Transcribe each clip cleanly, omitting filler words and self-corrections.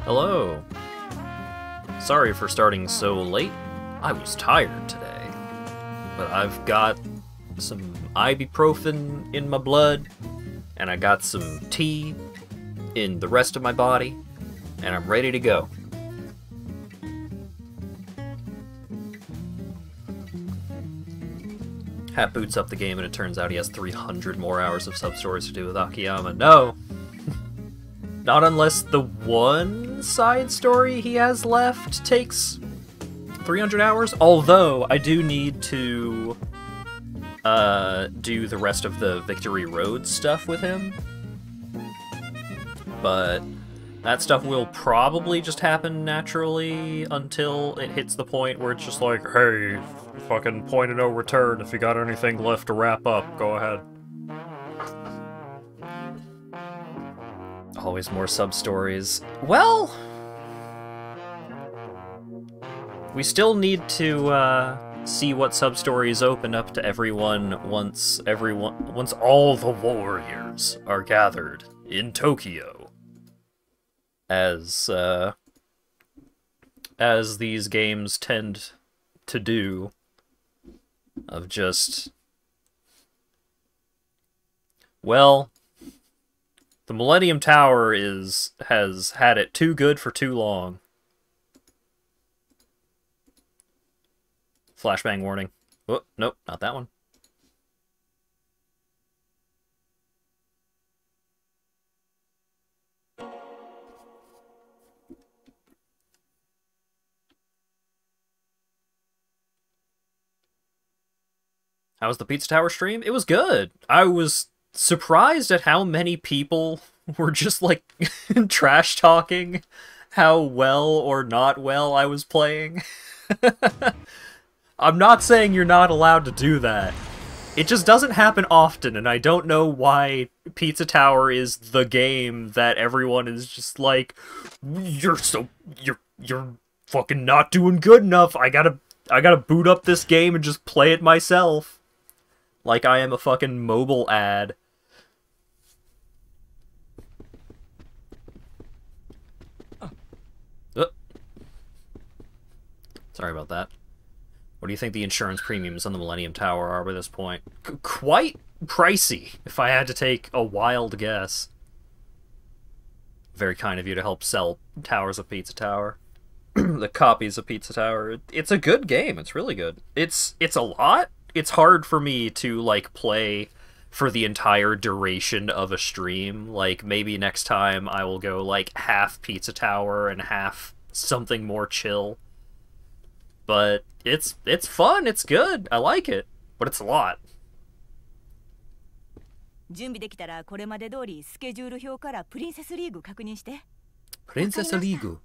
Hello. Sorry for starting so late. I was tired today. But I've got some ibuprofen in my blood, and I got some tea in the rest of my body, and I'm ready to go. Hat boots up the game, and it turns out he has 300 more hours of sub-stories to do with Akiyama. No! Not unless the one side story he has left takes 300 hours. Although, I do need to do the rest of the Victory Road stuff with him. But that stuff will probably just happen naturally until it hits the point where it's just like, hey, fucking point of no return. If you got anything left to wrap up, go ahead. Always more sub-stories. Well, we still need to see what sub-stories open up to everyone once all the warriors are gathered in Tokyo. As these games tend to do, of just, well, the Millennium Tower has had it too good for too long. Flashbang warning. Oh, nope, not that one. How was the Pizza Tower stream? It was good. I was surprised at how many people were just, like, trash-talking how well or not well I was playing. I'm not saying you're not allowed to do that. It just doesn't happen often, and I don't know why Pizza Tower is the game that everyone is just like, you're fucking not doing good enough. I gotta boot up this game and just play it myself. Like I am a fucking mobile ad. Sorry about that. What do you think the insurance premiums on the Millennium Tower are by this point? Quite pricey, if I had to take a wild guess. Very kind of you to help sell Towers of Pizza Tower. The copies of Pizza Tower. It's a good game. It's really good. It's a lot. It's hard for me to, like, play for the entire duration of a stream. Like, maybe next time I will go, like, half Pizza Tower and half something more chill. But it's fun, it's good, I like it, but it's a lot. 準備できたらこれまで通りスケジュール表からプリンセスリーグ確認して。プリンセスリーグ。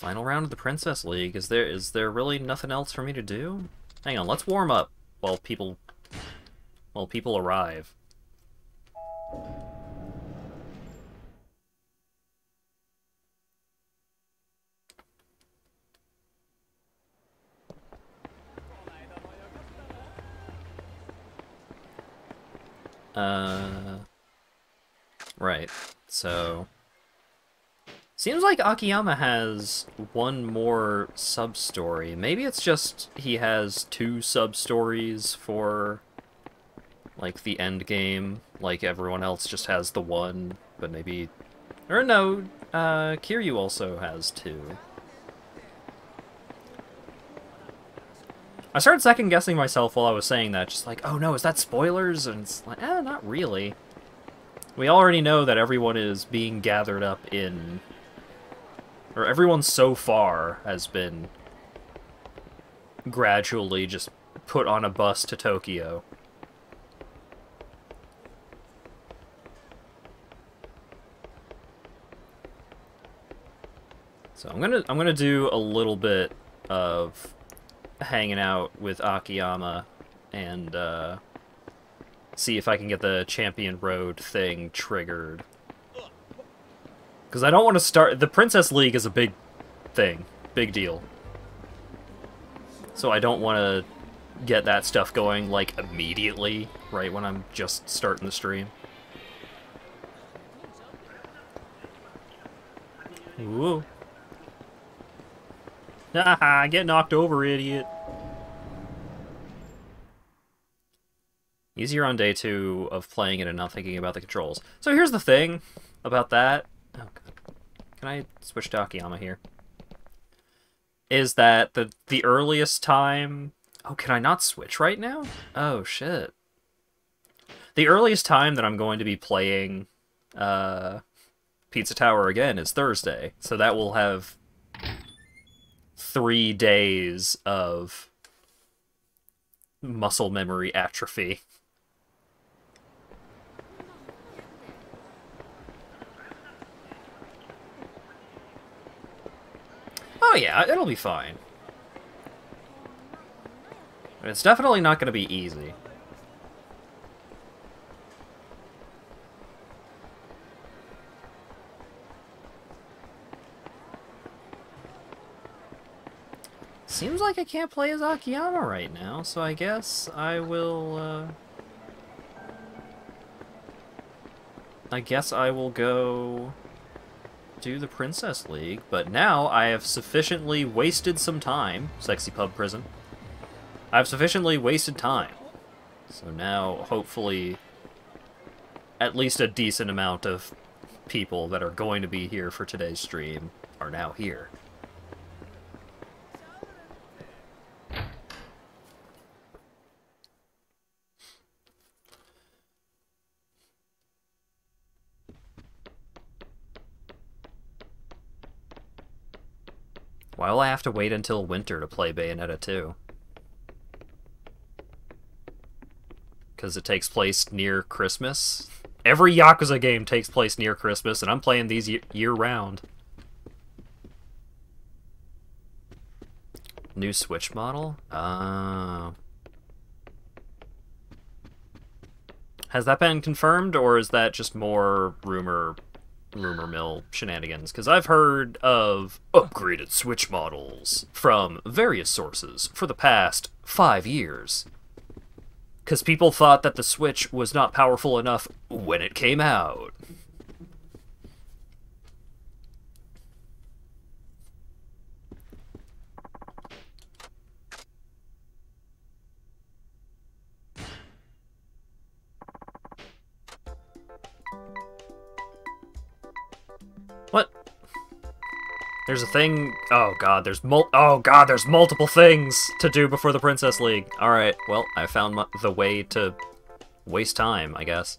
Final round of the Princess League. Is there really nothing else for me to do? Hang on, let's warm up while people arrive. Right, so seems like Akiyama has one more sub-story. Maybe it's just he has 2 sub-stories for, like, the end game, like everyone else just has the one, but maybe... Or no, Kiryu also has 2. I started second-guessing myself while I was saying that, just like, oh no, is that spoilers? And it's like, not really. We already know that everyone is being gathered up in... Or everyone so far has been gradually just put on a bus to Tokyo. So I'm gonna do a little bit of hanging out with Akiyama and see if I can get the Champion Road thing triggered. Because I don't want to start... The Princess League is a big thing. Big deal. So I don't want to get that stuff going, like, immediately, right when I'm just starting the stream. Ooh. Haha, get knocked over, idiot. Easier on day 2 of playing it and not thinking about the controls. So here's the thing about that. Oh, God. Can I switch to Akiyama here? Is that the earliest time... Oh, can I not switch right now? Oh, shit. The earliest time that I'm going to be playing Pizza Tower again is Thursday. So that will have 3 days of muscle memory atrophy. Oh yeah, it'll be fine. But it's definitely not going to be easy. Seems like I can't play as Akiyama right now, so I guess I will, I guess I will go do the Princess League, but now I have sufficiently wasted some time. Sexy pub prison. I've sufficiently wasted time. So now, hopefully, at least a decent amount of people that are going to be here for today's stream are now here. Why will I have to wait until winter to play Bayonetta 2? Because it takes place near Christmas? Every Yakuza game takes place near Christmas, and I'm playing these year-round. New Switch model? Has that been confirmed, or is that just more rumor mill shenanigans? Because I've heard of upgraded Switch models from various sources for the past 5 years. Because people thought that the Switch was not powerful enough when it came out. What? There's a thing... Oh god, there's there's multiple things to do before the Princess League. Alright, well, I found the way to waste time, I guess.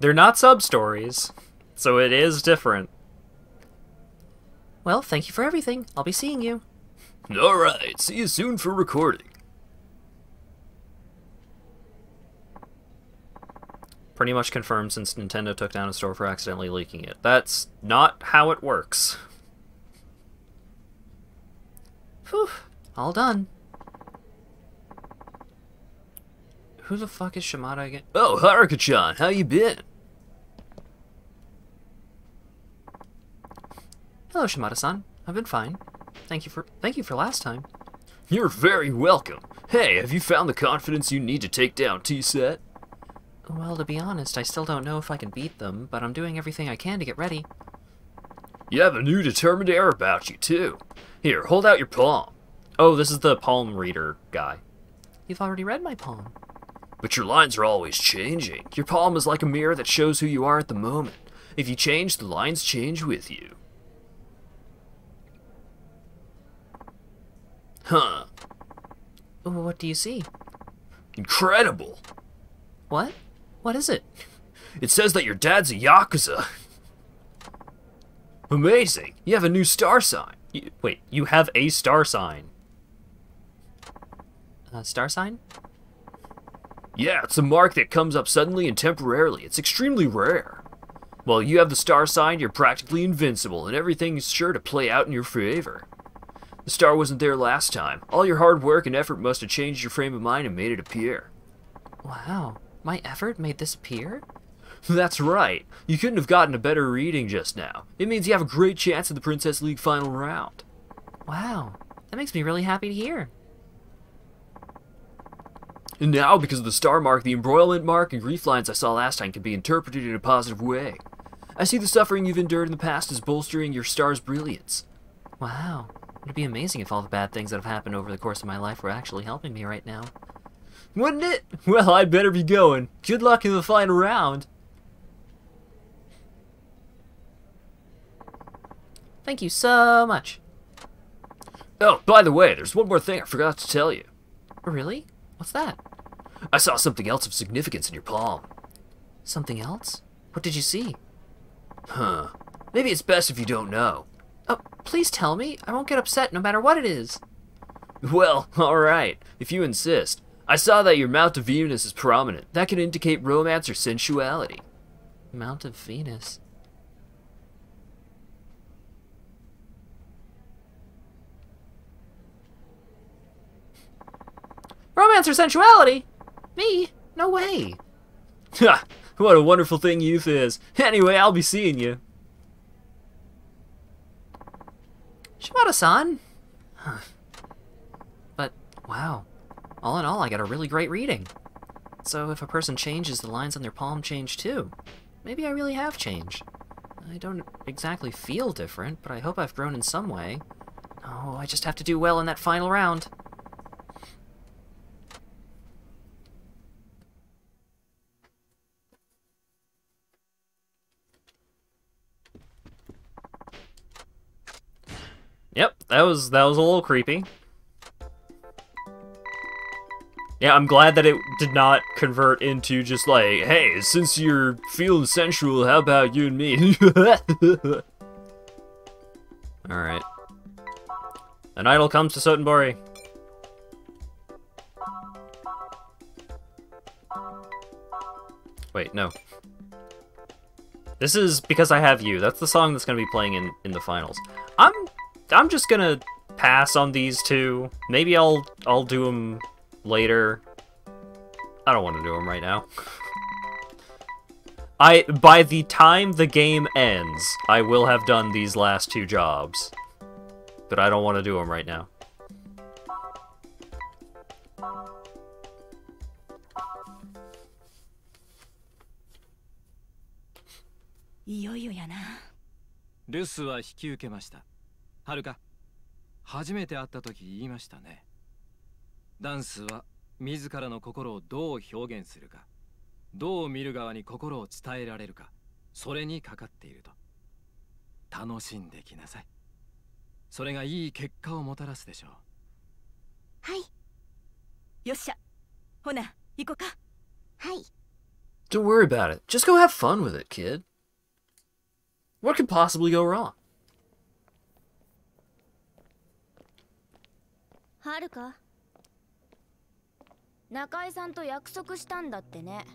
They're not sub-stories, so it is different. Well, thank you for everything. I'll be seeing you. Alright, see you soon for recording. Pretty much confirmed since Nintendo took down a store for accidentally leaking it. That's not how it works. Whew, all done. Who the fuck is Shimada again? Oh, Haruka-chan, how you been? Hello, Shimada-san. I've been fine. Thank you for last time. You're very welcome. Hey, have you found the confidence you need to take down T-Set? Well, to be honest, I still don't know if I can beat them, but I'm doing everything I can to get ready. You have a new determined air about you, too. Here, hold out your palm. Oh, this is the palm reader guy. You've already read my palm. But your lines are always changing. Your palm is like a mirror that shows who you are at the moment. If you change, the lines change with you. Huh. What do you see? Incredible! What? What is it? It says that your dad's a Yakuza. Amazing! You have a new star sign. Wait, you have a star sign? Star sign? Yeah, it's a mark that comes up suddenly and temporarily. It's extremely rare. Well, you have the star sign, you're practically invincible, and everything's sure to play out in your favor. The star wasn't there last time. All your hard work and effort must have changed your frame of mind and made it appear. Wow, my effort made this appear? That's right. You couldn't have gotten a better reading just now. It means you have a great chance at the Princess League final round. Wow, that makes me really happy to hear. And now, because of the star mark, the embroilment mark and grief lines I saw last time can be interpreted in a positive way. I see the suffering you've endured in the past as bolstering your star's brilliance. Wow, it'd be amazing if all the bad things that have happened over the course of my life were actually helping me right now. Wouldn't it? Well, I'd better be going. Good luck in the final round. Thank you so much. Oh, by the way, there's one more thing I forgot to tell you. Really? What's that? I saw something else of significance in your palm. Something else? What did you see? Huh. Maybe it's best if you don't know. Oh, please tell me. I won't get upset no matter what it is. Well, alright, if you insist. I saw that your Mount of Venus is prominent. That can indicate romance or sensuality. Mount of Venus. Romance or sensuality? Me? No way. Ha! What a wonderful thing youth is. Anyway, I'll be seeing you. Shimada-san. But, wow. All in all, I got a really great reading. So if a person changes, the lines on their palm change too. Maybe I really have changed. I don't exactly feel different, but I hope I've grown in some way. Oh, I just have to do well in that final round. Yep, that was a little creepy. Yeah, I'm glad that it did not convert into just like, hey, since you're feeling sensual, how about you and me? Alright. An idol comes to Sotenbori. Wait, no. This is Because I Have You. That's the song that's gonna be playing in the finals. I'm just gonna pass on these two. Maybe I'll do them later. I don't want to do them right now. By the time the game ends, I will have done these last two jobs. But I don't want to do them right now.留守は引き受けました。はるか、初めて会った時言いましたね。ダンスは自らの心をどう表現するか、どう見る側に心を伝えられるか、それにかかっていると。楽しんできなさい。それがいい結果をもたらすでしょう。はい。よっしゃ。ほな、行こうか。はい。 Don't worry about it. Just go have fun with it, kid. What could possibly go wrong? はるか、中井さんと約束したんだってね。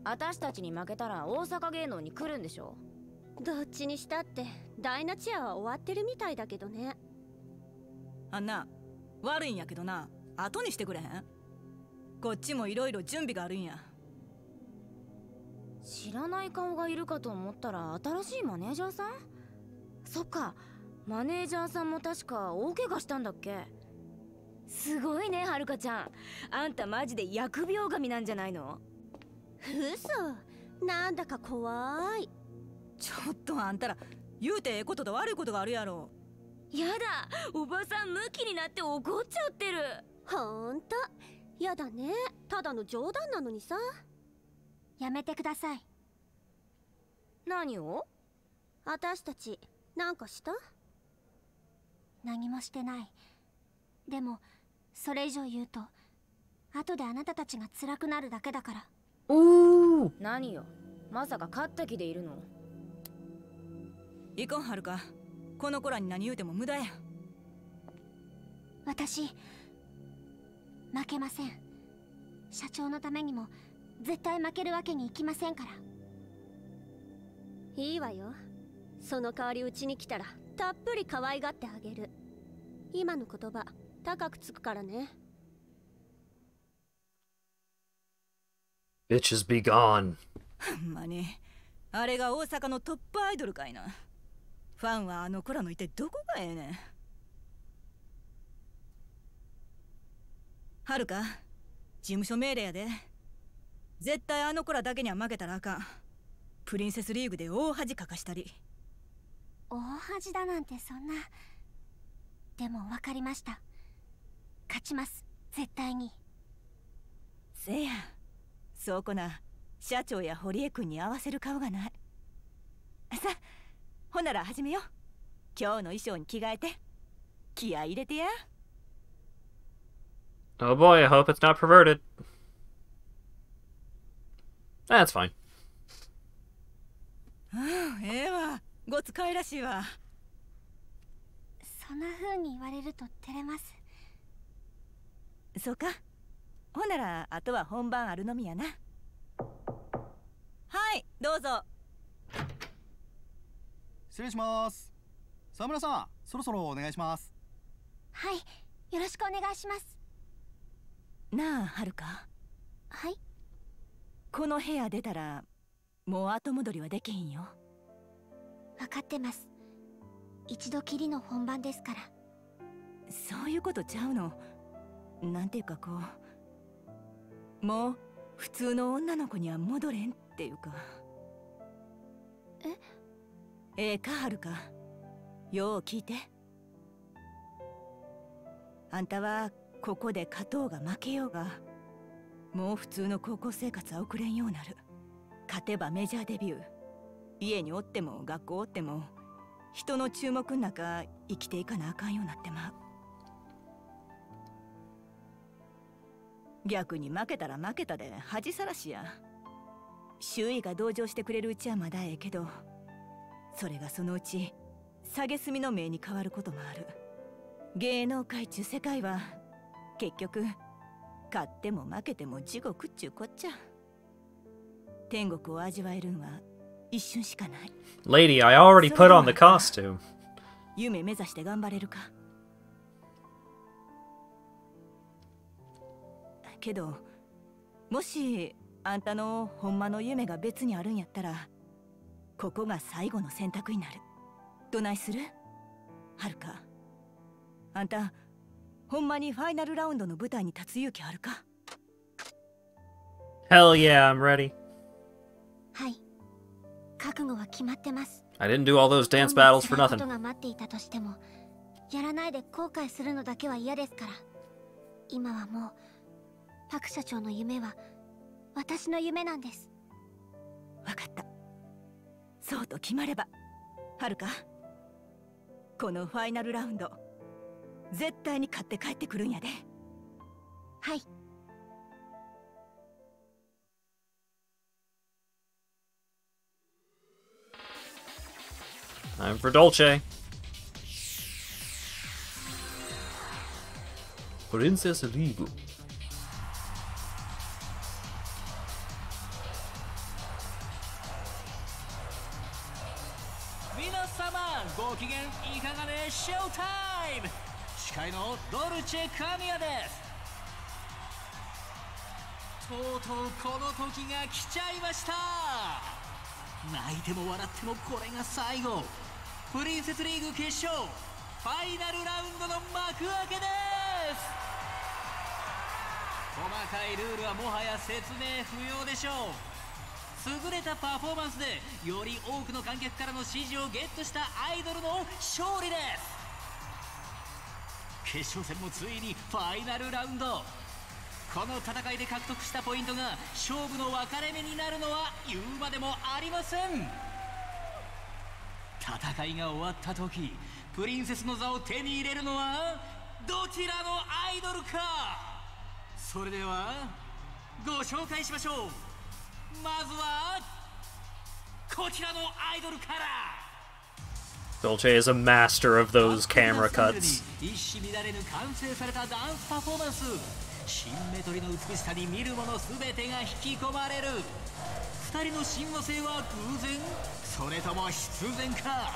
私たちに負けたら大阪芸能に来るんでしょ。どっちにしたってダイナチアは終わってるみたいだけどね。あんな、悪いんやけどな、後にしてくれへん？こっちもいろいろ準備があるんや。知らない顔がいるかと思ったら新しいマネージャーさん？そっか、マネージャーさんも確か大怪我したんだっけ？すごいね、はるかちゃん。あんたマジで疫病神なんじゃないの？嘘、なんだか怖い。ちょっとあんたら、言うてええことと悪いことがあるやろ。やだ、おばさんムキになって怒っちゃってる。ほんと、やだね。ただの冗談なのにさ。やめてください。何を？私たち、なんかした？何もしてない。でも、それ以上言うと、後であなたたちが辛くなるだけだから。おー。何よ、まさか勝った気でいるの？行こん、はるか。この子らに何言うても無駄や。私、負けません。社長のためにも絶対負けるわけにいきませんから。いいわよ。その代わりうちに来たらたっぷり可愛がってあげる。今の言葉高くつくからね。Bitches be gone. ほんまにあれが大阪のトップアイドルかいな。ファンはあの子らのいてどこがええねん。はるか、事務所命令やで。絶対あの子らだけには負けたらあかん。プリンセスリーグで大恥かかしたり。大恥だなんてそんな。でも分かりました。勝ちます、絶対に。せや、そうこな社長や堀江君に合わせる顔がない。さ、ほんなら始めよう。今日の衣装に着替えて気合い入れてや。Oh boy, I hope it's not perverted. That's fine. ええわ、ごつかいらしいわ。そんな風に言われると照れます。そうか。ほんならあとは本番あるのみやな。はい、どうぞ。失礼します。沢村さん、そろそろお願いします。はい、よろしくお願いします。なあ、はるか。はい。この部屋出たらもう後戻りはできひんよ。分かってます。一度きりの本番ですから。そういうことちゃうの。なんていうかこう、もう普通の女の子には戻れんっていうか。ええか、はるか。よう聞いて。あんたはここで勝とうが負けようが、もう普通の高校生活は送れんようなる。勝てばメジャーデビュー。家におっても学校おっても人の注目の中生きていかなあかんようになってまう。逆に負けたら負けたで恥さらしや。周囲が同情してくれるうちはまだええけど、それがそのうち蔑みの目に変わることもある。芸能界中世界は結局勝っても負けても地獄っちゅうこっちゃ。天国を味わえるんは一瞬しかない。 Lady, I already put on the costume. 夢目指して頑張れるか。けどもしあんたのほんまの夢が別にあるんやったら、ここが最後の選択になる。どないする？はるか、あんたほんまにファイナルラウンドの舞台に立つ勇気あるか？ Hell yeah, I'm ready. はい、覚悟は決まってます。 I didn't do all those dance battles for どんな辛いこ nothing. とが待っていたとしても、やらないで後悔するのだけは嫌ですから。今はもうパク社長の夢は私の夢なんです。わかった。そうと決まれば、はるか、このファイナルラウンド絶対に勝って帰ってくるんやで。はい。I'm for Dolce. Princess League. 皆様ご機嫌いかがでショータイム。司会のドルチェ神谷です。とうとうこの時が来ちゃいました。泣いても笑ってもこれが最後。プリンセスリーグ決勝ファイナルラウンドの幕開けです。細かいルールはもはや説明不要でしょう。優れたパフォーマンスでより多くの観客からの支持をゲットしたアイドルの勝利です。決勝戦もついにファイナルラウンド。この戦いで獲得したポイントが勝負の分かれ目になるのは言うまでもありません。戦いが終わった時、プリンセスの座を手に入れるのはどちらのアイドルか。それではご紹介しましょう。まずはこちらのアイドルから。Dolce is a master of those camera cuts. 一糸乱れぬ完成されたダンスパフォーマンス。シンメトリの美しさに見る者全てが引き込まれる。二人の親和性は偶然、それとも必然か。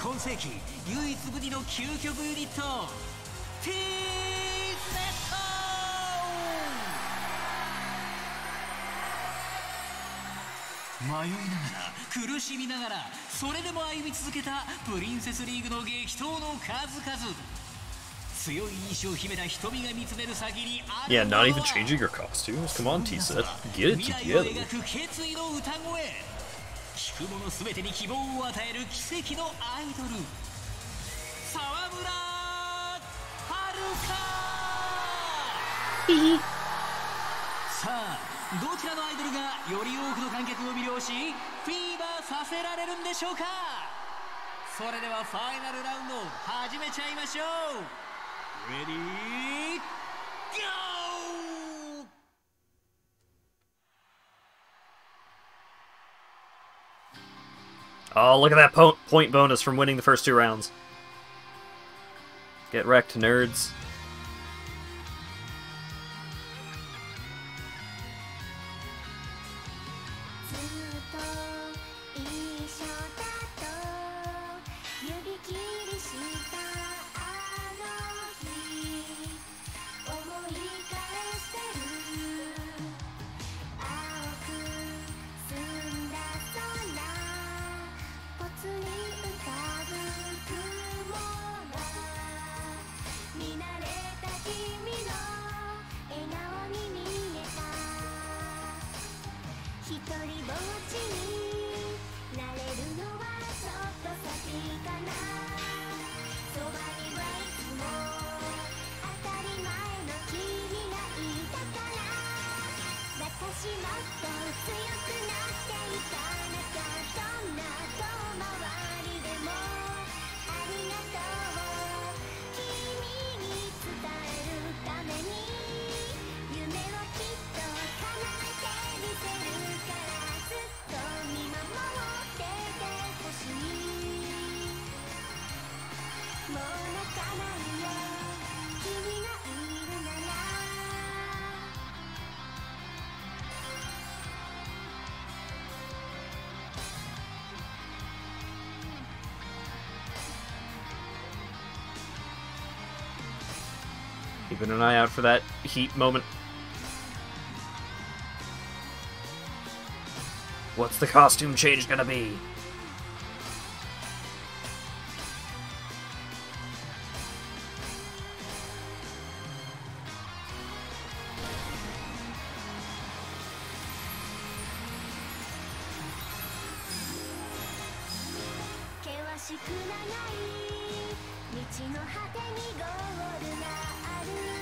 今世紀唯一無二の究極ユニット T セット。迷いながら苦しみながらそれでも歩み続けたプリンセスリーグの激闘の数々。強い意志を秘めた瞳が見つめる先にある。 Yeah, not even changing your costumes. Come on, T-Set. Get it 未来を together. 描く決意の歌声。聞く者すべてに希望を与える奇跡のアイドル、沢村遥。さあ、どちらのアイドルがより多くの観客を魅了しフィーバーさせられるんでしょうか。それではファイナルラウンド始めちゃいましょう。レディーゴー。Oh, look at that point bonus from winning the first 2 rounds. Get wrecked, nerds. Keeping an eye out for that heat moment. What's the costume change gonna be?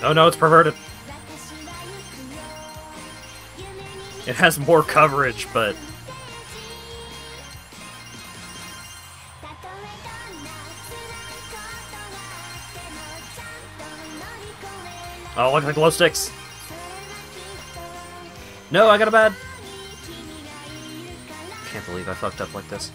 Oh no, it's perverted. It has more coverage, but... Oh, look at the glow sticks. No, I got a bad... Can't believe I fucked up like this.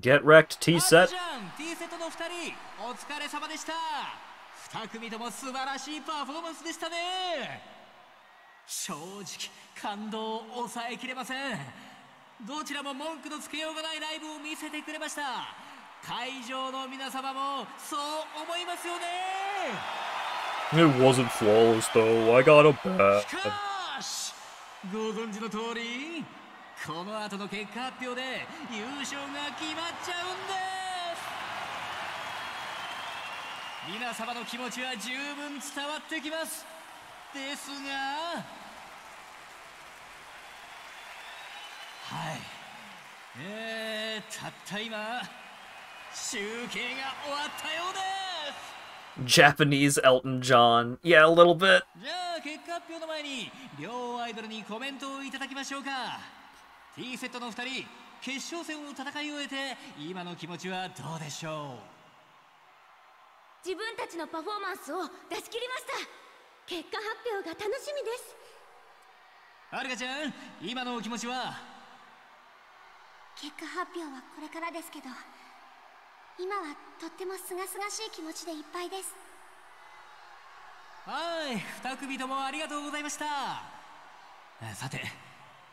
Get wrecked, T-Set. T セットの2人、お疲れ様でした。2組とも素晴らしいパフォーマンスでしたね。正直感動を抑えきれません。どちらも文句のつけようがないライブを見せてくれました。会場の皆様もそう思いますよね。It wasn't flawless though. I got a bad. しかし、ご存知の通り、この後の結果発表で優勝が決まっちゃうんです。皆様の気持ちは十分伝わってきます。ですが、はい、たった今集計が終わったようです。 Japanese Elton John. Yeah, a little bit. じゃあ結果発表の前に両アイドルにコメントをいただきましょうか。 T セットの2人、決勝戦を戦い終えて今の気持ちはどうでしょう。自分たちのパフォーマンスを出し切りました。結果発表が楽しみです。はるかちゃん、今のお気持ちは？結果発表はこれからですけど、今はとってもすがすがしい気持ちでいっぱいです。はい、2組ともありがとうございました。さて、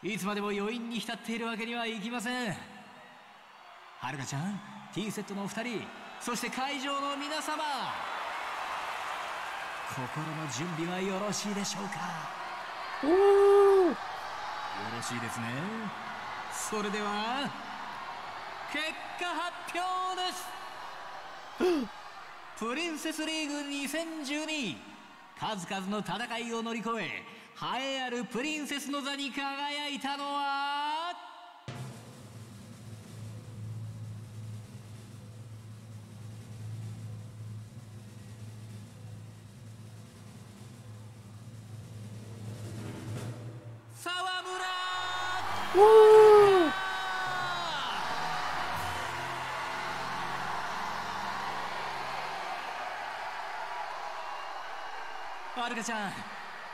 いつまでも余韻に浸っているわけにはいきません。はるかちゃん、 T セットの2人、そして会場の皆様、心の準備はよろしいでしょうか？よろしいですね。それでは結果発表です。プリンセスリーグ2012、数々の戦いを乗り越え栄えあるプリンセスの座に輝いたのは沢村。はるかちゃん、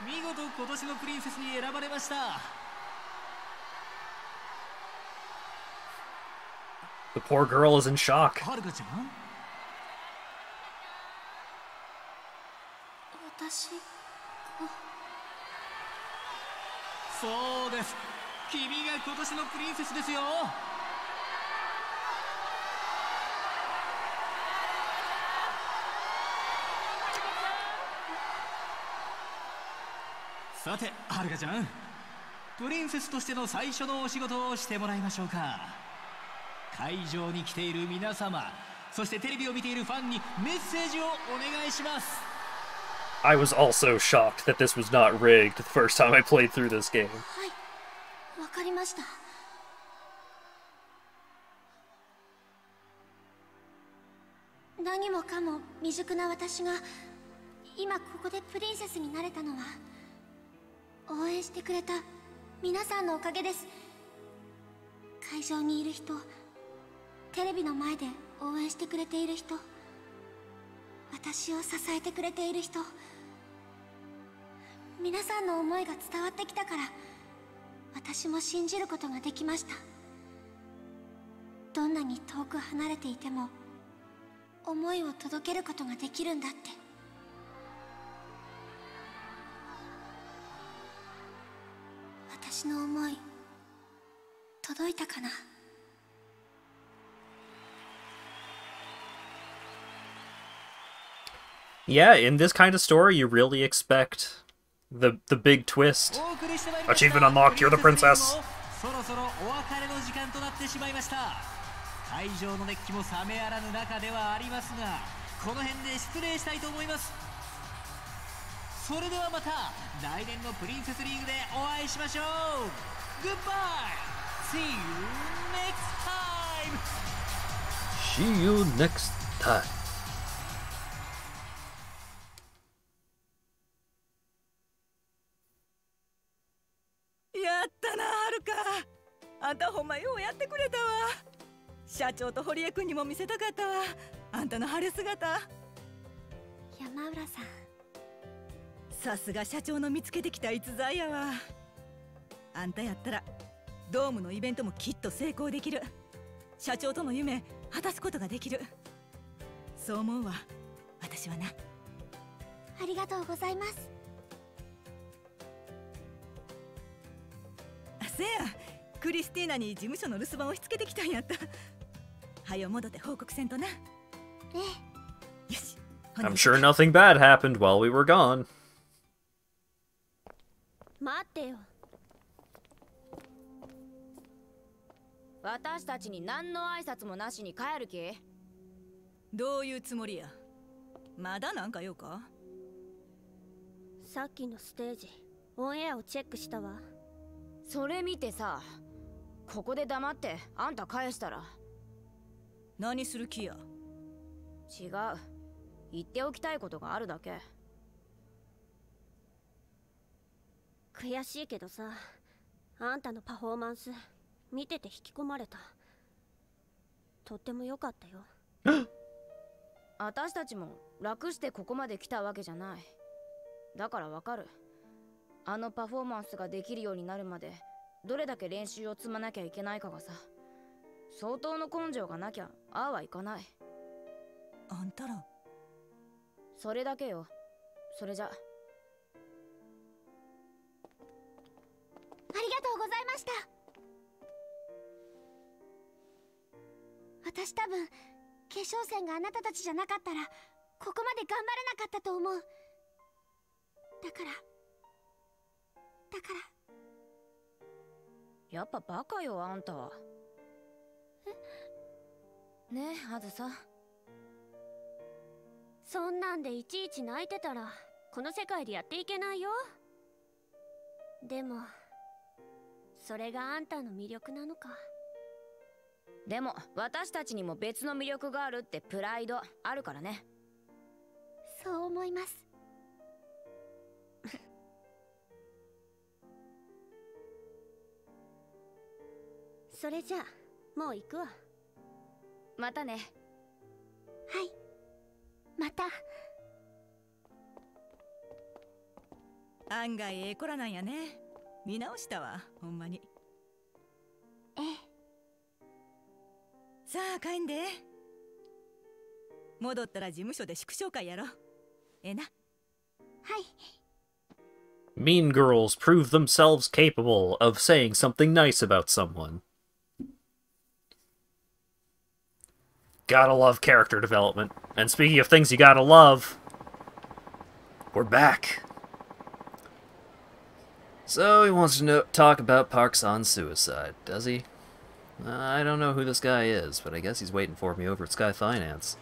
見事今年のプリンセスに選ばれました。 The poor girl is in shock. はるかちゃん、私が。そうです、君が今年のプリンセスですよ。さて、はるかちゃん、プリンセスとしての最初のお仕事をしてもらいましょうか。会場に来ている皆様、そしてテレビを見ているファンにメッセージをお願いします。 I was also shocked that this was not rigged the first time I played through this game. はい、わかりました。何もかも未熟な私が今ここでプリンセスになれたのは、応援してくれた皆さんのおかげです。会場にいる人、テレビの前で応援してくれている人、私を支えてくれている人、皆さんの思いが伝わってきたから、私も信じることができました。どんなに遠く離れていても思いを届けることができるんだって。私の思い届いたかな。Yeah, in this kind of story, you really expect the big twist. Achievement unlocked, you're the princess. そろそろお別れの時間となってしまいました。会場の熱気も冷めやらぬ中ではありますが、この辺で失礼したいと思います。それではまた来年のプリンセスリーグでお会いしましょう。 Goodbye! See you next time! See you next time. やったな、はるか。あんたほんまようやってくれたわ。社長と堀江君にも見せたかったわ、あんたの晴れ姿。山浦さん、さすが社長の見つけてきた逸材やわ。あんたやったらドームのイベントもきっと成功できる。社長との夢果たすことができる。そう思うわ、私はな。ありがとうございます。せや、クリスティーナに事務所の留守番をしつけてきたんやった。はよ戻って報告せんとな。ええ。よし。I'm sure nothing bad happened while we were gone. 待ってよ。私たちに何の挨拶もなしに帰る気？どういうつもりや。まだなんか用か？さっきのステージ、オンエアをチェックしたわ。それ見てさ、ここで黙ってあんた返したら。何する気や。違う。言っておきたいことがあるだけ。悔しいけどさ、あんたのパフォーマンス見てて引き込まれた。とっても良かったよ。私たちも楽してここまで来たわけじゃない。だからわかる。あのパフォーマンスができるようになるまでどれだけ練習を積まなきゃいけないかがさ、相当の根性がなきゃああはいかない。あんたら。それだけよ。それじゃ。ありがとうございました。私多分決勝戦があなたたちじゃなかったらここまで頑張れなかったと思う。だからやっぱバカよあんたは。ねえあずさ。そんなんでいちいち泣いてたらこの世界でやっていけないよ。でもそれがあんたの魅力なのか。でも私たちにも別の魅力があるってプライドあるからね。そう思います。それじゃあもう行くわ。またね。はい、また。案外ええ子らなんやね。見直したわ、ほんまに。ええ。さあ帰んで。戻ったら事務所で祝勝会やろ。ええな。はい。Mean girls prove themselves capable of saying something nice about someone. Gotta love character development. And speaking of things you gotta love, we're back. So he wants to talk about Park-san's suicide, does he? I don't know who this guy is, but I guess he's waiting for me over at Sky Finance.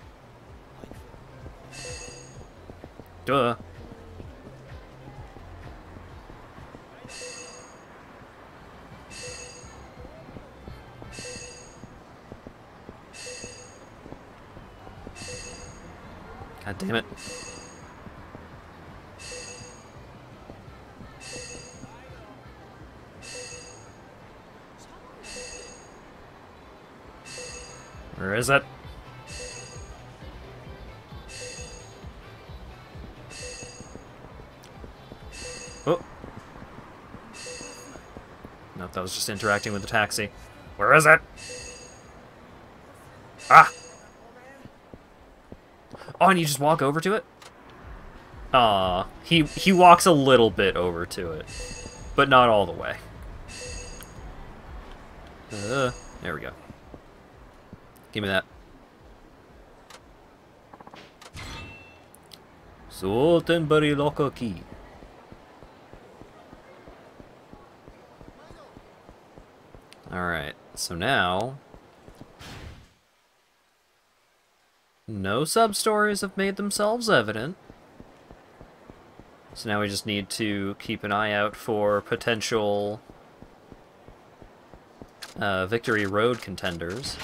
Duh. God damn it. Where is it? Oh. Nope, that was just interacting with the taxi. Where is it? Ah! Oh, and you just walk over to it? Aw, he walks a little bit over to it, but not all the way. There we go. Give me that. Sotenbari Loka Key. Alright, so now... no sub-stories have made themselves evident. So now we just need to keep an eye out for potential Victory Road contenders.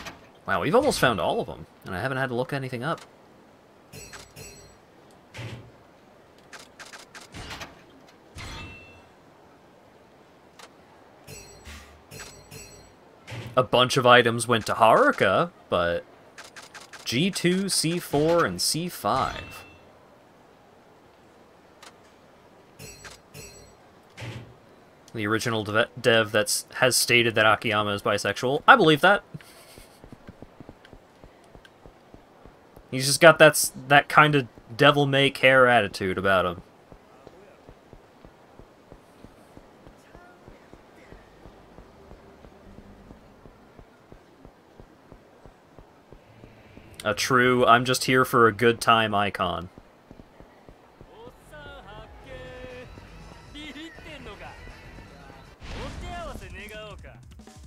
Wow, we've almost found all of them, and I haven't had to look anything up. A bunch of items went to Haruka, but G2, C4, and C5. The original dev has stated that Akiyama is bisexual. I believe that. He's just got that kind of devil-may-care attitude about him. A true, I'm just here for a good time icon.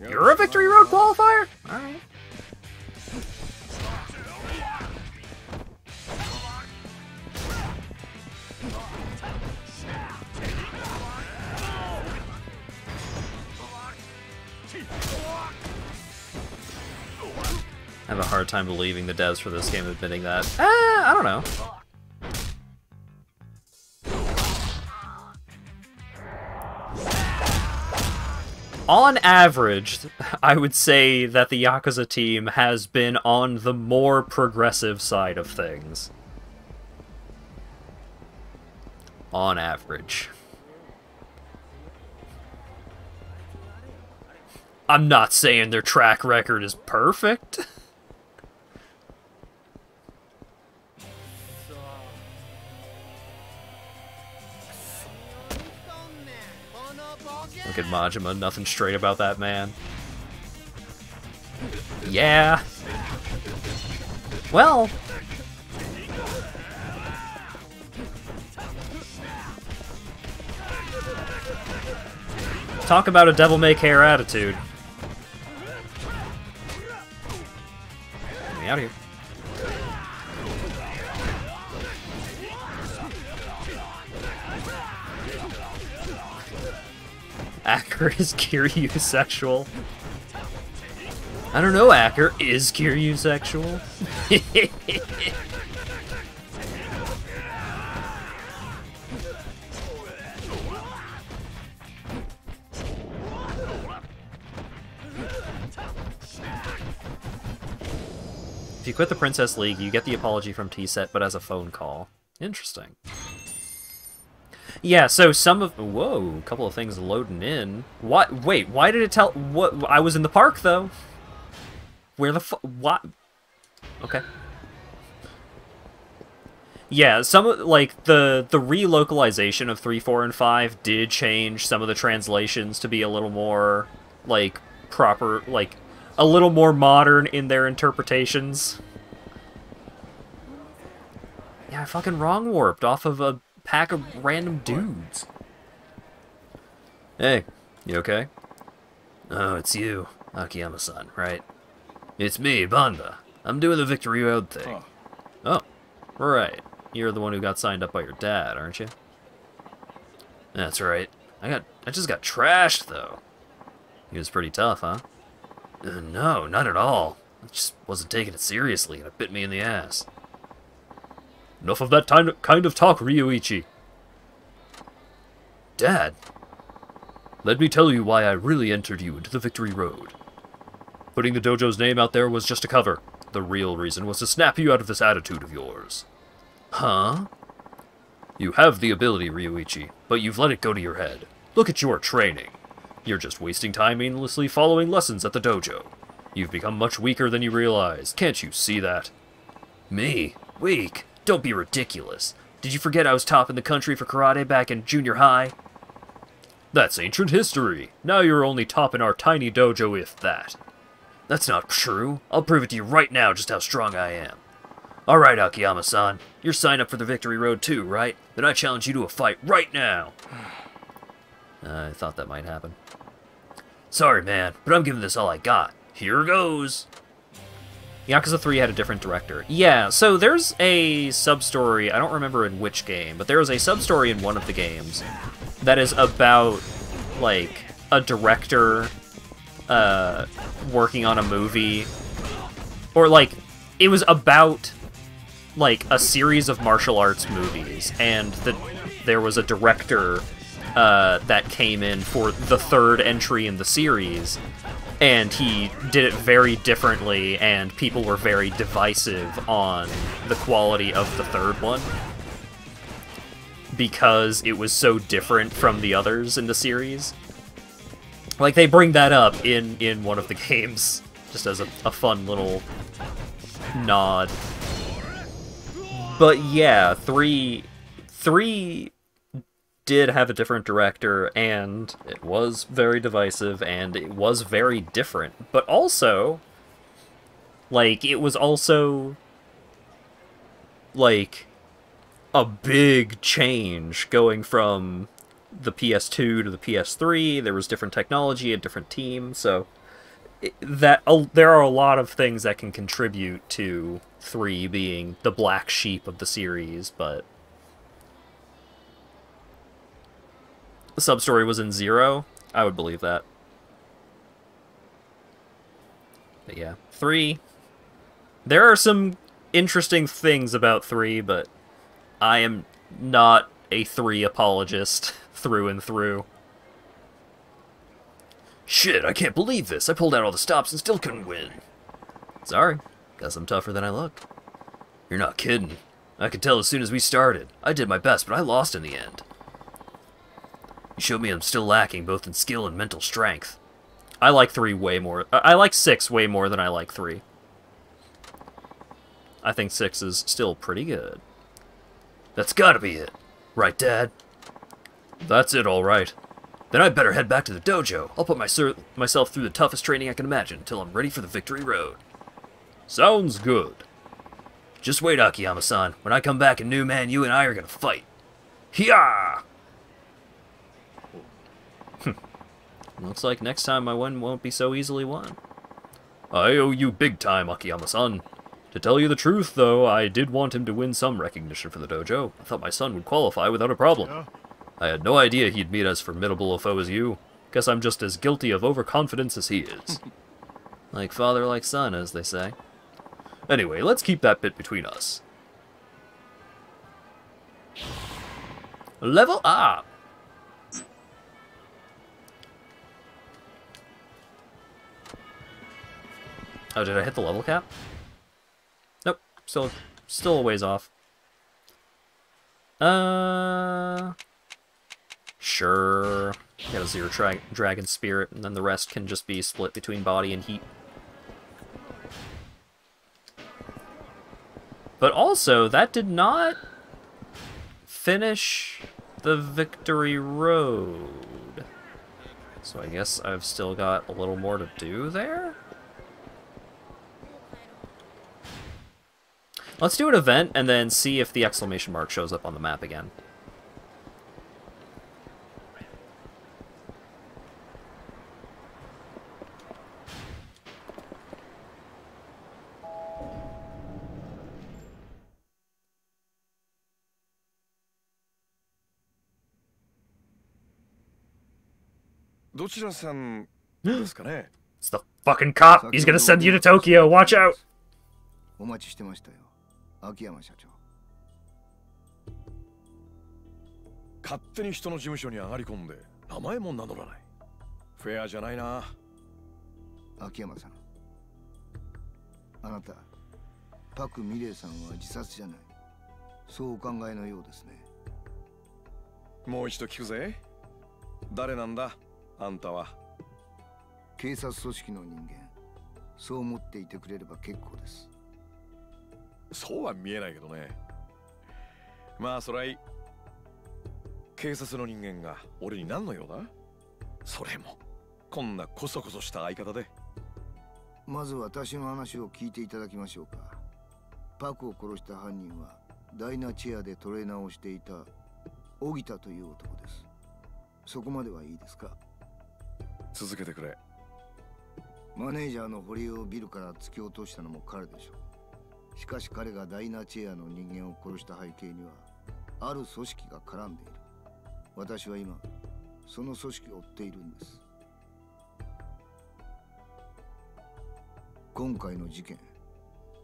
You're a Victory Road qualifier? Alright. have a hard time believing the devs for this game admitting that. I don't know. On average, I would say that the Yakuza team has been on the more progressive side of things. On average. I'm not saying their track record is perfect. Look at Majima, nothing straight about that man. Yeah. Well. Talk about a devil-may-care attitude. Get me out of here. Acker is Kiryu sexual. I don't know, Acker. Is Kiryu sexual? If you quit the Princess League, you get the apology from T-Set, but as a phone call. Interesting. Yeah, so some of... Whoa, a couple of things loading in. What? Wait, why did it tell... What? I was in the park, though. Where the what? Okay. Yeah, some of... Like, the relocalization of 3, 4, and 5 did change some of the translations to be a little more, like, proper... Like, a little more modern in their interpretations. Yeah, I fucking wrong warped off of a pack of random dudes. Hey, you okay? Oh, it's you, Akiyama-san, right? It's me, Banda. I'm doing the Victory Road thing. Oh, right. You're the one who got signed up by your dad, aren't you? That's right. I just got trashed, though. He was pretty tough, huh? No, not at all. I just wasn't taking it seriously, and it bit me in the ass. Enough of that kind of talk, Ryuichi. Dad, let me tell you why I really entered you into the Victory Road. Putting the dojo's name out there was just a cover. The real reason was to snap you out of this attitude of yours. Huh? You have the ability, Ryuichi, but you've let it go to your head. Look at your training. You're just wasting time aimlessly following lessons at the dojo. You've become much weaker than you realize. Can't you see that? Me? Weak? Don't be ridiculous. Did you forget I was top in the country for karate back in junior high? That's ancient history. Now you're only top in our tiny dojo, if that. That's not true. I'll prove it to you right now just how strong I am. Alright, Akiyama-san. You're signed up for the Victory Road too, right? Then I challenge you to a fight right now. I thought that might happen. Sorry, man, but I'm giving this all I got. Here goes! Yakuza 3 had a different director. Yeah, so there's a sub-story, I don't remember in which game, but there is a sub-story in one of the games that is about, like, a director working on a movie. Or, like, it was about, like, a series of martial arts movies, and there was a director that came in for the third entry in the series, and he did it very differently, and people were very divisive on the quality of the third one because it was so different from the others in the series. Like, they bring that up in one of the games, just as a fun little nod. But yeah, 3 did have a different director, and it was very divisive, and it was very different. But also, like, it was also, like, a big change going from the PS2 to the PS3. There was different technology, a different team, so there are a lot of things that can contribute to 3 being the black sheep of the series, but the sub-story was in 0, I would believe that. But yeah, 3, There are some interesting things about 3, but I am not a 3 apologist through and through. Shit, I can't believe this. I pulled out all the stops and still couldn't win. Sorry, guess I'm tougher than I look. You're not kidding. I could tell as soon as we started. I did my best, but I lost in the end. You showed me I'm still lacking both in skill and mental strength. I like 3 way more. I like 6 way more than I like 3. I think 6 is still pretty good. That's gotta be it. Right, Dad? That's it, all right. Then I'd better head back to the dojo. I'll put myself through the toughest training I can imagine until I'm ready for the victory road. Sounds good. Just wait, Akiyama-san. When I come back in New Man, you and I are gonna fight. Hiya! Looks like next time my win won't be so easily won. I owe you big time, Akiyama-san. To tell you the truth, though, I did want him to win some recognition for the dojo. I thought my son would qualify without a problem. Yeah. I had no idea he'd meet as formidable a foe as you. Guess I'm just as guilty of overconfidence as he is. Like father, like son, as they say. Anyway, let's keep that bit between us. Level up! Oh, did I hit the level cap? Nope, still a ways off. Sure. Get a 0 dragon spirit, and then the rest can just be split between body and heat. But also, that did not finish the victory road. So I guess I've still got a little more to do there? Let's do an event and then see if the exclamation mark shows up on the map again. It's the fucking cop! He's gonna send you to Tokyo, watch out! お待ちしてましたよ、秋山社長。勝手に人の事務所に上がり込んで名前も名乗らない。フェアじゃないな。秋山さん、あなた、パク・ミレイさんは自殺じゃない。そうお考えのようですね。もう一度聞くぜ。誰なんだ、あんたは。警察組織の人間。そう思っていてくれれば結構です。そうは見えないけどね。まあそれはいい。警察の人間が俺に何の用だ？それもこんなコソコソした相方で。まず私の話を聞いていただきましょうか。パクを殺した犯人はダイナチェアでトレーナーをしていた荻田という男です。そこまではいいですか？続けてくれ。マネージャーの堀江をビルから突き落としたのも彼でしょう。しかし彼がダイナチェアの人間を殺した背景にはある組織が絡んでいる。私は今その組織を追っているんです。今回の事件、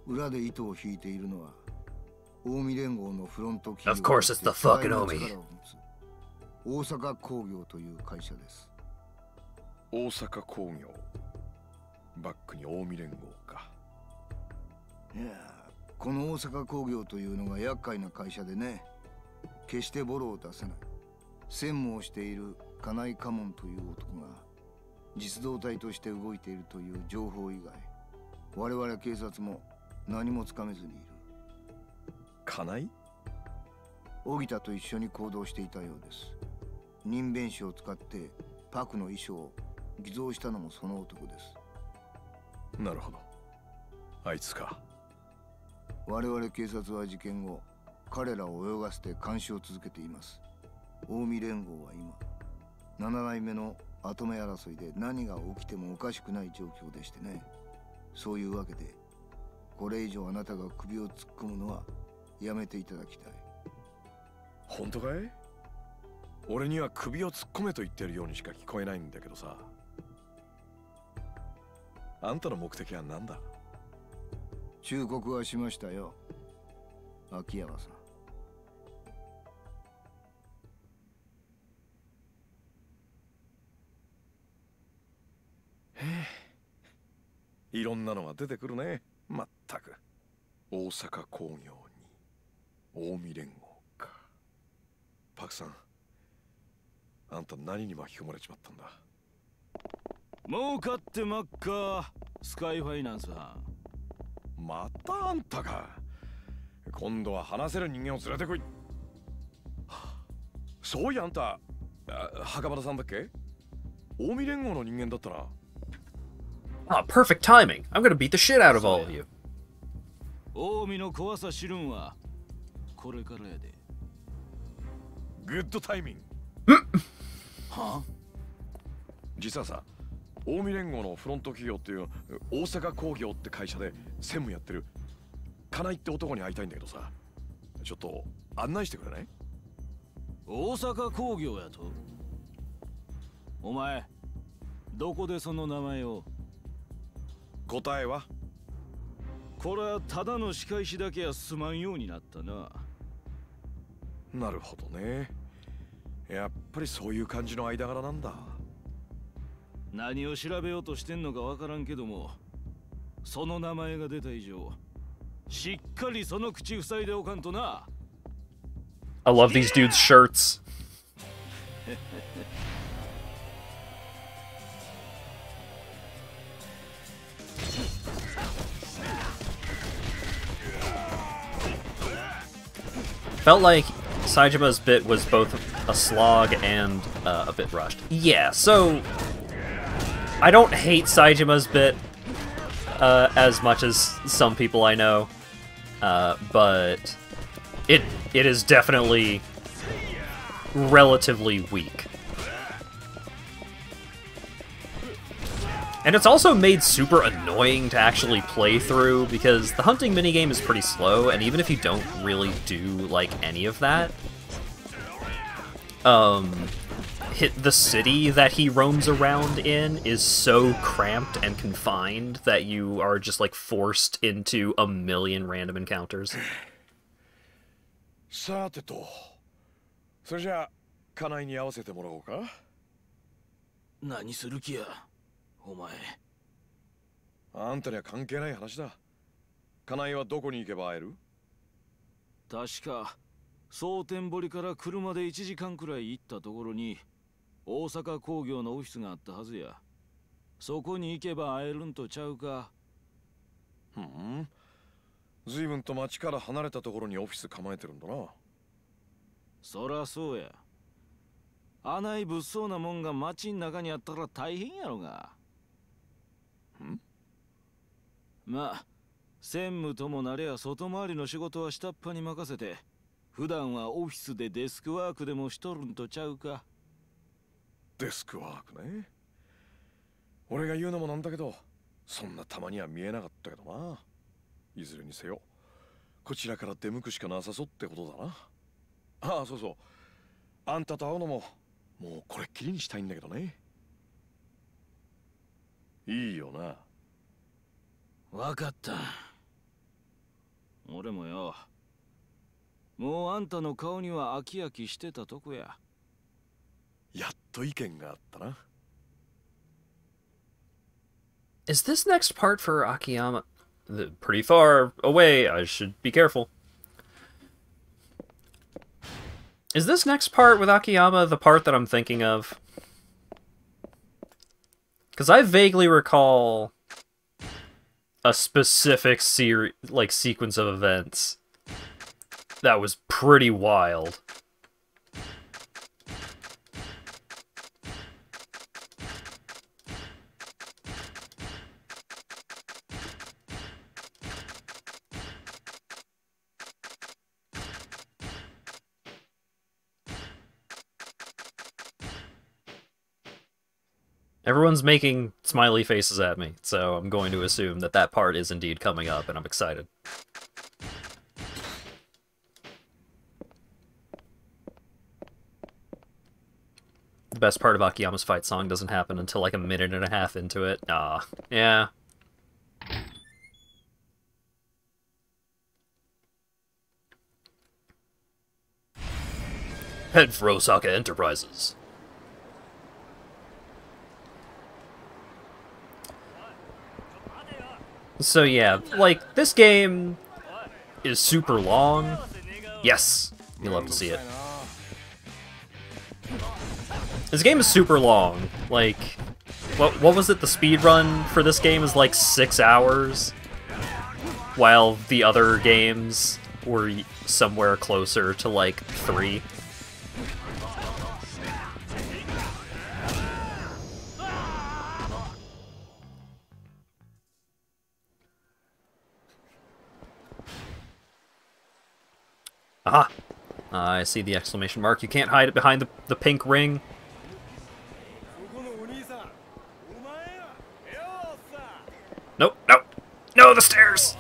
裏で糸を引いているのは近江連合のフロント企業、 Of course it's the fucking Omi. 大阪工業という会社です。大阪工業、バックに近江連合か。いや、この大阪工業というのが厄介な会社でね、決してボロを出せない。専務をしている金井家門という男が実動隊として動いているという情報以外、我々警察も何もつかめずにいる。金井？荻田と一緒に行動していたようです。人弁士を使ってパクの衣装を偽造したのもその男です。なるほど。あいつか。我々警察は事件後、彼らを泳がせて監視を続けています。近江連合は今、7代目の跡目争いで何が起きてもおかしくない状況でしてね。そういうわけで、これ以上あなたが首を突っ込むのはやめていただきたい。本当かい？俺には首を突っ込めと言ってるようにしか聞こえないんだけどさ。あんたの目的は何だ？忠告はしましたよ、秋山さん。いろんなのが出てくるね。まったく。大阪工業に近江連合か。パクさん、あんた何に巻き込まれちまったんだ。儲かってまっか、スカイファイナンスは。またあんたか。今度は話せる人間を連れてこい。そういやあんた、袴田さんだっけ？近江連合の人間だったな。Ah, perfect timing. I'm gonna beat the shit out of all of you. 近江の怖さ知るんはこれからやで。グッドタイミング。は？実はさ、近江連合のフロント企業っていう大阪工業って会社で専務やってる金井って男に会いたいんだけどさ、ちょっと案内してくれない？大阪工業やと？お前どこでその名前を？答えは？これはただの仕返しだけはすまんようになったな。なるほどね。やっぱりそういう感じの間柄なんだ。何を調べようとしてんのかわからんけども、その名前が出た以上しっかりその口塞いでおかんとな。I love these dudes' shirts. Felt like Saijima's bit was both a slog and a bit rushed. Yeah, so I don't hate Saijima's bit as much as some people I know, but it is definitely relatively weak. And it's also made super annoying to actually play through, because the hunting minigame is pretty slow, and even if you don't really do, like, any of that, the city that he roams around in is so cramped and confined that you are just, like, forced into a million random encounters. さてと、それじゃあ、金井に合わせてもらおうか。何する気や？お前。あんたには関係ない話だ。金井はどこに行けば会える？確か蒼天堀から車で1時間くらい行ったところに大阪工業のオフィスがあったはずや。そこに行けば会えるんとちゃうか。ふん。随分と町から離れたところにオフィス構えてるんだな。そらそうや。あない物騒なもんが町ん中にあったら大変やろが。まあ、専務ともなれや外回りの仕事は下っ端に任せて、普段はオフィスでデスクワークでもしとるんとちゃうか。デスクワークね。俺が言うのもなんだけど、そんなたまには見えなかったけどな。いずれにせよ、こちらから出向くしかなさそうってことだな。ああ、そうそう。あんたと会うのも、もうこれっきりにしたいんだけどね。いいよな。わかった。俺もよ、もうあんたの顔には飽き飽きしてたとこや。やっと意見があったな。Is this next part for Akiyama? Pretty far away, I should be careful. Is this next part with Akiyama the part that I'm thinking of? Because I vaguely recall a specific sequence of events that was pretty wild. Everyone's making smiley faces at me, so I'm going to assume that that part is indeed coming up, and I'm excited. The best part of Akiyama's fight song doesn't happen until like a minute and a half into it. Ah, yeah. Head for Osaka Enterprises. So yeah, like, this game is super long. Yes, you love to see it. This game is super long. Like, what was it? The speed run for this game is like 6 hours, while the other games were somewhere closer to like 3. Aha! I see the exclamation mark. You can't hide it behind the pink ring. Nope, nope! No, the stairs!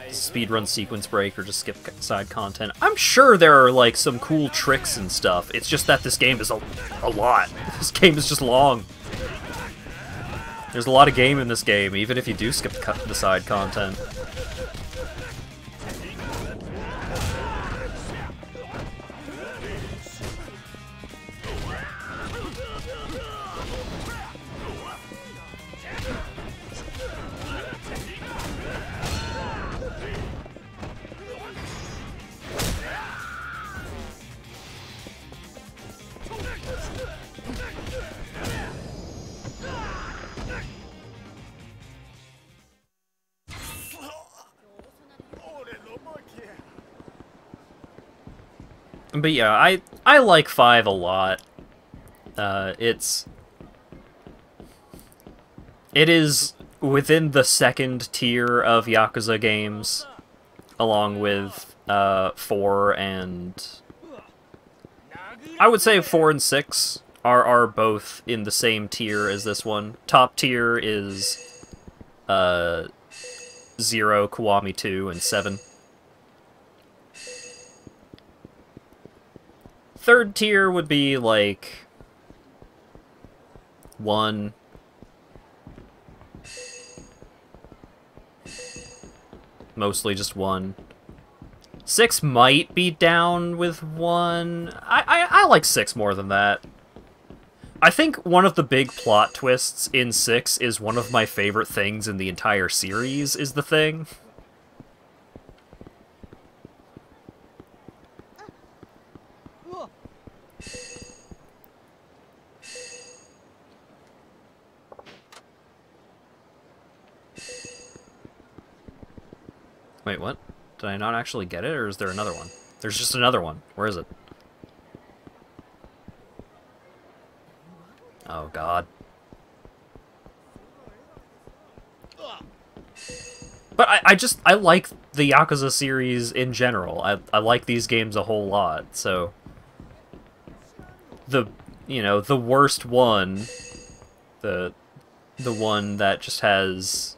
Speedrun sequence break or just skip side content. I'm sure there are, like, some cool tricks and stuff. It's just that this game is a lot. This game is just long. There's a lot of game in this game, even if you do skip the side content. But yeah, I like 5 a lot. It is within the second tier of Yakuza games, along with 4 and... I would say 4 and 6 are both in the same tier as this one. Top tier is 0, Kiwami 2, and 7. Third tier would be, like, 1. Mostly just 1. 6 might be down with 1. I like 6 more than that. I think one of the big plot twists in 6 is one of my favorite things in the entire series, is the thing. Wait, what? Did I not actually get it, or is there another one? There's just another one. Where is it? Oh, God. But I like the Yakuza series in general. I like these games a whole lot, so... The worst one... The one that just has...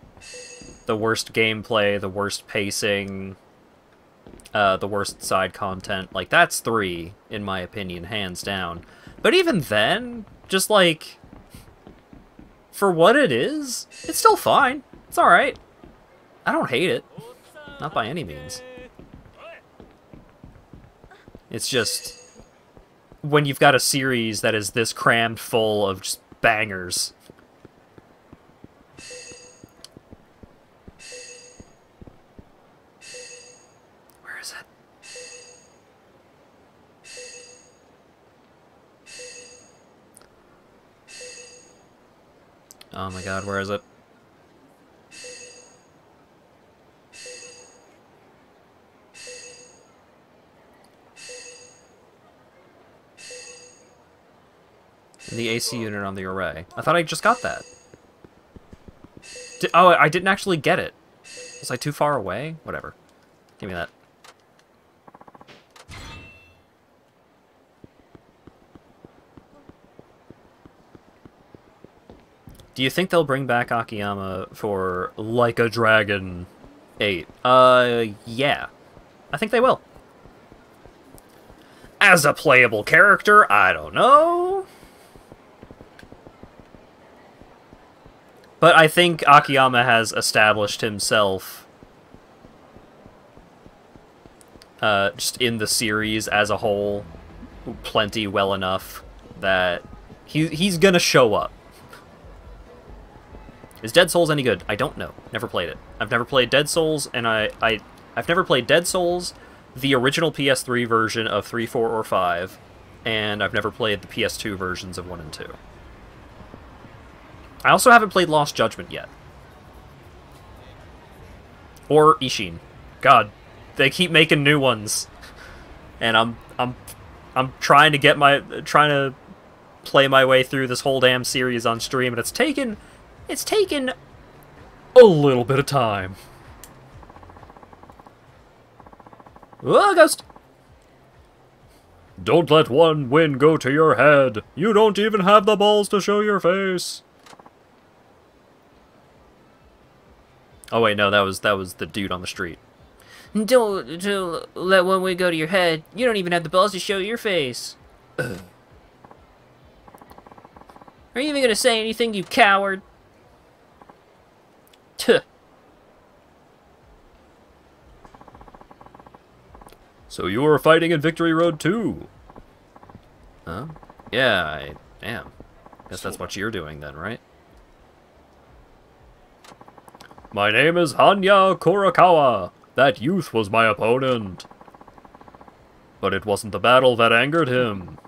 the worst gameplay, the worst pacing, the worst side content. Like, that's 3, in my opinion, hands down. But even then, just, like, for what it is, it's still fine. It's alright. I don't hate it. Not by any means. It's just, when you've got a series that is this crammed full of just bangers... Oh my God, where is it? In the AC unit on the array. I thought I just got that. Oh, I didn't actually get it. Was I too far away? Whatever. Give me that. Do you think they'll bring back Akiyama for Like a Dragon 8? Yeah. I think they will. As a playable character, I don't know. But I think Akiyama has established himself just in the series as a whole, plenty well enough that he's gonna show up. Is Dead Souls any good? I don't know. Never played it. I've never played Dead Souls, and I've never played Dead Souls, the original PS3 version of 3, 4, or 5, and I've never played the PS2 versions of 1 and 2. I also haven't played Lost Judgment yet. Or Ishin. God, they keep making new ones. And I'm trying to play my way through this whole damn series on stream, and it's taken a little bit of time. Oh, ghost! Don't let one win go to your head. You don't even have the balls to show your face. Oh wait, no, that was the dude on the street. Don't let one win go to your head. You don't even have the balls to show your face. Are you even gonna say anything, you coward? Tuh. So you were fighting in Victory Road too? Huh? Yeah, I am. Guess that's what you're doing then, right? My name is Hanya Kurakawa. That youth was my opponent. But it wasn't the battle that angered him.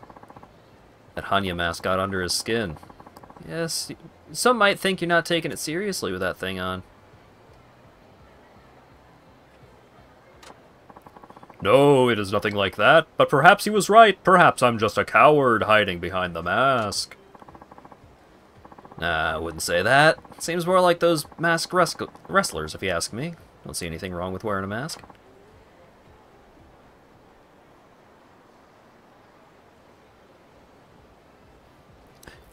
That Hanya mask got under his skin. Yes, some might think you're not taking it seriously with that thing on. No, it is nothing like that, but perhaps he was right. Perhaps I'm just a coward hiding behind the mask. Nah, I wouldn't say that. Seems more like those masked wrestlers, if you ask me. Don't see anything wrong with wearing a mask.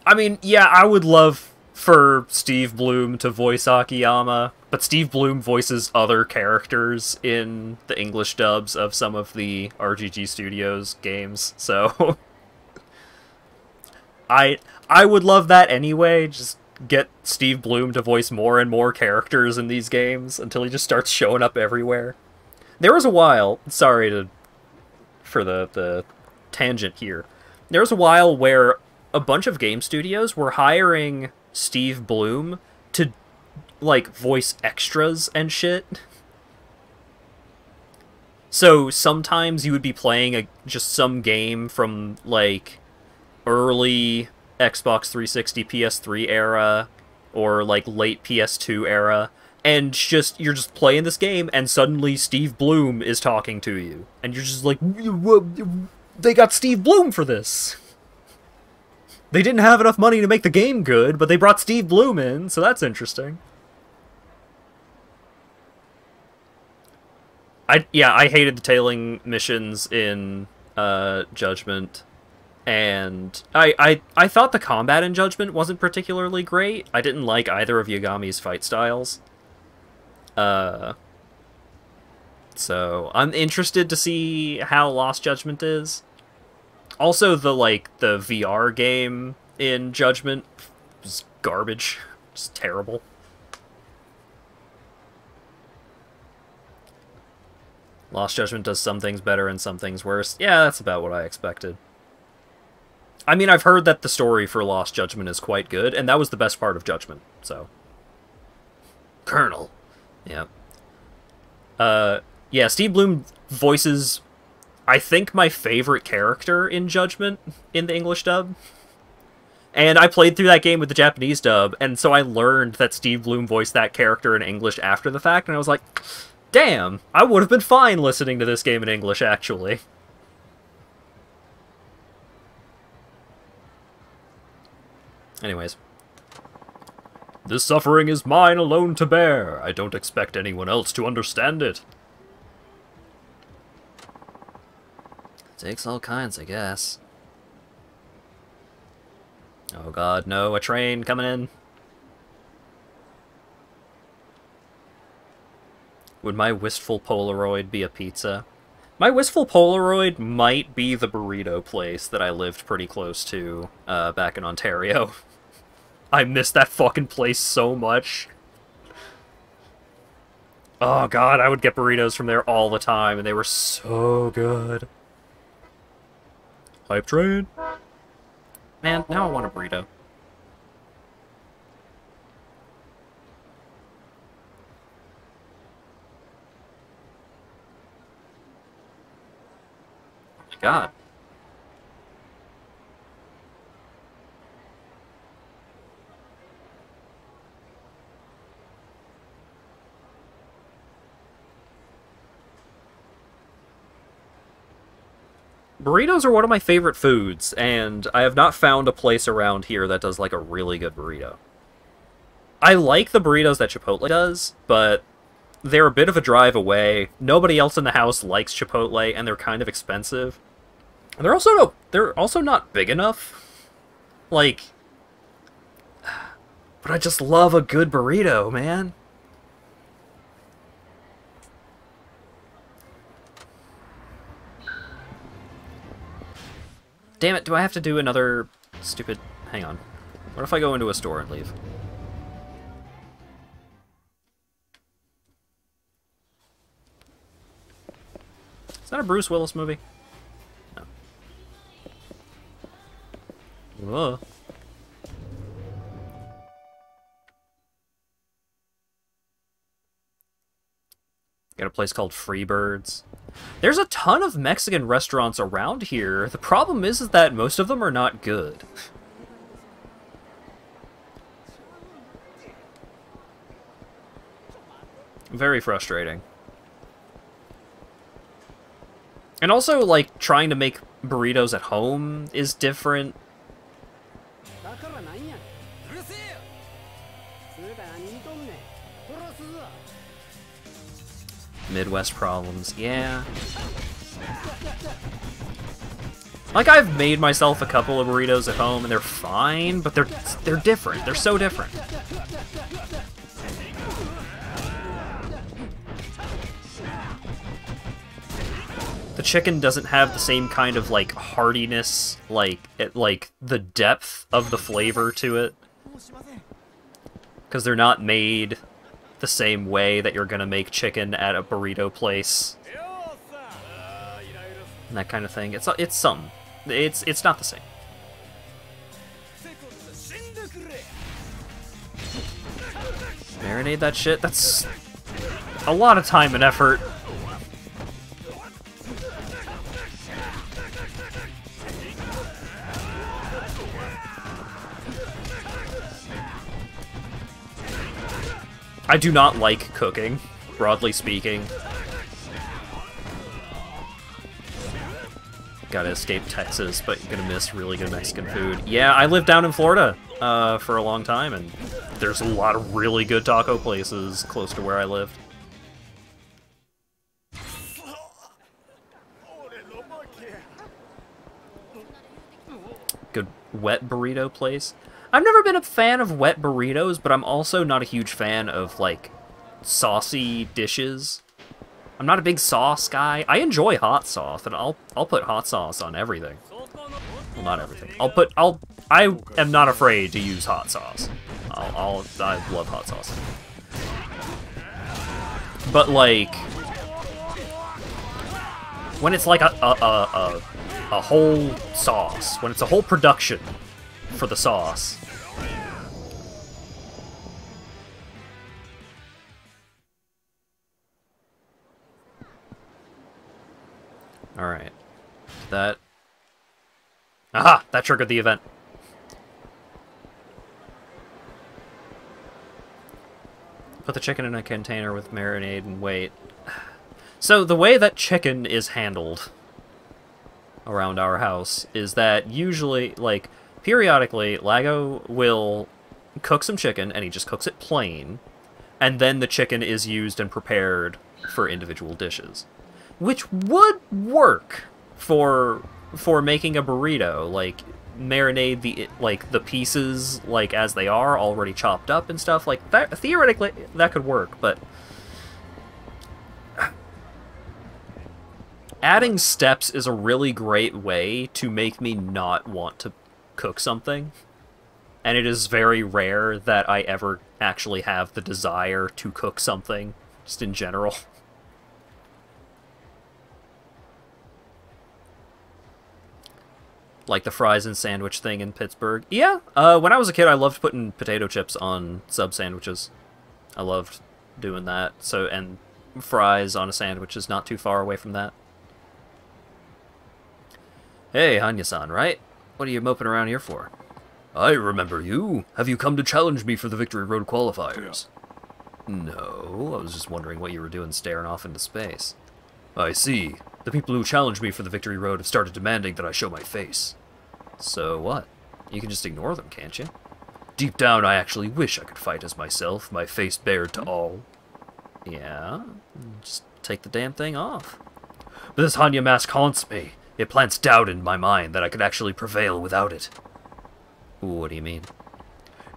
I mean, yeah, I would love for Steve Blum to voice Akiyama, but Steve Blum voices other characters in the English dubs of some of the RGG Studios games, so I would love that anyway. Just get Steve Blum to voice more and more characters in these games until he just starts showing up everywhere. There was a while, sorry for the tangent here, there was a while where a bunch of game studios were hiring Steve Blum to, like, voice extras and shit. So sometimes you would be playing just some game from, like, early Xbox 360, PS3 era, or, like, late PS2 era, and you're just playing this game, and suddenly Steve Blum is talking to you. And you're just like, they got Steve Blum for this! They didn't have enough money to make the game good, but they brought Steve Blum in, so that's interesting. I hated the tailing missions in Judgment, and I thought the combat in Judgment wasn't particularly great. I didn't like either of Yagami's fight styles. So I'm interested to see how Lost Judgment is. Also, the VR game in Judgment was garbage. Just terrible. Lost Judgment does some things better and some things worse. Yeah, that's about what I expected. I mean, I've heard that the story for Lost Judgment is quite good, and that was the best part of Judgment, so. Colonel. Yeah. Yeah, Steve Blum voices, I think, my favorite character in Judgment in the English dub. And I played through that game with the Japanese dub, and so I learned that Steve Blum voiced that character in English after the fact, and I was like, damn, I would have been fine listening to this game in English, actually. Anyways. This suffering is mine alone to bear. I don't expect anyone else to understand it. Takes all kinds, I guess. Oh god, no, a train coming in. Would my wistful Polaroid be a pizza? My wistful Polaroid might be the burrito place that I lived pretty close to back in Ontario. I miss that fucking place so much. Oh god, I would get burritos from there all the time, and they were so good. Hype train. Man, now I want a burrito. Oh my god. Burritos are one of my favorite foods, and I have not found a place around here that does, like, a really good burrito. I like the burritos that Chipotle does, but they're a bit of a drive away. Nobody else in the house likes Chipotle, and they're kind of expensive. And they're also not big enough. Like, but I just love a good burrito, man. Damn it, do I have to do another stupid... Hang on. What if I go into a store and leave? Is that a Bruce Willis movie? No. Whoa. Got a place called Freebirds. There's a ton of Mexican restaurants around here. The problem is that most of them are not good. Very frustrating. And also, like, trying to make burritos at home is different. Midwest problems, yeah. Like, I've made myself a couple of burritos at home, and they're fine, but they're different. They're so different. The chicken doesn't have the same kind of, like, heartiness, like the depth of the flavor to it. Because they're not made the same way that you're gonna make chicken at a burrito place. And that kind of thing. It's something. It's not the same. Marinate that shit? That's a lot of time and effort. I do not like cooking, broadly speaking. Gotta escape Texas, but you're gonna miss really good Mexican food. Yeah, I lived down in Florida for a long time, and there's a lot of really good taco places close to where I lived. Good wet burrito place. I've never been a fan of wet burritos, but I'm also not a huge fan of, like, saucy dishes. I'm not a big sauce guy. I enjoy hot sauce, and I'll put hot sauce on everything. Well, not everything. I am not afraid to use hot sauce. I love hot sauce. But, like, when it's like a whole sauce, when it's a whole production for the sauce. Alright. That... Aha! That triggered the event. Put the chicken in a container with marinade and wait. So, the way that chicken is handled around our house is that usually, like, periodically, Lago will cook some chicken, and he just cooks it plain, and then the chicken is used and prepared for individual dishes. Which would work for making a burrito, like, marinate the pieces, like, as they are, already chopped up and stuff, like, that, theoretically, that could work, but adding steps is a really great way to make me not want to cook something, and it is very rare that I ever actually have the desire to cook something Just in general. Like the fries and sandwich thing in Pittsburgh. Yeah, when I was a kid, I loved putting potato chips on sub sandwiches. I loved doing that. So, and fries on a sandwich is not too far away from that. Hey, Hanya-san, right? What are you moping around here for? I remember you. Have you come to challenge me for the Victory Road qualifiers? No, I was just wondering what you were doing staring off into space. I see. The people who challenged me for the Victory Road have started demanding that I show my face. So what? You can just ignore them, can't you? Deep down, I actually wish I could fight as myself, my face bared to all. Yeah? Just take the damn thing off. But this Hanya mask haunts me. It plants doubt in my mind that I could actually prevail without it. What do you mean?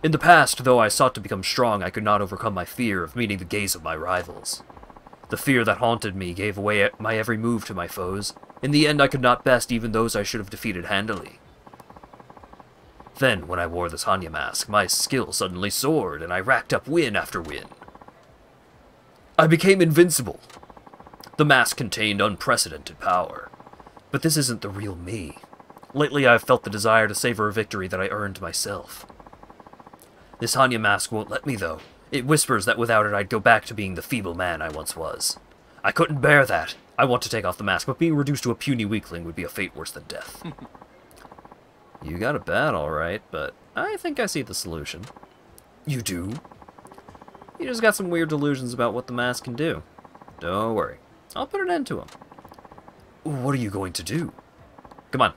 In the past, though I sought to become strong, I could not overcome my fear of meeting the gaze of my rivals. The fear that haunted me gave away my every move to my foes. In the end, I could not best even those I should have defeated handily. Then, when I wore this Hanya mask, my skill suddenly soared, and I racked up win after win. I became invincible. The mask contained unprecedented power. But this isn't the real me. Lately, I've felt the desire to savor a victory that I earned myself. This Hanya mask won't let me, though. It whispers that without it, I'd go back to being the feeble man I once was. I couldn't bear that. I want to take off the mask, but being reduced to a puny weakling would be a fate worse than death. You got it bad, alright, but I think I see the solution. You do? You just got some weird delusions about what the mask can do. Don't worry. I'll put an end to them. What are you going to do? Come on.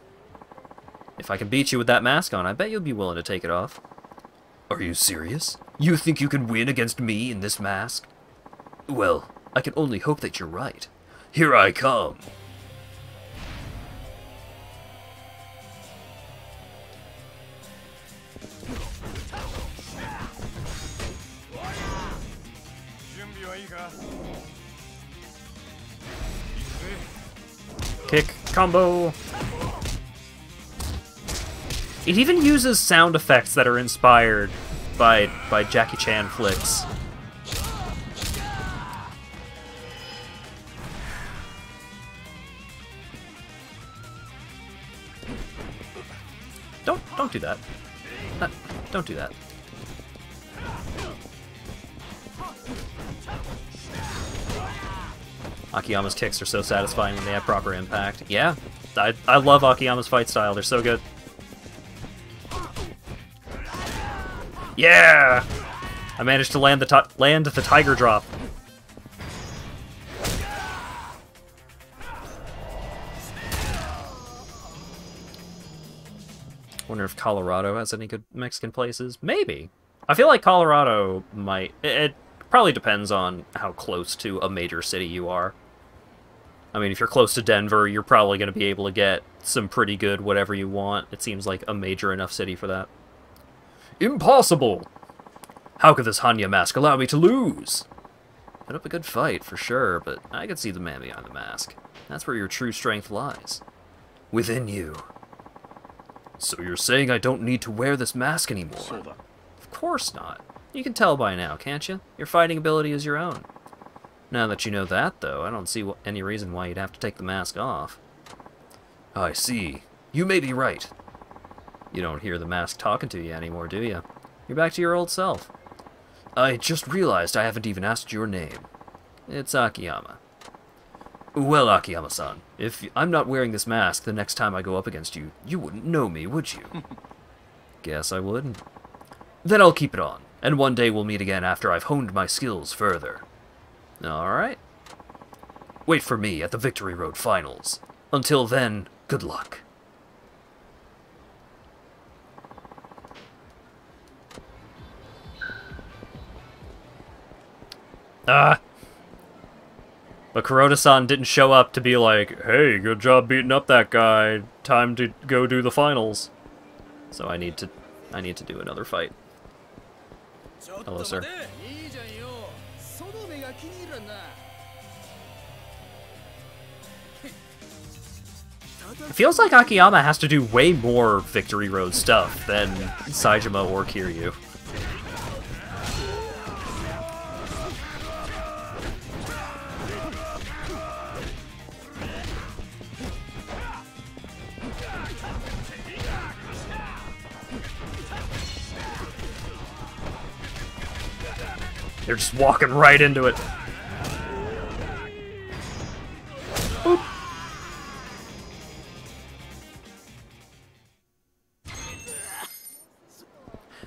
If I can beat you with that mask on, I bet you'll be willing to take it off. Are you serious? You think you can win against me in this mask? Well, I can only hope that you're right. Here I come. Kick combo. It even uses sound effects that are inspired by Jackie Chan flicks. Don't do that. Don't do that. Akiyama's kicks are so satisfying when they have proper impact. Yeah, I love Akiyama's fight style. They're so good. Yeah! I managed to land the tiger drop. Wonder if Colorado has any good Mexican places. Maybe. I feel like Colorado might... It probably depends on how close to a major city you are. I mean, if you're close to Denver, you're probably going to be able to get some pretty good whatever you want. It seems like a major enough city for that. Impossible! How could this Hanya mask allow me to lose? Put up a good fight, for sure, but I could see the man behind the mask. That's where your true strength lies. Within you. So you're saying I don't need to wear this mask anymore? Of course not. You can tell by now, can't you? Your fighting ability is your own. Now that you know that, though, I don't see any reason why you'd have to take the mask off. I see. You may be right. You don't hear the mask talking to you anymore, do you? You're back to your old self. I just realized I haven't even asked your name. It's Akiyama. Well, Akiyama-san, if I'm not wearing this mask the next time I go up against you, you wouldn't know me, would you? Guess I wouldn't. Then I'll keep it on, and one day we'll meet again after I've honed my skills further. Alright. Wait for me at the Victory Road Finals. Until then, good luck. But Kuroda-san didn't show up to be like, hey, good job beating up that guy. Time to go do the finals. So I need to do another fight. Hello, sir. It feels like Akiyama has to do way more Victory Road stuff than Saejima or Kiryu. They're just walking right into it. Boop.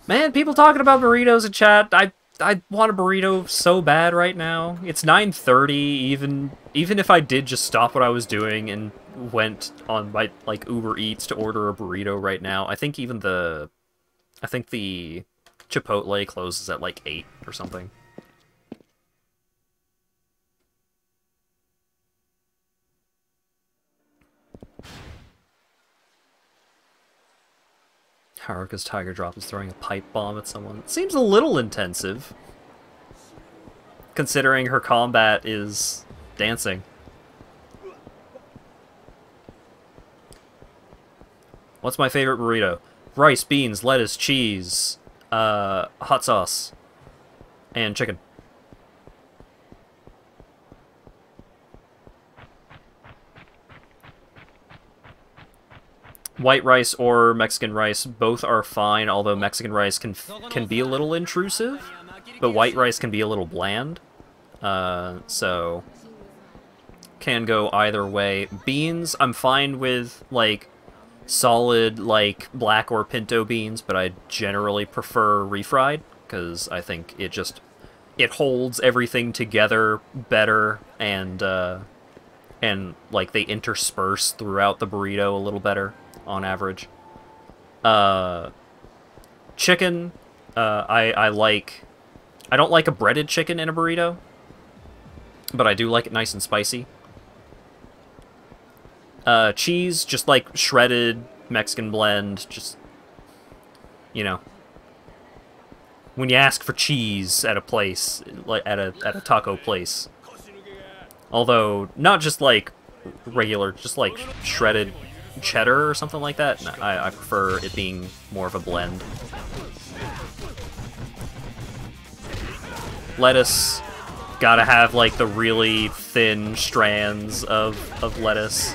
Man, people talking about burritos in chat. I want a burrito so bad right now. It's 9:30. Even if I did just stop what I was doing and went on my like Uber Eats to order a burrito right now, I think the Chipotle closes at like 8 or something. Haruka's Tiger Drop is throwing a pipe bomb at someone. It seems a little intensive, considering her combat is dancing. What's my favorite burrito? Rice, beans, lettuce, cheese, hot sauce, and chicken. White rice or Mexican rice, both are fine, although Mexican rice can be a little intrusive, but white rice can be a little bland. So can go either way. Beans, I'm fine with, like, solid, like, black or pinto beans, but I generally prefer refried, because I think it holds everything together better, and like, they intersperse throughout the burrito a little better, on average. Chicken, I don't like a breaded chicken in a burrito, but I do like it nice and spicy. Cheese, just like shredded Mexican blend, just, you know, when you ask for cheese at a place, like at a taco place. Although, not just like regular, just like shredded cheddar or something like that. No, I prefer it being more of a blend. Lettuce, gotta have like the really thin strands of lettuce.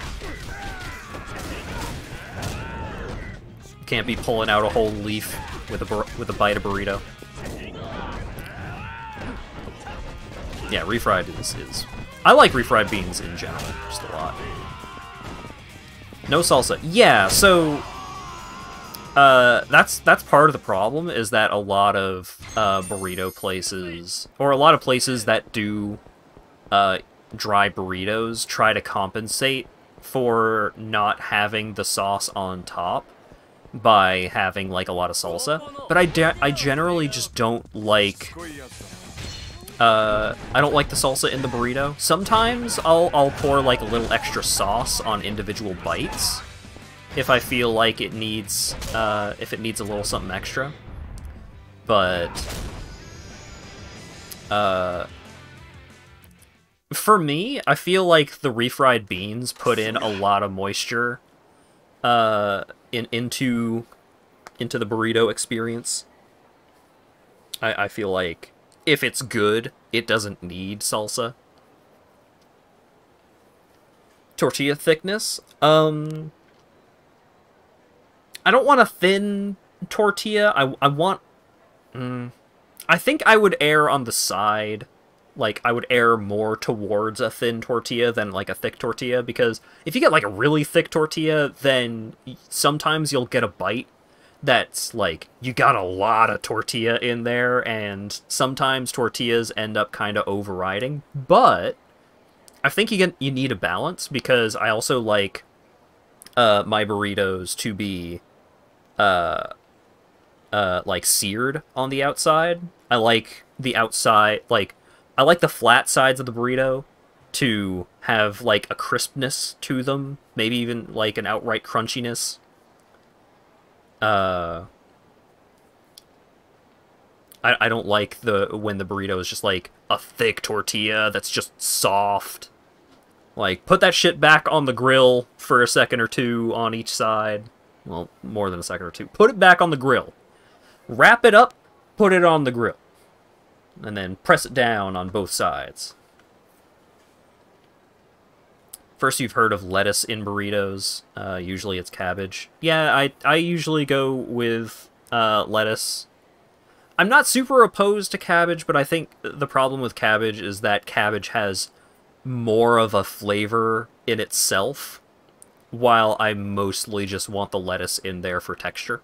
Can't be pulling out a whole leaf with a bite of burrito. Yeah, refried is I like refried beans in general, just a lot. No salsa. Yeah, so that's part of the problem, is that a lot of burrito places, or a lot of places that do dry burritos, try to compensate for not having the sauce on top by having like a lot of salsa. But I generally just don't like I don't like the salsa in the burrito. Sometimes I'll pour like a little extra sauce on individual bites if I feel like it needs a little something extra. But for me, I feel like the refried beans put in a lot of moisture into the burrito experience. I feel like if it's good, it doesn't need salsa. Tortilla thickness? I don't want a thin tortilla. I want... I think I would err on the side. Like, I would err more towards a thin tortilla than, like, a thick tortilla, because if you get, like, a really thick tortilla, then sometimes you'll get a bite that's, like, you got a lot of tortilla in there, and sometimes tortillas end up kind of overriding. But I think you need a balance, because I also like my burritos to be like seared on the outside. I like the outside, like, I like the flat sides of the burrito to have like a crispness to them, maybe even like an outright crunchiness. I don't like when the burrito is just like a thick tortilla that's just soft. Like, put that shit back on the grill for a second or two on each side. Well, more than a second or two. Put it back on the grill. Wrap it up, put it on the grill. And then press it down on both sides. First you've heard of lettuce in burritos. Usually it's cabbage. Yeah, I usually go with lettuce. I'm not super opposed to cabbage, but I think the problem with cabbage is that cabbage has more of a flavor in itself, while I mostly just want the lettuce in there for texture.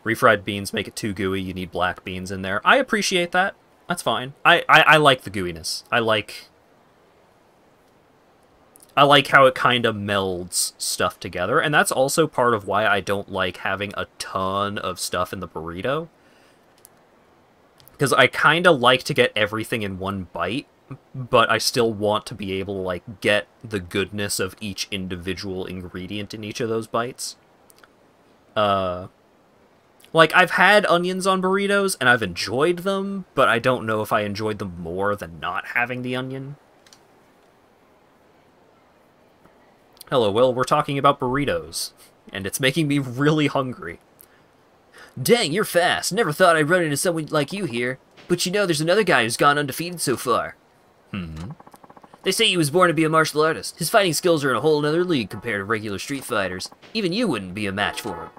Refried beans make it too gooey, you need black beans in there. I appreciate that. That's fine. I like the gooiness. I like how it kind of melds stuff together, and that's also part of why I don't like having a ton of stuff in the burrito. Because I kind of like to get everything in one bite, but I still want to be able to, like, get the goodness of each individual ingredient in each of those bites. Like, I've had onions on burritos, and I've enjoyed them, but I don't know if I enjoyed them more than not having the onion. Hello, Will, we're talking about burritos, and it's making me really hungry. Dang, you're fast. Never thought I'd run into someone like you here. But you know, there's another guy who's gone undefeated so far. They say he was born to be a martial artist. His fighting skills are in a whole other league compared to regular street fighters. Even you wouldn't be a match for him.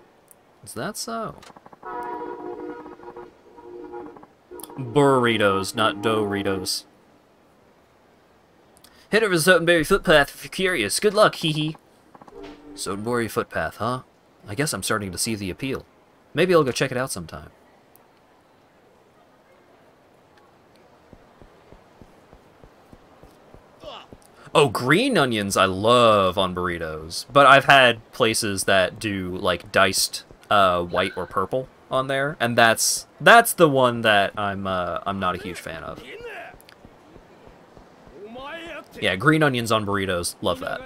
Is that so? Burritos, not Doritos. Head over to the Sotenberry footpath if you're curious. Good luck, hee hee. Sotenberry footpath, huh? I guess I'm starting to see the appeal. Maybe I'll go check it out sometime. Oh, green onions I love on burritos, but I've had places that do, like, diced white or purple on there, and that's the one that I'm not a huge fan of. Yeah, green onions on burritos, love that.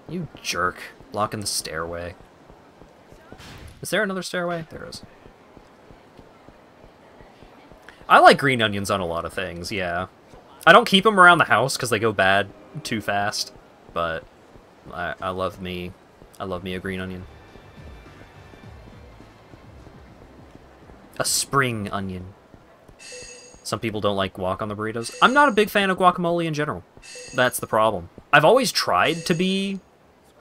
You jerk, blocking the stairway. Is there another stairway? There is. I like green onions on a lot of things, yeah. I don't keep them around the house because they go bad too fast, but I love me a green onion. A spring onion. Some people don't like guac on the burritos. I'm not a big fan of guacamole in general. That's the problem. I've always tried to be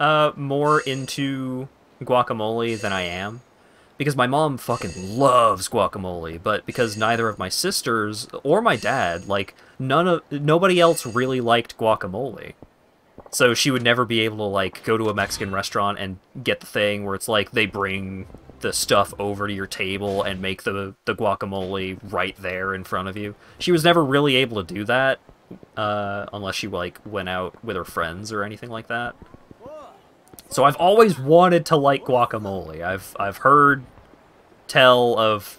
more into guacamole than I am. Because my mom fucking loves guacamole, but because neither of my sisters or my dad, like, nobody else really liked guacamole. So she would never be able to, like, go to a Mexican restaurant and get the thing where it's like they bring the stuff over to your table and make the guacamole right there in front of you. She was never really able to do that, unless she, like, went out with her friends or anything like that. So I've always wanted to like guacamole. I've heard tell of,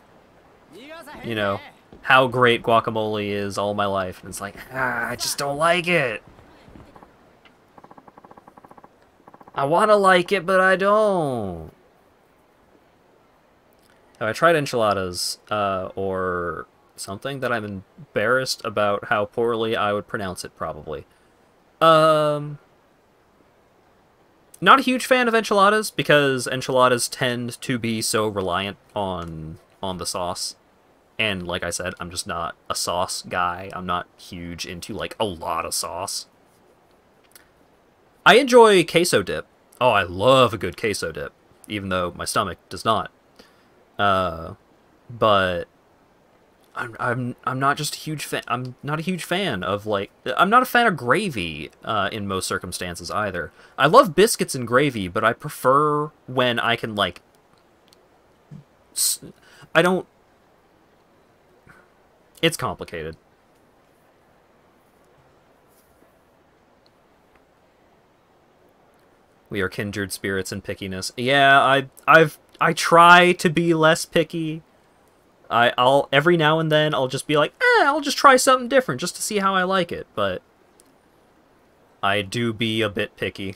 you know, how great guacamole is all my life, and it's like, I just don't like it. I want to like it, but I don't. Have I tried enchiladas, or something that I'm embarrassed about how poorly I would pronounce it, probably. Not a huge fan of enchiladas, because enchiladas tend to be so reliant on the sauce. And like I said, I'm just not a sauce guy. I'm not huge into, like, a lot of sauce. I enjoy queso dip. Oh, I love a good queso dip, even though my stomach does not. But I'm not just a huge fan. I'm not a huge fan of, like, I'm not a fan of gravy in most circumstances either. I love biscuits and gravy, but I prefer when I can, like, I don't. It's complicated. We are kindred spirits in pickiness. Yeah, I try to be less picky. I'll every now and then I'll just be like, I'll just try something different just to see how I like it, but I do be a bit picky.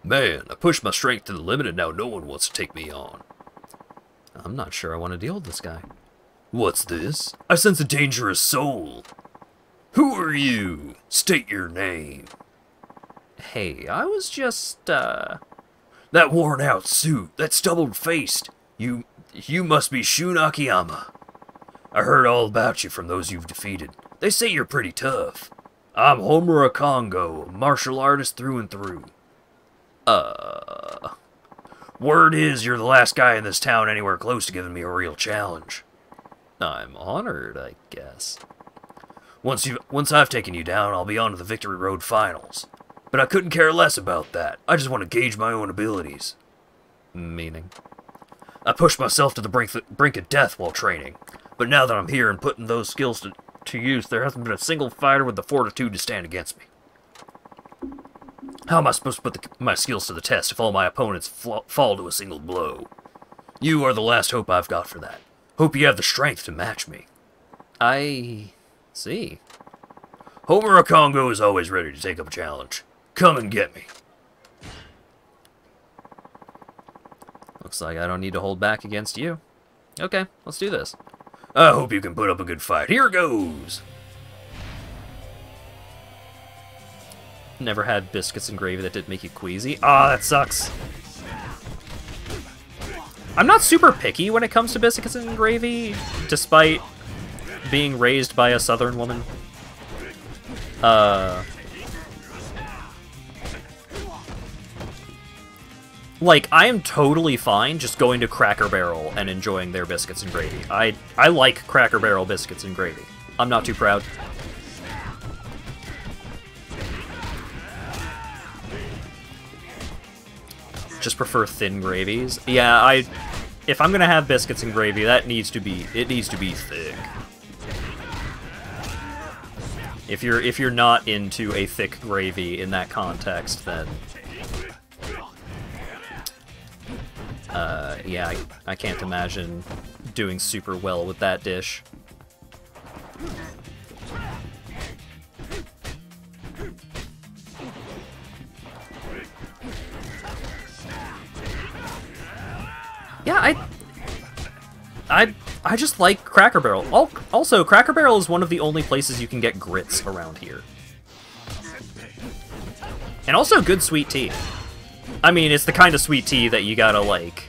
Man, I pushed my strength to the limit and now no one wants to take me on. I'm not sure I want to deal with this guy. What's this? I sense a dangerous soul. Who are you? State your name. Hey, I was just, That worn-out suit, that stubbled-faced, you must be Shun Akiyama. I heard all about you from those you've defeated. They say you're pretty tough. I'm Homura Kongo, martial artist through and through. Word is you're the last guy in this town anywhere close to giving me a real challenge. I'm honored, I guess. Once I've taken you down, I'll be on to the Victory Road Finals. But I couldn't care less about that. I just want to gauge my own abilities. Meaning? I pushed myself to the brink of death while training. But now that I'm here and putting those skills to use, there hasn't been a single fighter with the fortitude to stand against me. How am I supposed to put my skills to the test if all my opponents fall to a single blow? You are the last hope I've got for that. Hope you have the strength to match me. I see. Homura Kongo is always ready to take up a challenge. Come and get me. Looks like I don't need to hold back against you. Okay, let's do this. I hope you can put up a good fight. Here goes! Never had biscuits and gravy that did make you queasy. Ah, that sucks. I'm not super picky when it comes to biscuits and gravy, despite being raised by a southern woman. Like, I am totally fine just going to Cracker Barrel and enjoying their biscuits and gravy. I like Cracker Barrel biscuits and gravy. I'm not too proud. Just prefer thin gravies. Yeah, if I'm gonna have biscuits and gravy, it needs to be thick. If you're not into a thick gravy in that context, then yeah, I can't imagine doing super well with that dish. Yeah, I just like Cracker Barrel. Also, Cracker Barrel is one of the only places you can get grits around here. And also good sweet tea. I mean, it's the kind of sweet tea that you gotta, like,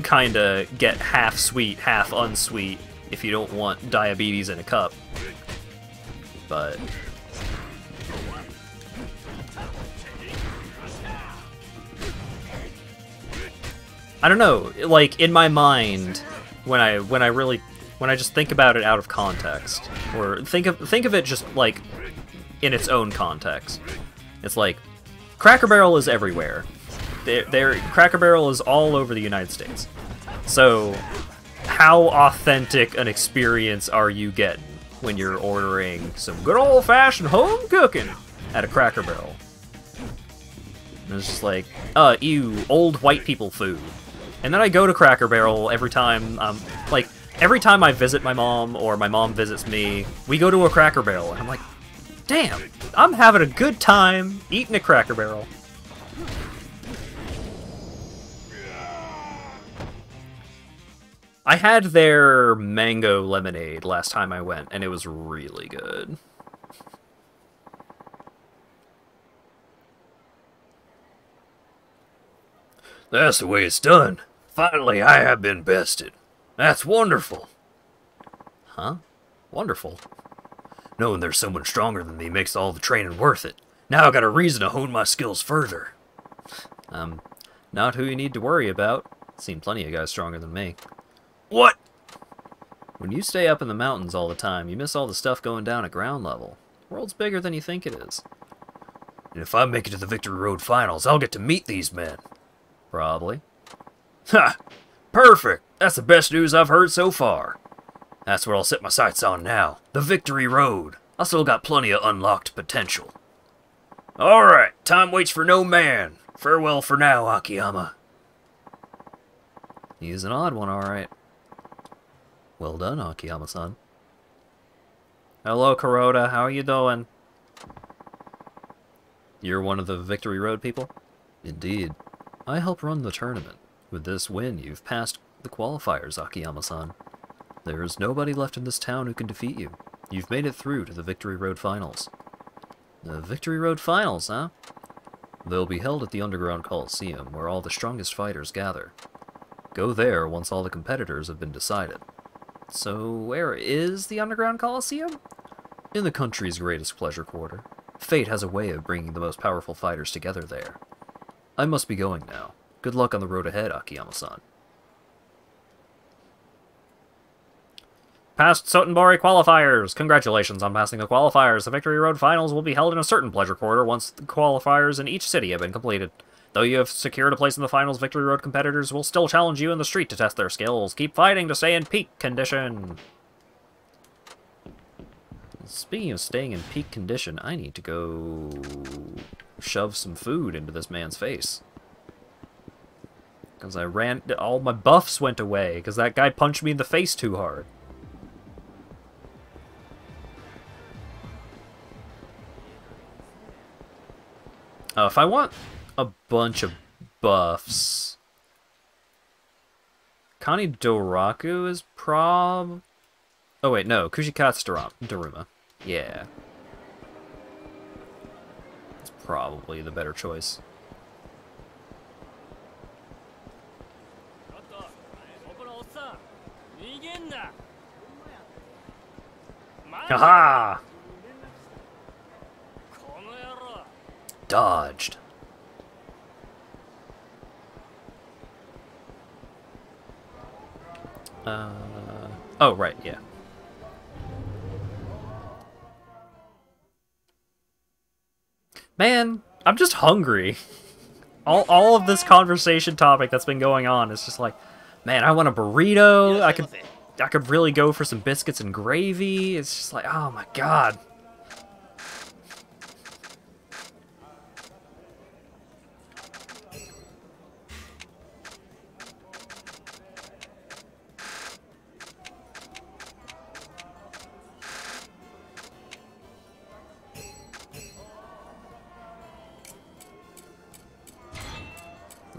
kinda get half sweet, half unsweet if you don't want diabetes in a cup. But I don't know, like, in my mind, when I just think about it out of context, or think of it just, like, in its own context, it's like, Cracker Barrel is everywhere. Cracker Barrel is all over the United States. So, how authentic an experience are you getting when you're ordering some good old-fashioned home cooking at a Cracker Barrel? And it's just like, ew, old white people food. And then I go to Cracker Barrel every time, every time I visit my mom or my mom visits me, we go to a Cracker Barrel, and I'm like, damn, I'm having a good time eating a Cracker Barrel. I had their mango lemonade last time I went, and it was really good. That's the way it's done. Finally, I have been bested. That's wonderful. Huh? Wonderful. Knowing there's someone stronger than me makes all the training worth it. Now I got a reason to hone my skills further. Not who you need to worry about. Seen plenty of guys stronger than me. What? When you stay up in the mountains all the time, you miss all the stuff going down at ground level. The world's bigger than you think it is. And if I make it to the Victory Road Finals, I'll get to meet these men. Probably. Ha! Perfect! That's the best news I've heard so far. That's what I'll set my sights on now. The Victory Road. I still got plenty of unlocked potential. Alright, time waits for no man. Farewell for now, Akiyama. He's an odd one, alright. Well done, Akiyama-san. Hello, Kuroda. How are you doing? You're one of the Victory Road people? Indeed. I help run the tournament. With this win, you've passed the qualifiers, Akiyama-san. There is nobody left in this town who can defeat you. You've made it through to the Victory Road Finals. The Victory Road Finals, huh? They'll be held at the Underground Coliseum, where all the strongest fighters gather. Go there once all the competitors have been decided. So, where is the Underground Coliseum? In the country's greatest pleasure quarter. Fate has a way of bringing the most powerful fighters together there. I must be going now. Good luck on the road ahead, Akiyama-san. Past Sotenbori qualifiers! Congratulations on passing the qualifiers. The Victory Road Finals will be held in a certain pleasure quarter once the qualifiers in each city have been completed. Though you have secured a place in the finals, Victory Road competitors will still challenge you in the street to test their skills. Keep fighting to stay in peak condition. Speaking of staying in peak condition, I need to go shove some food into this man's face. Because all my buffs went away, because that guy punched me in the face too hard. If I want a bunch of buffs, Kani Doraku is Oh wait, no, Kushikatsu Daruma. Yeah. It's probably the better choice. Haha! Dodged. Oh, right, yeah. Man, I'm just hungry. All of this conversation topic that's been going on is just like, man, I want a burrito. I could really go for some biscuits and gravy. It's just like, oh my god.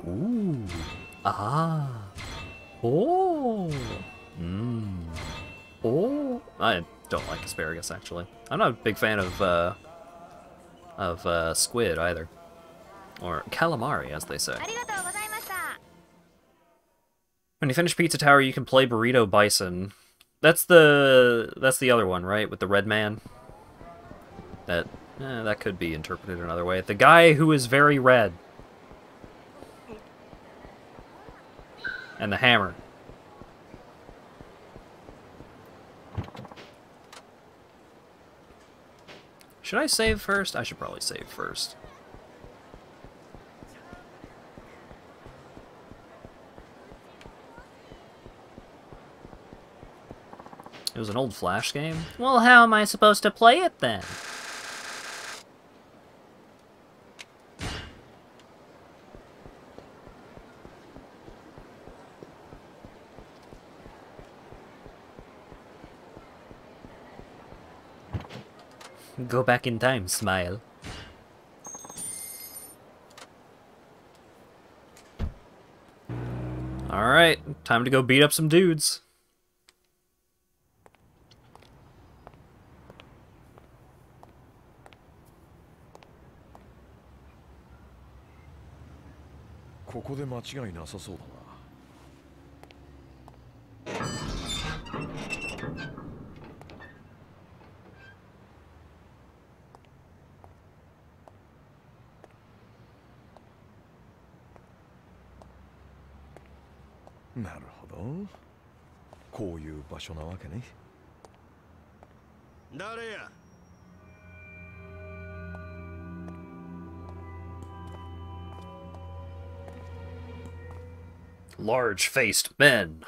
Ooh. Ah. Oh. Mmm. Oh. I don't like asparagus, actually. I'm not a big fan of squid, either. Or calamari, as they say. When you finish Pizza Tower, you can play Burrito Bison. That's the other one, right? With the red man? That could be interpreted another way. The guy who is very red. And the hammer. Should I save first? I should probably save first. It was an old Flash game? Well, how am I supposed to play it then? Go back in time, smile. Alright, time to go beat up some dudes. Large-faced men.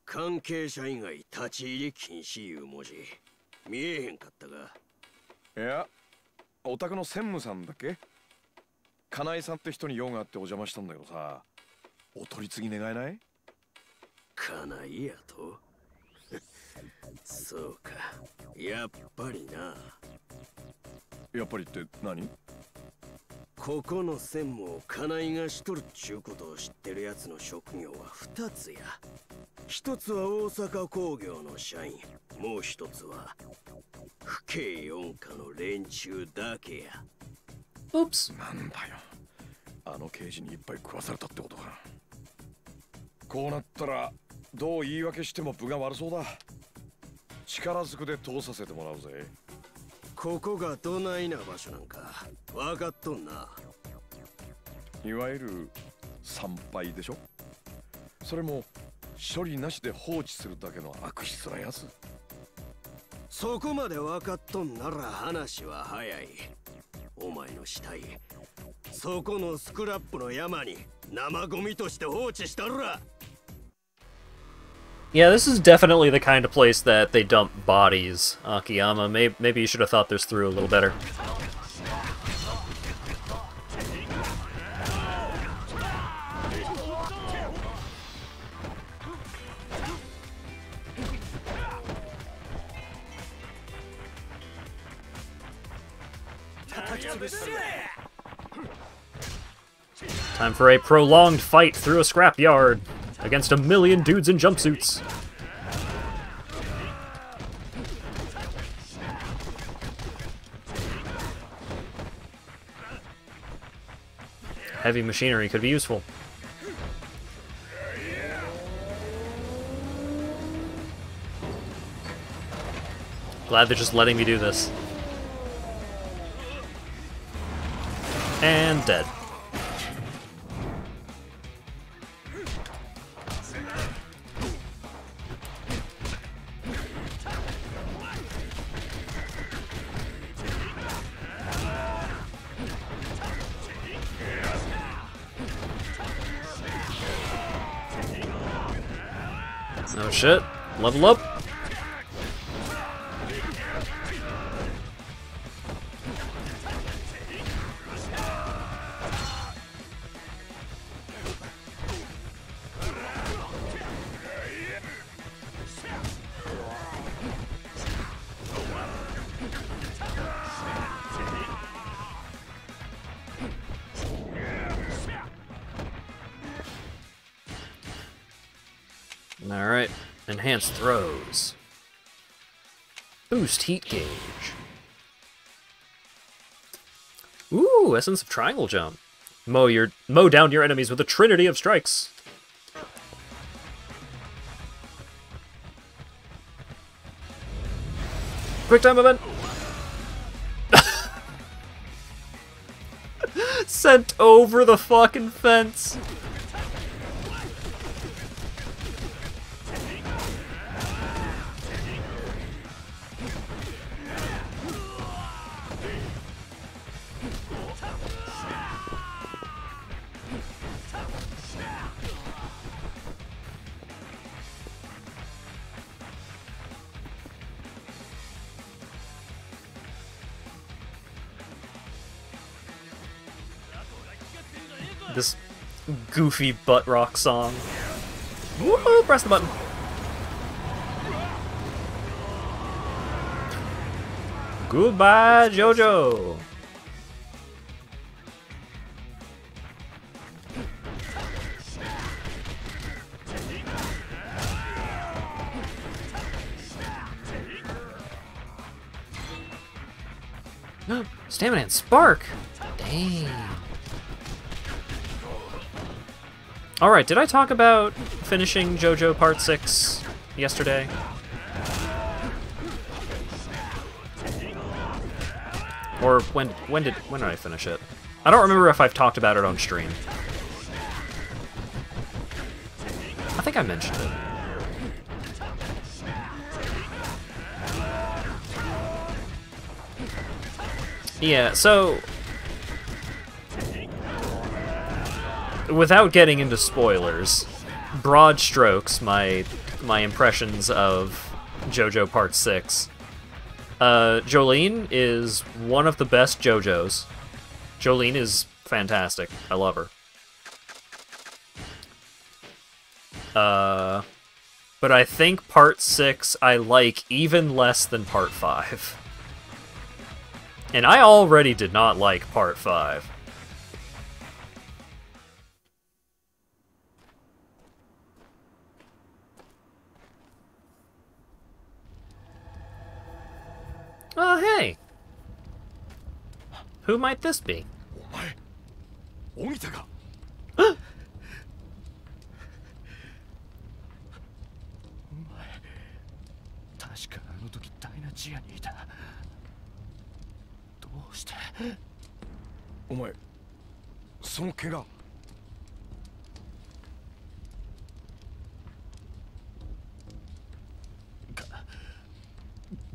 関係者以外立ち入り禁止いう文字見えへんかったが。いや、お宅の専務さんだっけ？金井さんって人に用があってお邪魔したんだけどさ、お取り次ぎ願えない？金井やと？そうか、やっぱりな。やっぱりって何？ここの専務を金井がしとるっちゅうことを知ってるやつの職業は2つや。一つは大阪工業の社員、もう一つは府警四課の連中だけや。Oops。なんだよ。あの刑事にいっぱい食わされたってことか。こうなったらどう言い訳しても分が悪そうだ。力ずくで通させてもらうぜ。ここがどないな場所なんか分かっとんな。いわゆる参拝でしょ。それも処理なしで放置するだけの悪質なやつ。そこまで分かっとんなら話は早い。お前の死体そこのスクラップの山に生ゴミとして放置したら。 Yeah, this is definitely the kind of place that they dump bodies, Akiyama. Maybe you should have thought this through a little better. Time for a prolonged fight through a scrapyard against a million dudes in jumpsuits. Heavy machinery could be useful. Glad they're just letting me do this. And dead. Oh shit. Level up. Alright, enhanced throws. Boost heat gauge. Ooh, essence of triangle jump. Mow down your enemies with a trinity of strikes. Quick time event. Sent over the fucking fence. This goofy butt rock song. Woohoo! Press the button. Goodbye, JoJo. Stamina and spark. Dang. Alright, did I talk about finishing JoJo Part 6 yesterday? Or when did I finish it? I don't remember if I've talked about it on stream. I think I mentioned it. Yeah, so without getting into spoilers, broad strokes, my impressions of JoJo Part 6. Jolene is one of the best JoJos. Jolene is fantastic. I love her. But I think Part 6 I like even less than Part 5. And I already did not like Part 5. Oh, hey! Who might this be? チ屋にいた。どうして？お前、その怪我。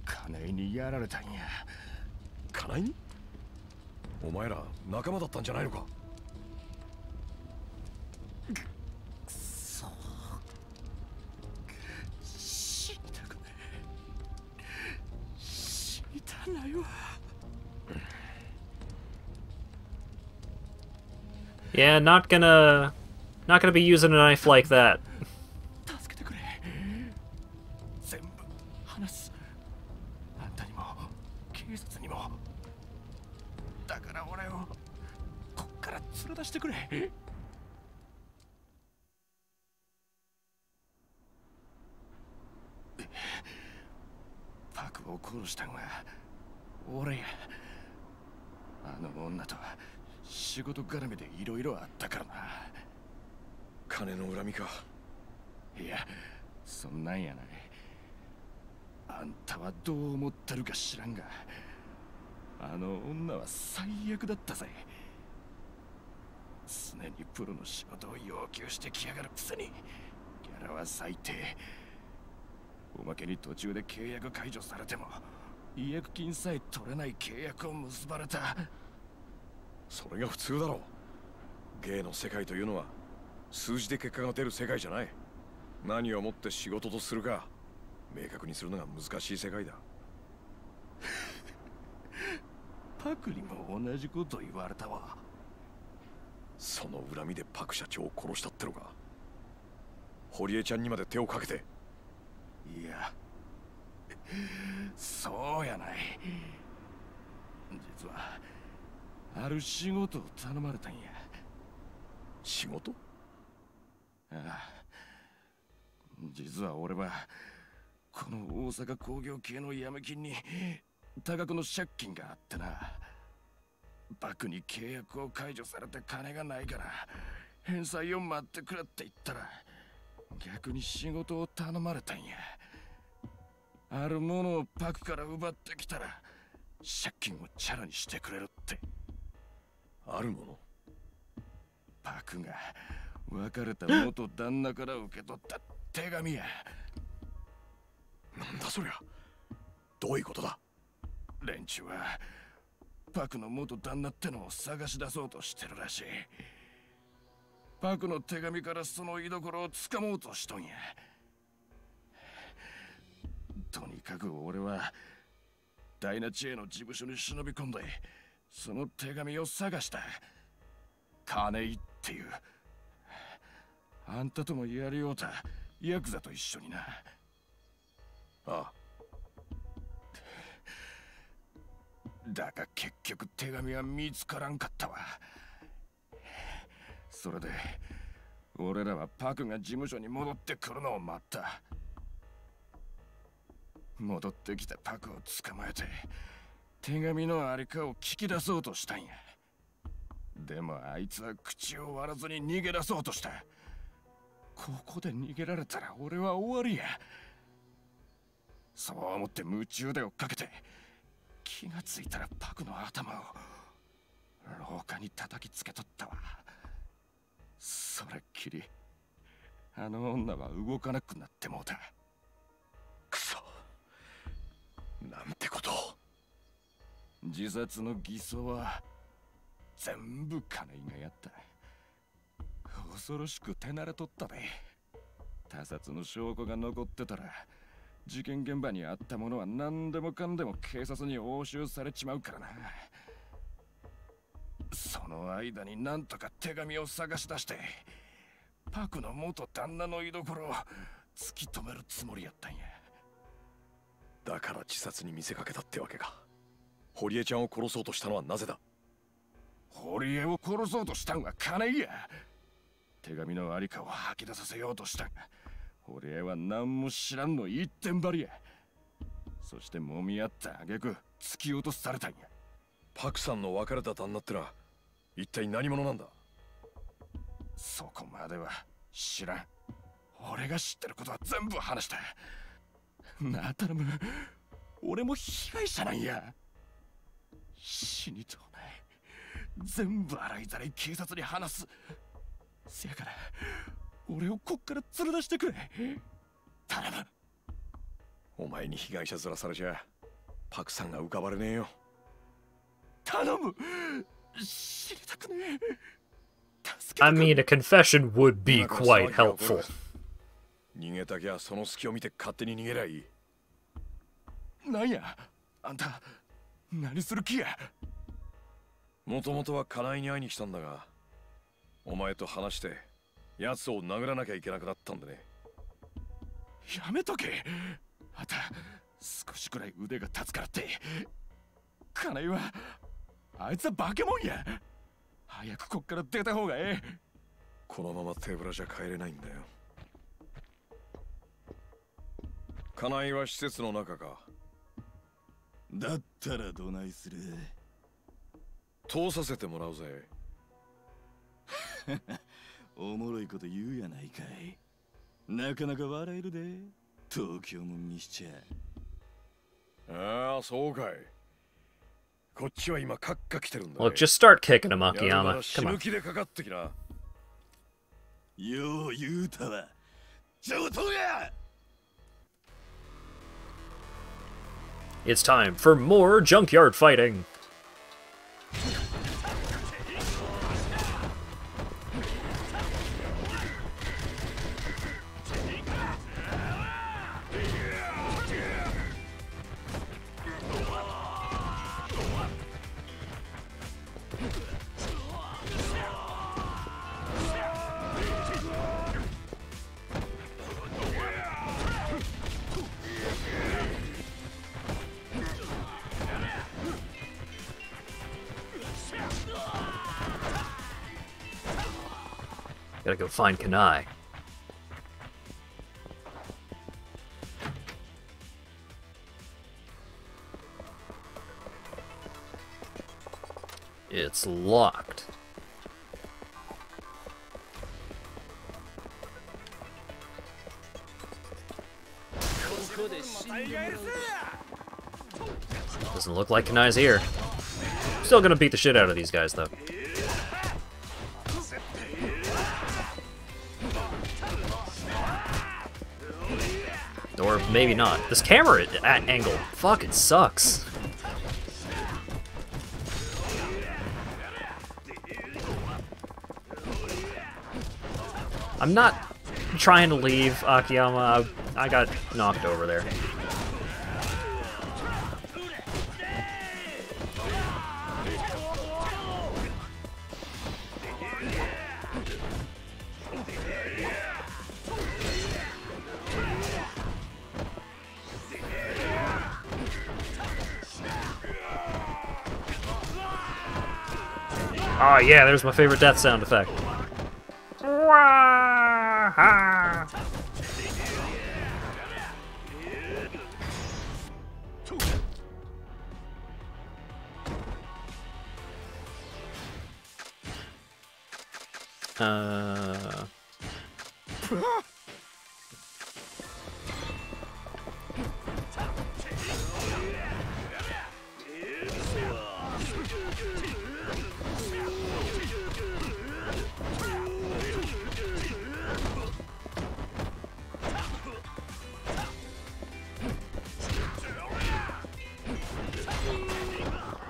金井にやられたんや。金井？お前ら仲間だったんじゃないのか？くそ。死にたくねえ。死にたないわ。Yeah, not gonna be using a knife like that. 助けてくれ。全部話す。あんたにも警察にも。だから俺をこっから連れ出してくれ。パクを殺したんは俺や。あの女とは仕事絡みでいろいろあったからな。金の恨みか。いや、そんなんやない。あんたはどう思ってるか知らんが、あの女は最悪だったぜ。常にプロの仕事を要求してきやがるくせに、ギャラは最低。おまけに途中で契約解除されても違約金さえ取れない契約を結ばれた。それが普通だろう。芸の世界というのは数字で結果が出る世界じゃない。何をもって仕事とするか明確にするのが難しい世界だ。パクにも同じこと言われたわ。その恨みでパク社長を殺したってのか。堀江ちゃんにまで手をかけて。いや、そうやない。実はある仕事を頼まれたんや。仕事？ああ、実は俺はこの大阪工業系のヤメ金に多額の借金があってな。バクに契約を解除されて金がないから返済を待ってくれって言ったら、逆に仕事を頼まれたんや。あるものをパクから奪ってきたら借金をチャラにしてくれるって。あるもの？パクが別れた元旦那から受け取った手紙や。なんだそりゃ。どういうことだ？連中はパクの元旦那ってのを探し出そうとしてるらしい。パクの手紙からその居所をつかもうとしとんや。とにかく俺はダイナチェの事務所に忍び込んでその手紙を探した。金井っていう、あんたともやりようたヤクザと一緒にな。ああ。だが結局手紙は見つからんかったわ。それで俺らはパクが事務所に戻ってくるのを待った。戻ってきたパクを捕まえて手紙のありかを聞き出そうとしたんや。でもあいつは口を割らずに逃げ出そうとした。ここで逃げられたら俺は終わりや。そう思って夢中で追っかけて、気がついたらパクの頭を廊下に叩きつけとったわ。それっきりあの女は動かなくなってもうた。くそ、なんてことを。自殺の偽装は全部金井がやった。恐ろしく手慣れとったで。他殺の証拠が残ってたら事件現場にあったものは何でもかんでも警察に押収されちまうからな。その間になんとか手紙を探し出してパクの元旦那の居所を突き止めるつもりやったんや。だから自殺に見せかけたってわけか。堀江ちゃんを殺そうとしたのはなぜだ？堀江を殺そうとしたんは金井や。手紙のありかを吐き出させようとしたんが堀江は何も知らんの一点張りや。そして揉み合った挙句突き落とされたんや。パクさんの別れた旦那ってのは一体何者なんだ？そこまでは知らん。俺が知ってることは全部話した。なあ頼む、俺も被害者なんや。死にとうない。全部洗いざらい警察に話す。せやから俺をこっから連れ出してくれ。頼む。お前に被害者面されちゃパクさんが浮かばれねえよ。頼む。知りたくねえ。 I mean, a confession would be quite helpful. 逃げたきゃその隙を見て勝手に逃げりゃいい。なんやあんた何する気や。もともとは金井に会いに来たんだが、お前と話して奴を殴らなきゃいけなくなったんでね。やめとけ。あんた少しくらい腕が立つからって。金井はあいつは化け物や。早くこっから出た方がええ。このまま手ぶらじゃ帰れないんだよ。金井は施設の中か。だったらどないする。通させてもらうぜ。おもろいこと言うやないかい。なかなか笑えるで、東京も見しちゃ。ああ、そうかい。こっちは今カッカ来てるんだ。Look, just start kicking him, Akiyama. Come on. 死ぬ気でかかってきな。よう言うたわ。上等や。 It's time for more junkyard fighting. Gotta go find Kanai. It's locked. Doesn't look like Kanai's here. Still gonna beat the shit out of these guys, though. Or maybe not. This camera at angle fucking sucks. I'm not trying to leave Akiyama. I got knocked over there. Oh yeah, there's my favorite death sound effect.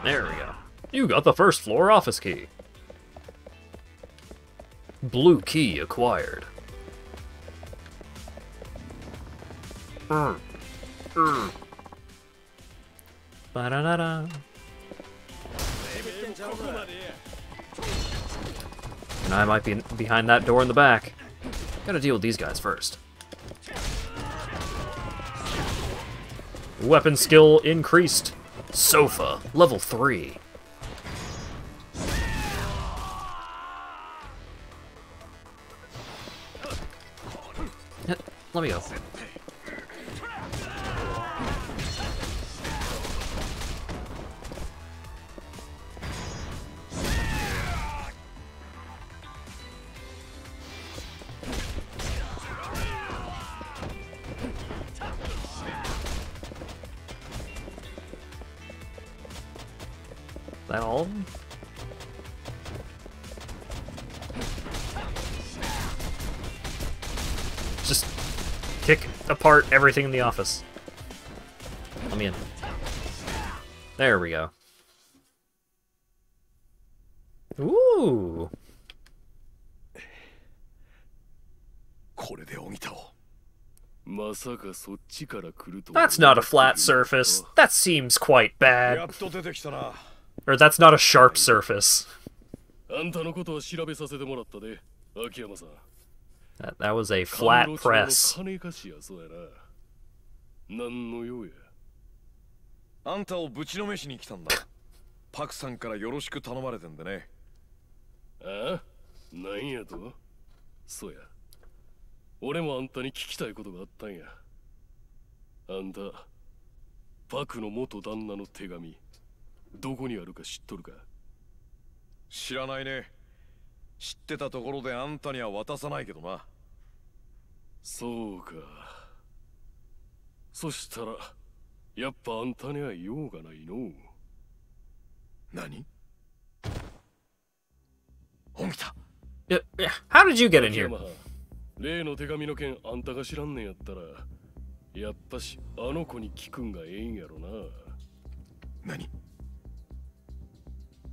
There we go. You got the first floor office key. Blue key acquired. Ba-da-da-da. And I might be behind that door in the back. Gotta deal with these guys first. Weapon skill increased. Sofa, level 3. Let me go. That all of them? Just kick apart everything in the office. Let me in. There we go. Ooh. That's not a flat surface. That seems quite bad. Or that's not a sharp surface. That was a flat press. あんたをぶちのめしに来たんだ。パクさんからよろしく頼まれてんでね。ああ、なんやと？そうや。俺もあんたに聞きたいことがあったんや。あんた、パクの元旦那の手紙、どこにあるか知っとるか？知らないね。知ってたところであんたには渡さないけどな。そうか。そしたら、やっぱあんたには用がないの。何？本気だ。How did you get in here? 例の手紙の件あんたが知らんねんやったら、やっぱしあの子に聞くんがええんやろな。何？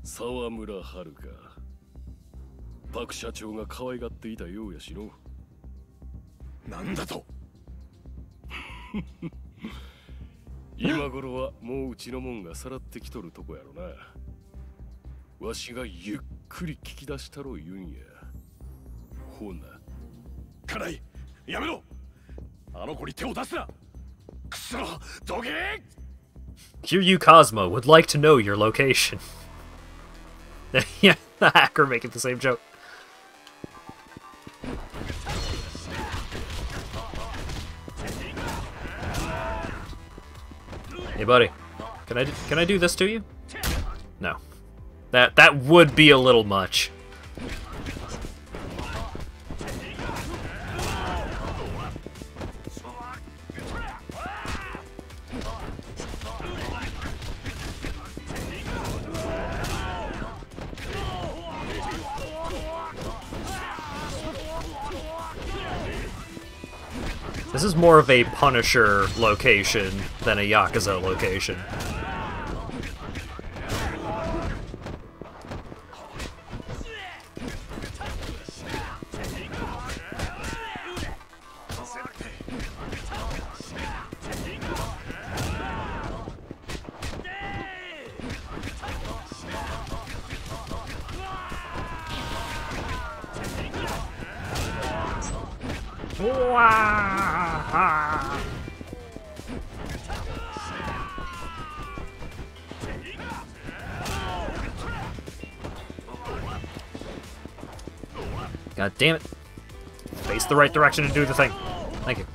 沢村遥か。パク社長が可愛がっていたようやしの。なんだと？今頃はもううちのもんがさらってきとるとこやろな。わしがゆっくり聞き出したろ言うんや。ほな。家内、やめろ。あの子に手を出すな。くそ、どけKiryu Cosmo would like to know your location. Yeah, the hacker making the same joke. Hey, buddy, can I do this to you? No, that would be a little much. This is more of a Punisher location than a Yakuza location. God damn it. Face the right direction and do the thing. Thank you.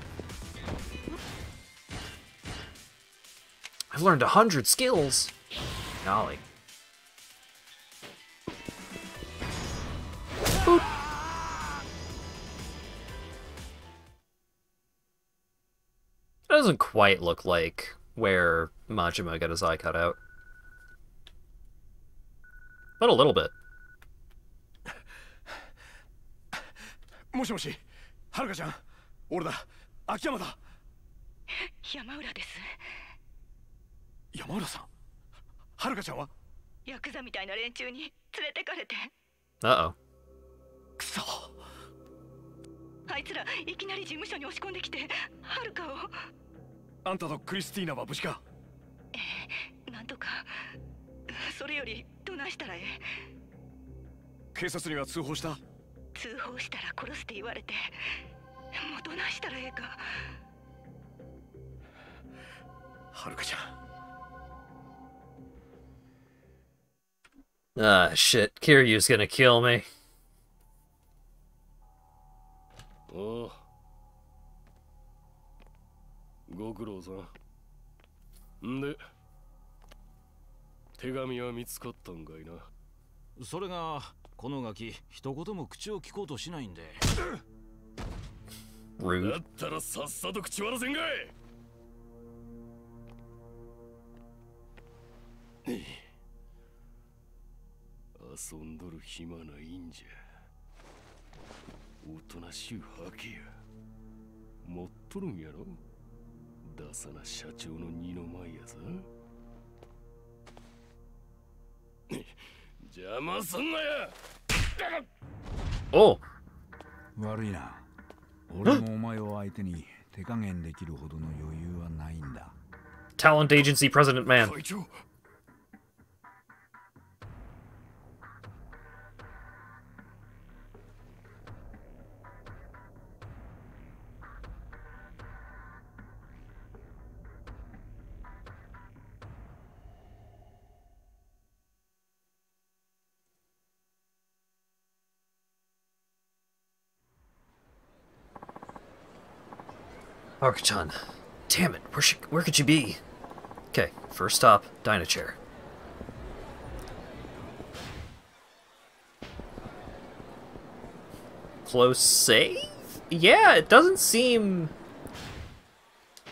I've learned 100 skills. Golly. Boop. It doesn't quite look like where Majima got his eye cut out. But a little bit. もしもし、はるかちゃん、俺だ、秋山だ。山浦です。山浦さん、はるかちゃんは？ヤクザみたいな連中に連れてかれて。Uh-oh. くそ。あいつらいきなり事務所に押し込んできて、はるかを。あんたとクリスティーナは無事か？なんとか。それよりどないしたらええ？警察には通報した？通報したら殺すって言われて、もうどないしたらええか。はるかちゃん。Ah, shit. Kiryu's gonna kill me. おう。ご苦労さん。んで、手紙は見つかったんかいな。それがこのガキ一言も口を聞こうとしないんで。Rude. だったらさっさと口割らせんかい。遊んどる暇ないんじゃ。おとなしゅうはけや。持っとるんやろ。ダサな社長の二の前やぞ。邪魔すんなや。お悪いな。俺もお前を相手に手加減できるほどの余裕はないんだ。 Talent Agency President Man. 会長。Haruka-chan. Damn it, where could she be? Okay, first stop, Dynachair. Close save? Yeah, it doesn't seem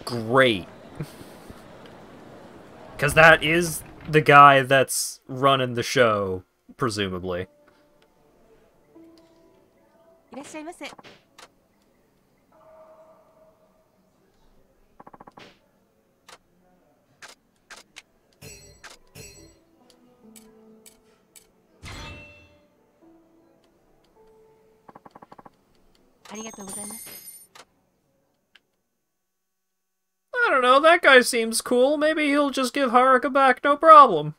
great. Because that is the guy that's running the show, presumably. いらっしゃいませ。ありがとうございます。 I don't know, that guy seems cool. Maybe he'll just give Haruka back, no problem.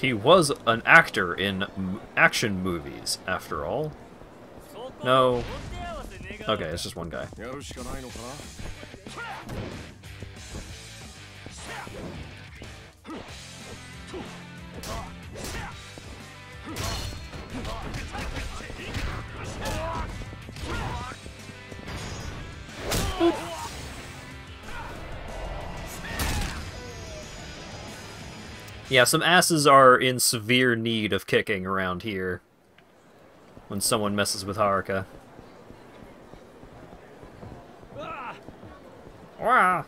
He was an actor in action movies, after all. No. Okay, it's just one guy. Yeah, some asses are in severe need of kicking around here when someone messes with Haruka. Wah!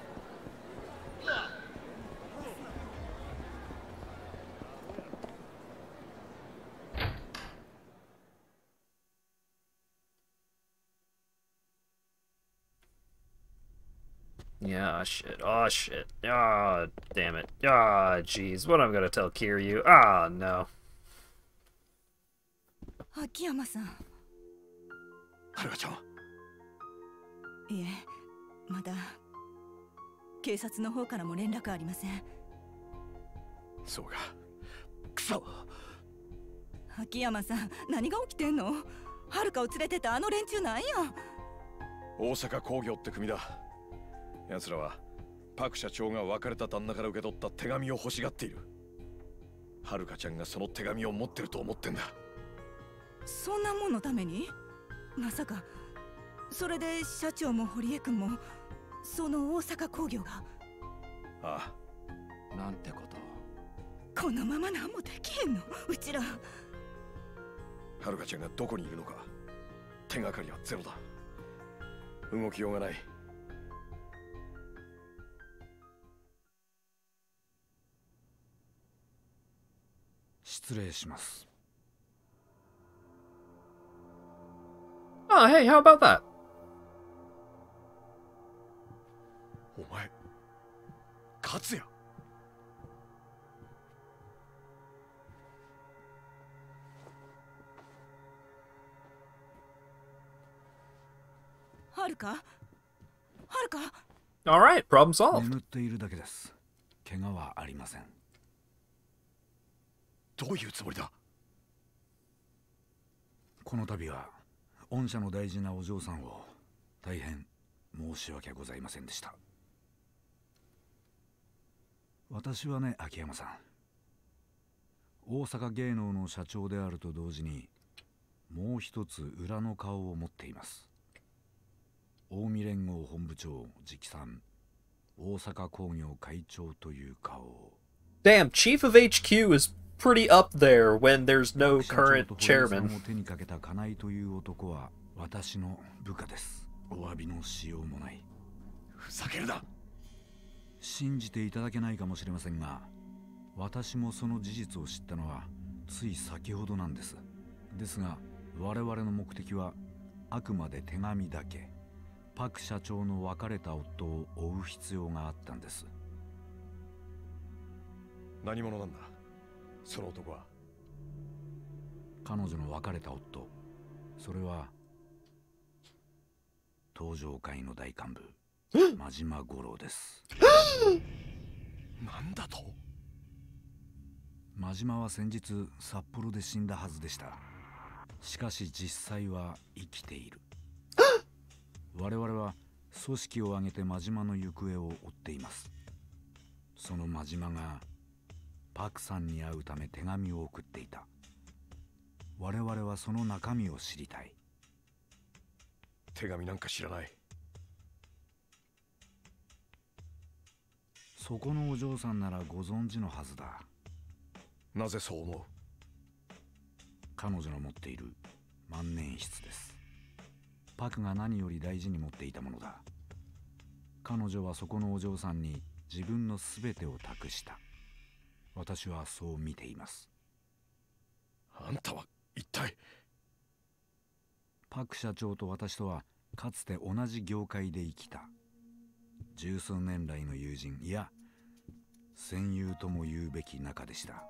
Yeah, shit. Oh, shit. Ah, oh, damn it. Ah, oh, jeez. What am I gonna tell Kiryu? Ah, oh, no. 秋山さん。はるかちゃん。いえ、まだ警察の方からも連絡ありません。そうか。くそ。秋山さん、何が起きてんの？はるかを連れてたあの連中なんや。大阪工業って組だ。奴らはパク社長が別れた旦那から受け取った手紙を欲しがっている。はるかちゃんがその手紙を持ってると思ってんだ。そんなもんのために？まさかそれで社長も堀江君もその大阪工業が？ああ。なんてこと。このまま何もできへんの？うちら。はるかちゃんがどこにいるのか手がかりはゼロだ。動きようがない。失礼します。 Oh, hey, how about that? お前、勝也。はるか？はるか？ All right, problem solved. 眠っているだけです。怪我はありません。どういうつもりだ？この度は御社の大事なお嬢さんを大変申し訳ございませんでした。私はね、秋山さん、大阪芸能の社長であると同時にもう一つ裏の顔を持っています。近江連合本部長直参大阪工業会長という顔を。 Damn, Chief of HQ is pretty up there when there's no current chairman. 手にかけた金井という男は私の部下です。お詫びのしようもない。ふざけるな。信じていただけないかもしれませんが、私もその事実を知ったのはつい先ほどなんです。ですが我々の目的はあくまで手紙だけ。パク社長の別れた夫を追う必要があったんです。何者なんだその男は。彼女の別れた夫、それは東上会の大幹部真島五郎です。なんだと。真島は先日札幌で死んだはずでした。しかし実際は生きている。我々は組織を挙げて真島の行方を追っています。その真島がパクさんに会うため手紙を送っていた。我々はその中身を知りたい。手紙なんか知らない。そこのお嬢さんならご存知のはずだ。なぜそう思う。彼女の持っている万年筆です。パクが何より大事に持っていたものだ。彼女はそこのお嬢さんに自分の全てを託した。私はそう見ています。あんたは一体。パク社長と私とはかつて同じ業界で生きた十数年来の友人、いや戦友とも言うべき仲でした。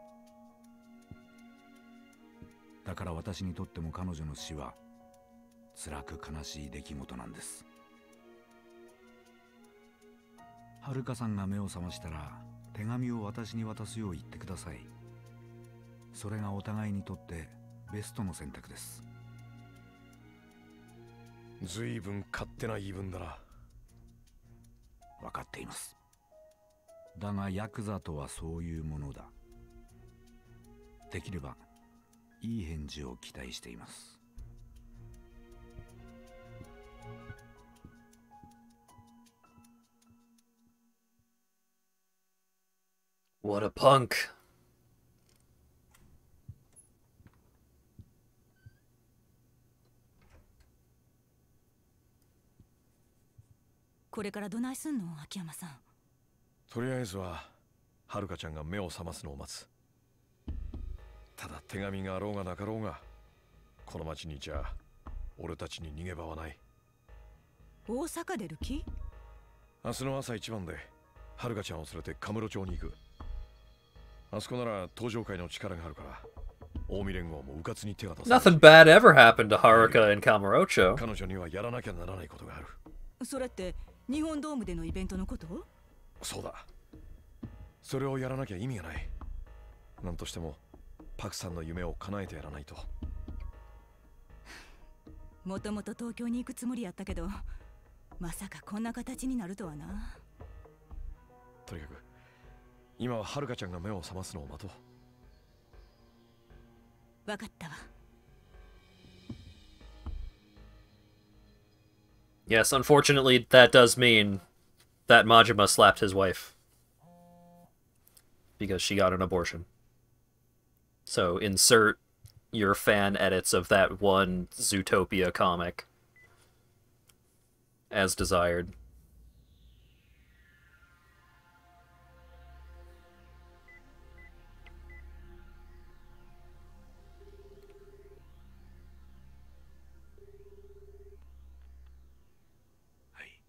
だから私にとっても彼女の死は辛く悲しい出来事なんです。はるかさんが目を覚ましたら手紙を私に渡すよう言ってください。それがお互いにとってベストの選択です。ずいぶん勝手な言い分だな。分かっています。だがヤクザとはそういうものだ。できればいい返事を期待しています。What a punk. これからどないすんの秋山さん。とりあえずははるかちゃんが目を覚ますのを待つ。ただ手紙があろうがなかろうがこの町にじゃ俺たちに逃げ場はない。大阪出る気？明日の朝一番ではるかちゃんを連れてカムロ町に行く。あそこなら東上会の力があるから近江連合もうかつに手が出せ。 Nothing bad ever happened to Haruka in Kamurocho. 彼女にはやらなきゃならないことがある。それって日本ドームでのイベントのこと？そうだ。それをやらなきゃ意味がない。なんとしてもパクさんの夢を叶えてやらないと。もともと東京に行くつもりやったけどまさかこんな形になるとはな。とにかく今ははるかちゃんが目を覚ますのを待とう。分かったわ。Yes, unfortunately, that does mean that Majima slapped his wife because she got an abortion. So insert your fan edits of that one Zootopia comic as desired. Hey.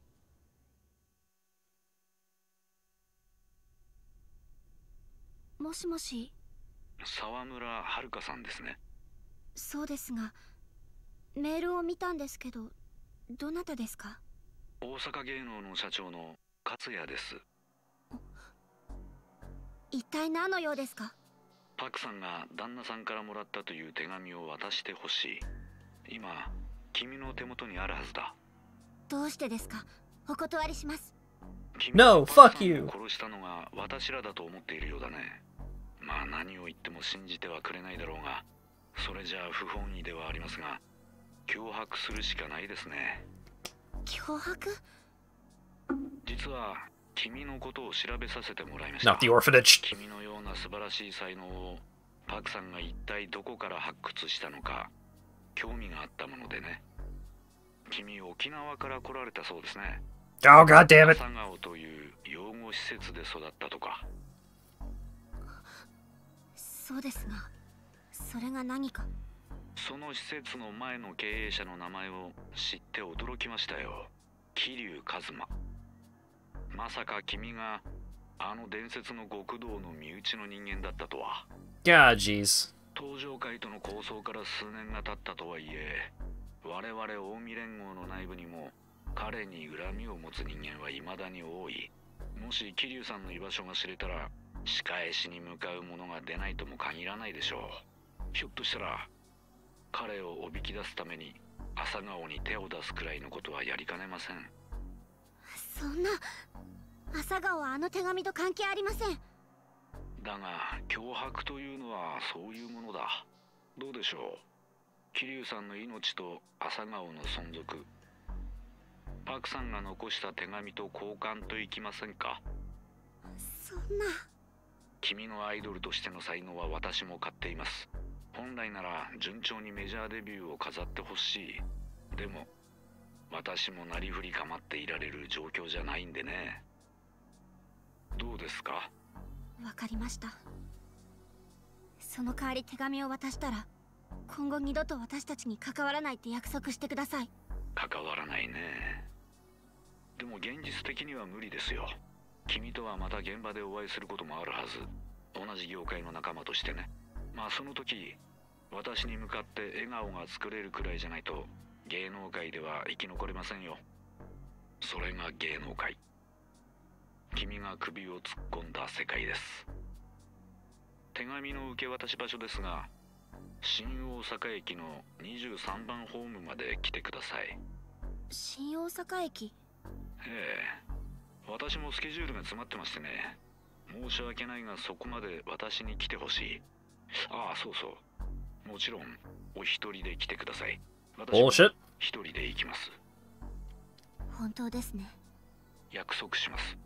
もしもし。沢村遥さんですね。そうですが、メールを見たんですけど、どなたですか？大阪芸能の社長の勝也です。一体何の用ですか？パクさんが旦那さんからもらったという手紙を渡してほしい。今、君の手元にあるはずだ。どうしてですか？お断りします。No, fuck you. 殺したのが私らだと思っているようだね。まあ何を言っても信じてはくれないだろうが、それじゃあ不本意ではありますが、脅迫するしかないですね。脅迫？実は君のことを調べさせてもらいました。 Not the orphanage. 君のような素晴らしい才能をパクさんが一体どこから発掘したのか興味があったものでね。君沖縄から来られたそうですね。 Oh, god damn it. 朝顔という養護施設で育ったとか。そうですが、それが何か。その施設の前の経営者の名前を知って驚きましたよ。桐生一馬。まさか君があの伝説の極道の身内の人間だったとは。God, jeez. 登場会との構想から数年が経ったとはいえ、我々近江連合の内部にも彼に恨みを持つ人間は未だに多い。もし桐生さんの居場所が知れたら、仕返しに向かう者が出ないとも限らないでしょう。ひょっとしたら彼をおびき出すために朝顔に手を出すくらいのことはやりかねません。そんな、朝顔はあの手紙と関係ありません。だが脅迫というのはそういうものだ。どうでしょう、桐生さんの命と朝顔の存続、パクさんが残した手紙と交換といきませんか。そんな。君のアイドルとしての才能は私も買っています。本来なら順調にメジャーデビューを飾ってほしい。でも私もなりふり構っていられる状況じゃないんでね。どうですか。わかりました。その代わり手紙を渡したら、今後二度と私たちに関わらないって約束してください。関わらないね。でも現実的には無理ですよ。君とはまた現場でお会いすることもあるはず。同じ業界の仲間としてね。まあその時私に向かって笑顔が作れるくらいじゃないと芸能界では生き残れませんよ。それが芸能界。君が首を突っ込んだ世界です。手紙の受け渡し場所ですが、新大阪駅の23番ホームまで来てください。新大阪駅。ええ、私もスケジュールが詰まってましてね。申し訳ないがそこまで私に来てほしい。ああ、そうそう。もちろんお一人で来てください。私も一人で行きます。本当ですね。約束します。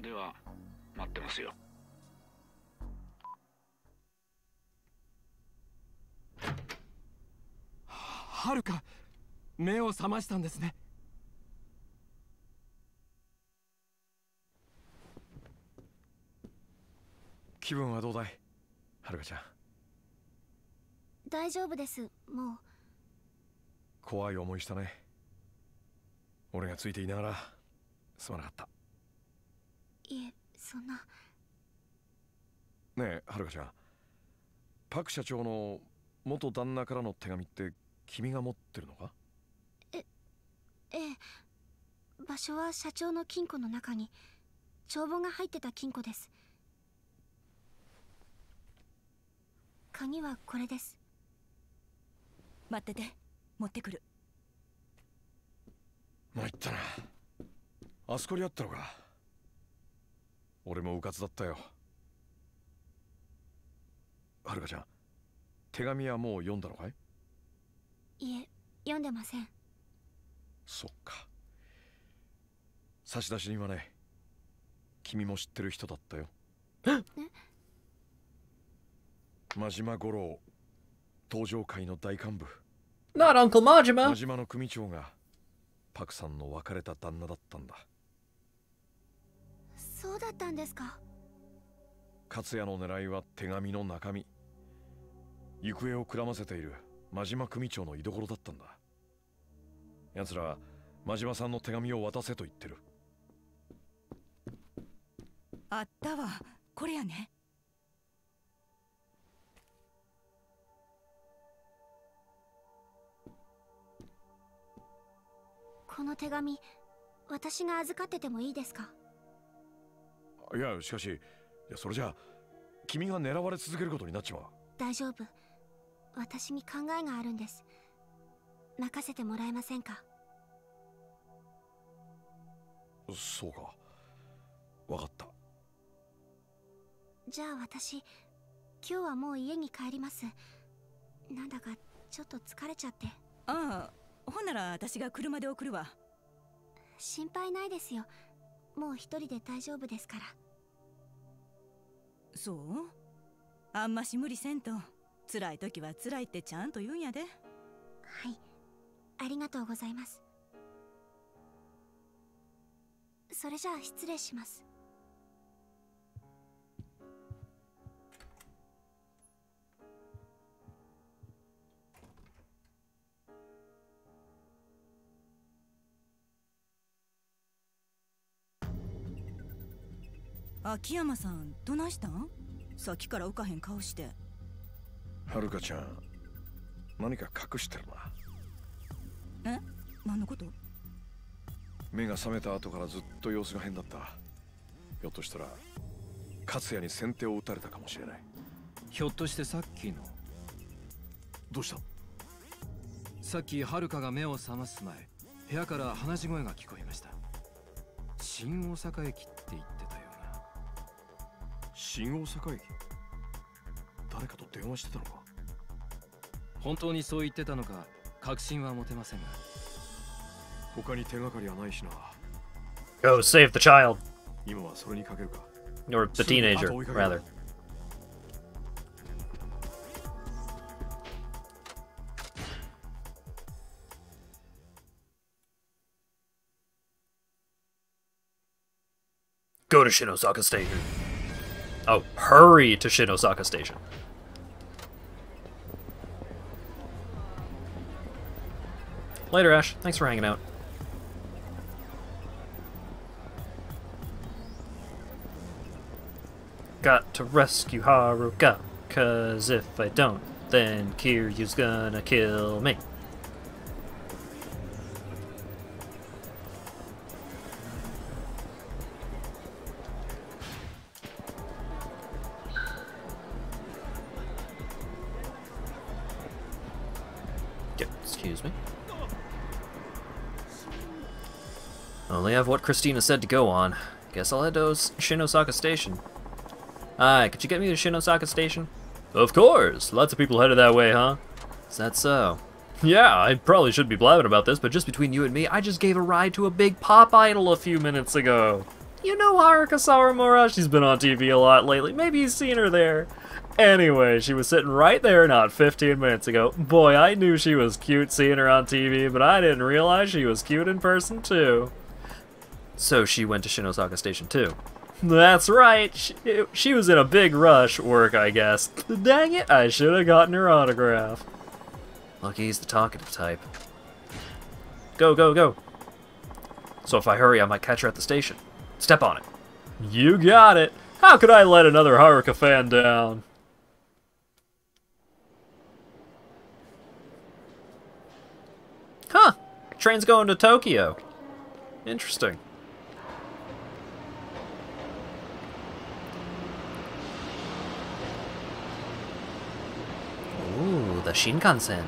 では待ってますよ。はるか、目を覚ましたんですね。気分はどうだい、はるかちゃん。大丈夫です。もう怖い思いしたね。俺がついていながらすまなかった。いえ、そんな。ねえはるかちゃん、パク社長の元旦那からの手紙って君が持ってるのか。ええ、場所は社長の金庫の中に帳簿が入ってた金庫です。鍵はこれです。待ってて、持ってくる。参ったな。あそこにあったのか。俺もうかつだったよ。はるかちゃん、手紙はもう読んだのかい。いえ、読んでません。そっか。差出人はね、君も知ってる人だったよ。真島五郎、登場会の大幹部。Not Uncle Majima. 真島の組長がパクさんの別れた旦那だったんだ。そうだったんですか。勝也の狙いは手紙の中身。行方をくらませている真島組長の居所だったんだ。奴らは真島さんの手紙を渡せと言ってる。あったわ、これやね。この手紙、私が預かっててもいいですか。いや、しかし、それじゃあ君が狙われ続けることになっちまう。大丈夫、私に考えがあるんです。任せてもらえませんか。そうか、わかった。じゃあ私、今日はもう家に帰ります。なんだかちょっと疲れちゃって。ああ、ほんなら私が車で送るわ。心配ないですよ。もう一人で大丈夫ですから。そう？あんまし無理せんと。辛い時は辛いってちゃんと言うんやで。はい、あありがとうございます。それじゃあ失礼します。秋山さん、どないしたん？さっきから浮かへん顔して。はるかちゃん、何か隠してるな。え？何のこと？目が覚めた後からずっと様子が変だった。ひょっとしたら勝也に先手を打たれたかもしれない。ひょっとしてさっきの。どうした？さっきはるかが目を覚ます前、部屋から話し声が聞こえました。新大阪駅って言ってたような。新大阪駅？誰かと電話してたのか？本当にそう言ってたのか確信は持てませんが。他に手がかりはないしな。 Go save the child. 今はそれにかけるか。 Or the teenager, rather. Go to Shinosaka Station. Oh, hurry to Shinosaka Station. Later, Ash. Thanks for hanging out. Got to rescue Haruka, 'cause if I don't, then Kiryu's gonna kill me. Excuse me. Only have what Christina said to go on. Guess I'll head to Shinosaka Station. Hi, could you get me to Shinosaka Station? Of course! Lots of people headed that way, huh? Is that so? Yeah, I probably shouldn't be blabbing about this, but just between you and me, I just gave a ride to a big pop idol a few minutes ago. You know Haruka Sawamura? She's been on TV a lot lately. Maybe you've seen her there. Anyway, she was sitting right there not 15 minutes ago. Boy, I knew she was cute seeing her on TV, but I didn't realize she was cute in person too. So she went to Shinosaka Station too. That's right, she was in a big rush, work I guess. Dang it, I should have gotten her autograph. Lucky he's the talkative type. Go, go, go. So if I hurry, I might catch her at the station. Step on it. You got it. How could I let another Haruka fan down? Huh. Train's going to Tokyo. Interesting. Ooh, the Shinkansen.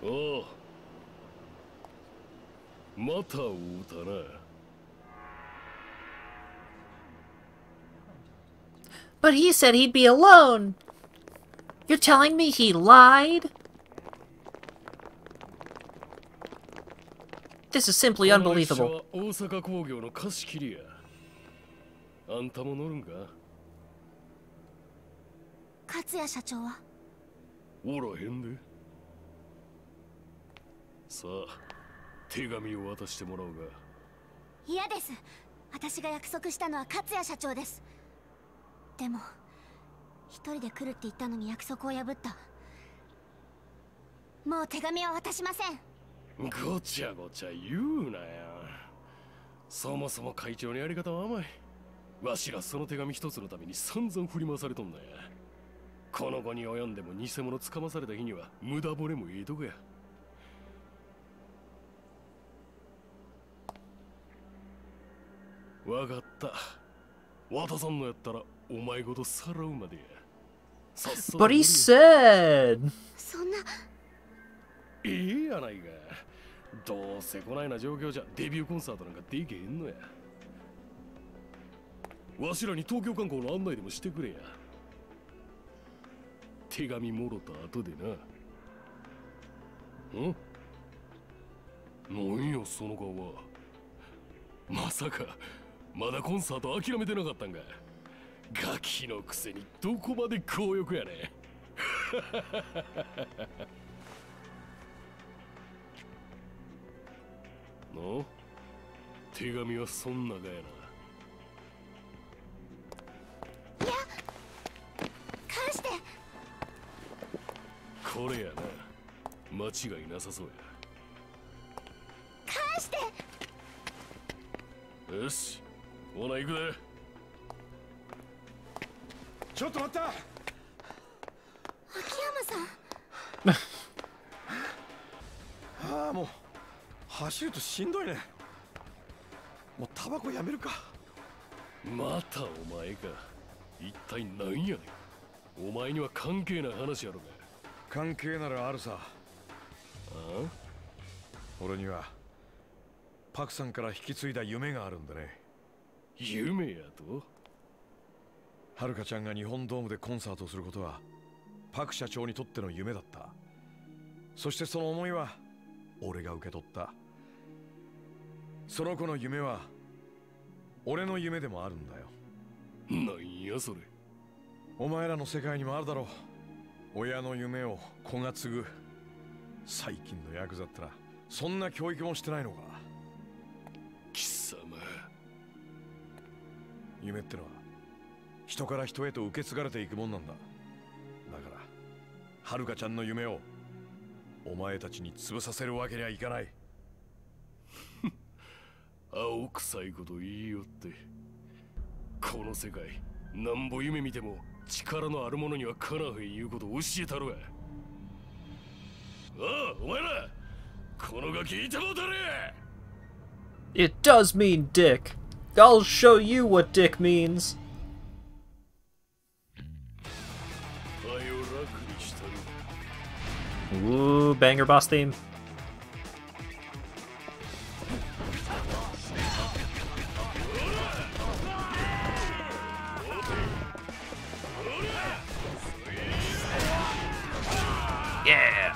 Oh. また会うたな。But he said he'd be alone. You're telling me he lied? This is simply unbelievable. 大阪工業の貸し切りや。あんたも乗るんか？勝谷社長は？おらへんで。さあ、手紙を渡してもらおうが。嫌です。私が約束したのは勝谷社長です。でも一人で来るって言ったのに約束を破った。もう手紙は渡しません。ごちゃごちゃ言うなよ。そもそも会長のやり方は甘い。わしらその手紙一つのために散々振り回されとんだよ。この後に及んでも偽物つかまされた日には無駄骨もええとこや。わかった。渡さんのやったらお前ごとさらうまでや。But he said. そんな。ええやないか。どうせこないな状況じゃデビューコンサートなんかできへんのや。わしらに東京観光の案内でもしてくれや。手紙もろた後でな。ん？なんやその顔は。まさかまだコンサート諦めてなかったんか。ガキのくせにどこまで強欲やね。の手紙はそんながやな。いや返して。これやな。間違いなさそうや。返して。よし、ほな行くで。ちょっと待った。秋山さん。ああ、もう走るとしんどいね。もうタバコやめるか。またお前か。一体何やねん。お前には関係ない話やろが。関係ならあるさ。ああ、俺にはパクさんから引き継いだ夢があるんでね。夢やと？はるかちゃんが日本ドームでコンサートをすることはパク社長にとっての夢だった。そしてその思いは俺が受け取った。その子の夢は俺の夢でもあるんだよ。なんやそれ。お前らの世界にもあるだろう。親の夢を子が継ぐ。最近のヤクザってな、そんな教育もしてないのか。貴様。夢ってのは人から人へと受け継がれていくもんなんだ。だからはるかちゃんの夢をお前たちに潰させるわけにはいかない。青臭いこと言いよって。この世界なんぼ夢見ても力のある者にはかなわへんいうことを教えたるわ。ああ、お前らこのガキいてもうたれ。 It does mean dick. I'll show you what dick means. はよ楽にしたる。 Ooh, banger boss theme. Yeah.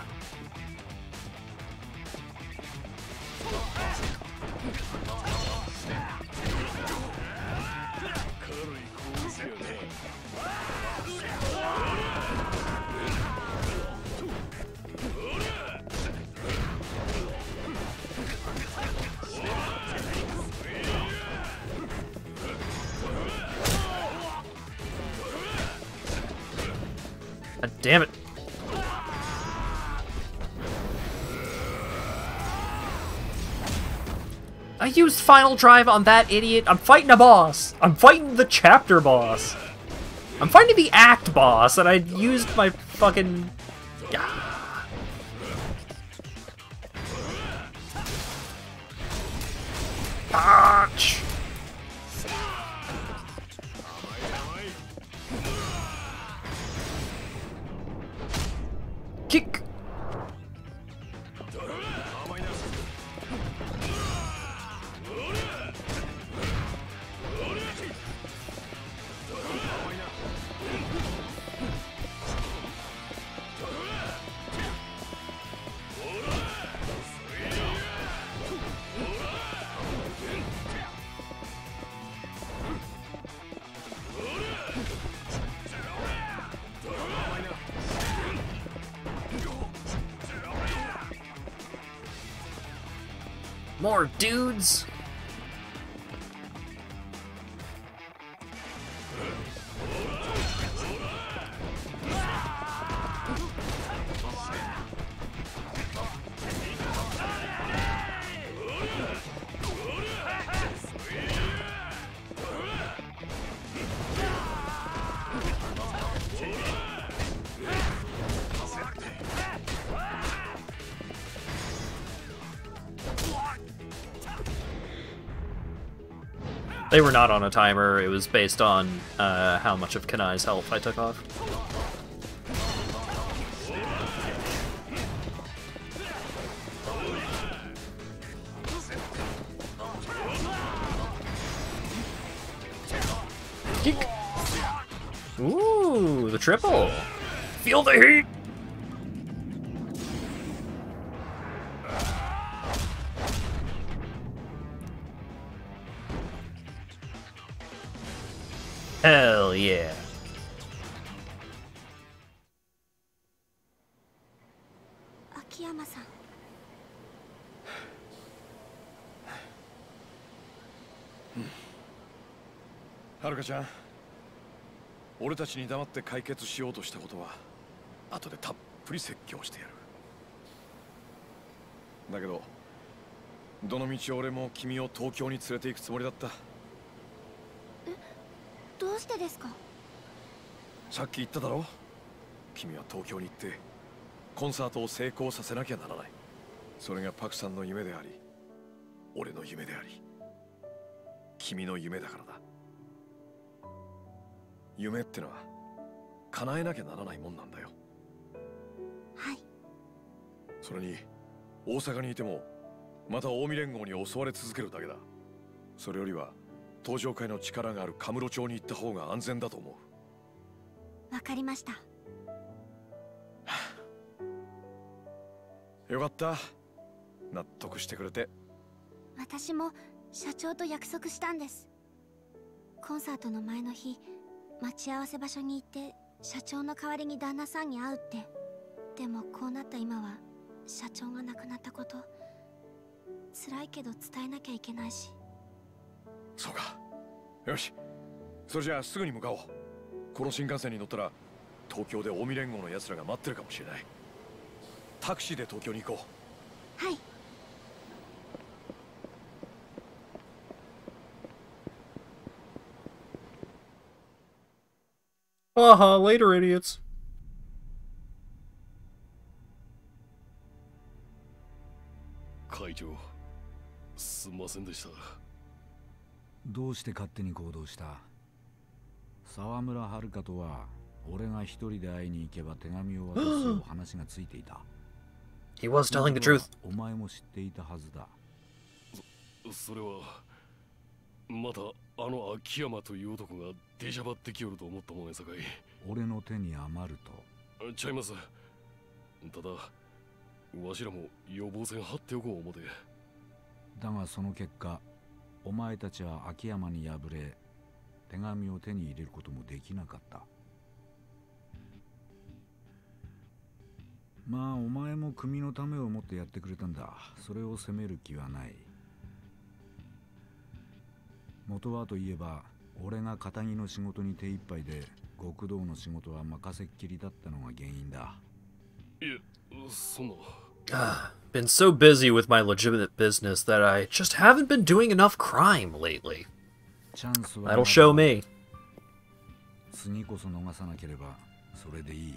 God damn it. I used Final Drive on that idiot. I'm fighting a boss. I'm fighting the chapter boss. I'm fighting the act boss, and I used my fucking... Ouch! Kick! More dudes! They were not on a timer, it was based on how much of Kanai's health I took off. Kick. Ooh, the triple! Feel the heat! Hell yeah. 秋山さん。はるかちゃん、俺たちに黙って解決しようとしたことは後でたっぷり説教してやる。だけどどの道俺も君を東京に連れて行くつもりだった。え、どうしてですか？さっき言っただろ、君は東京に行ってコンサートを成功させなきゃならない。それがパクさんの夢であり、俺の夢であり、君の夢だからだ。夢ってのは叶えなきゃならないもんなんだよ。はい。それに大阪にいてもまた近江連合に襲われ続けるだけだ。それよりは東上会の力があるカムロ町に行った方が安全だと思わかりました。う。よかった、納得してくれて。私も社長と約束したんです。コンサートの前の日、待ち合わせ場所に行って社長の代わりに旦那さんに会うって。でもこうなった今は社長が亡くなったこと、辛いけど伝えなきゃいけないし。そうか、よし、それじゃあすぐに向かおう。この新幹線に乗ったら東京で近江連合の奴らが待ってるかもしれない。タクシーで東京に行こう。はい。Haha, later, idiots. 会長、すんませんでした。どうして勝手に行動した？沢村遥とは俺が一人で会いに行けば手紙を渡すよう話がついていた。He was telling the truth. お前も知っていたはずだ。それはまたあの秋山という男が出しゃばってきよると思ったもんやさかい。俺の手に余ると。ちゃいます。ただわしらも予防線張っておこう思て。だがその結果、お前たちは秋山に敗れ、手紙を手に入れることもできなかった。まあお前も組のためを思ってやってくれたんだ。それを責める気はない。元はといえば、俺が片木の仕事に手一杯で極道の仕事は任せっきりだったのが原因だ。いえ、そんな。Been so busy with my legitimate business that I just haven't been doing enough crime lately. That'll show me. 次こそ逃さなければそれでいい。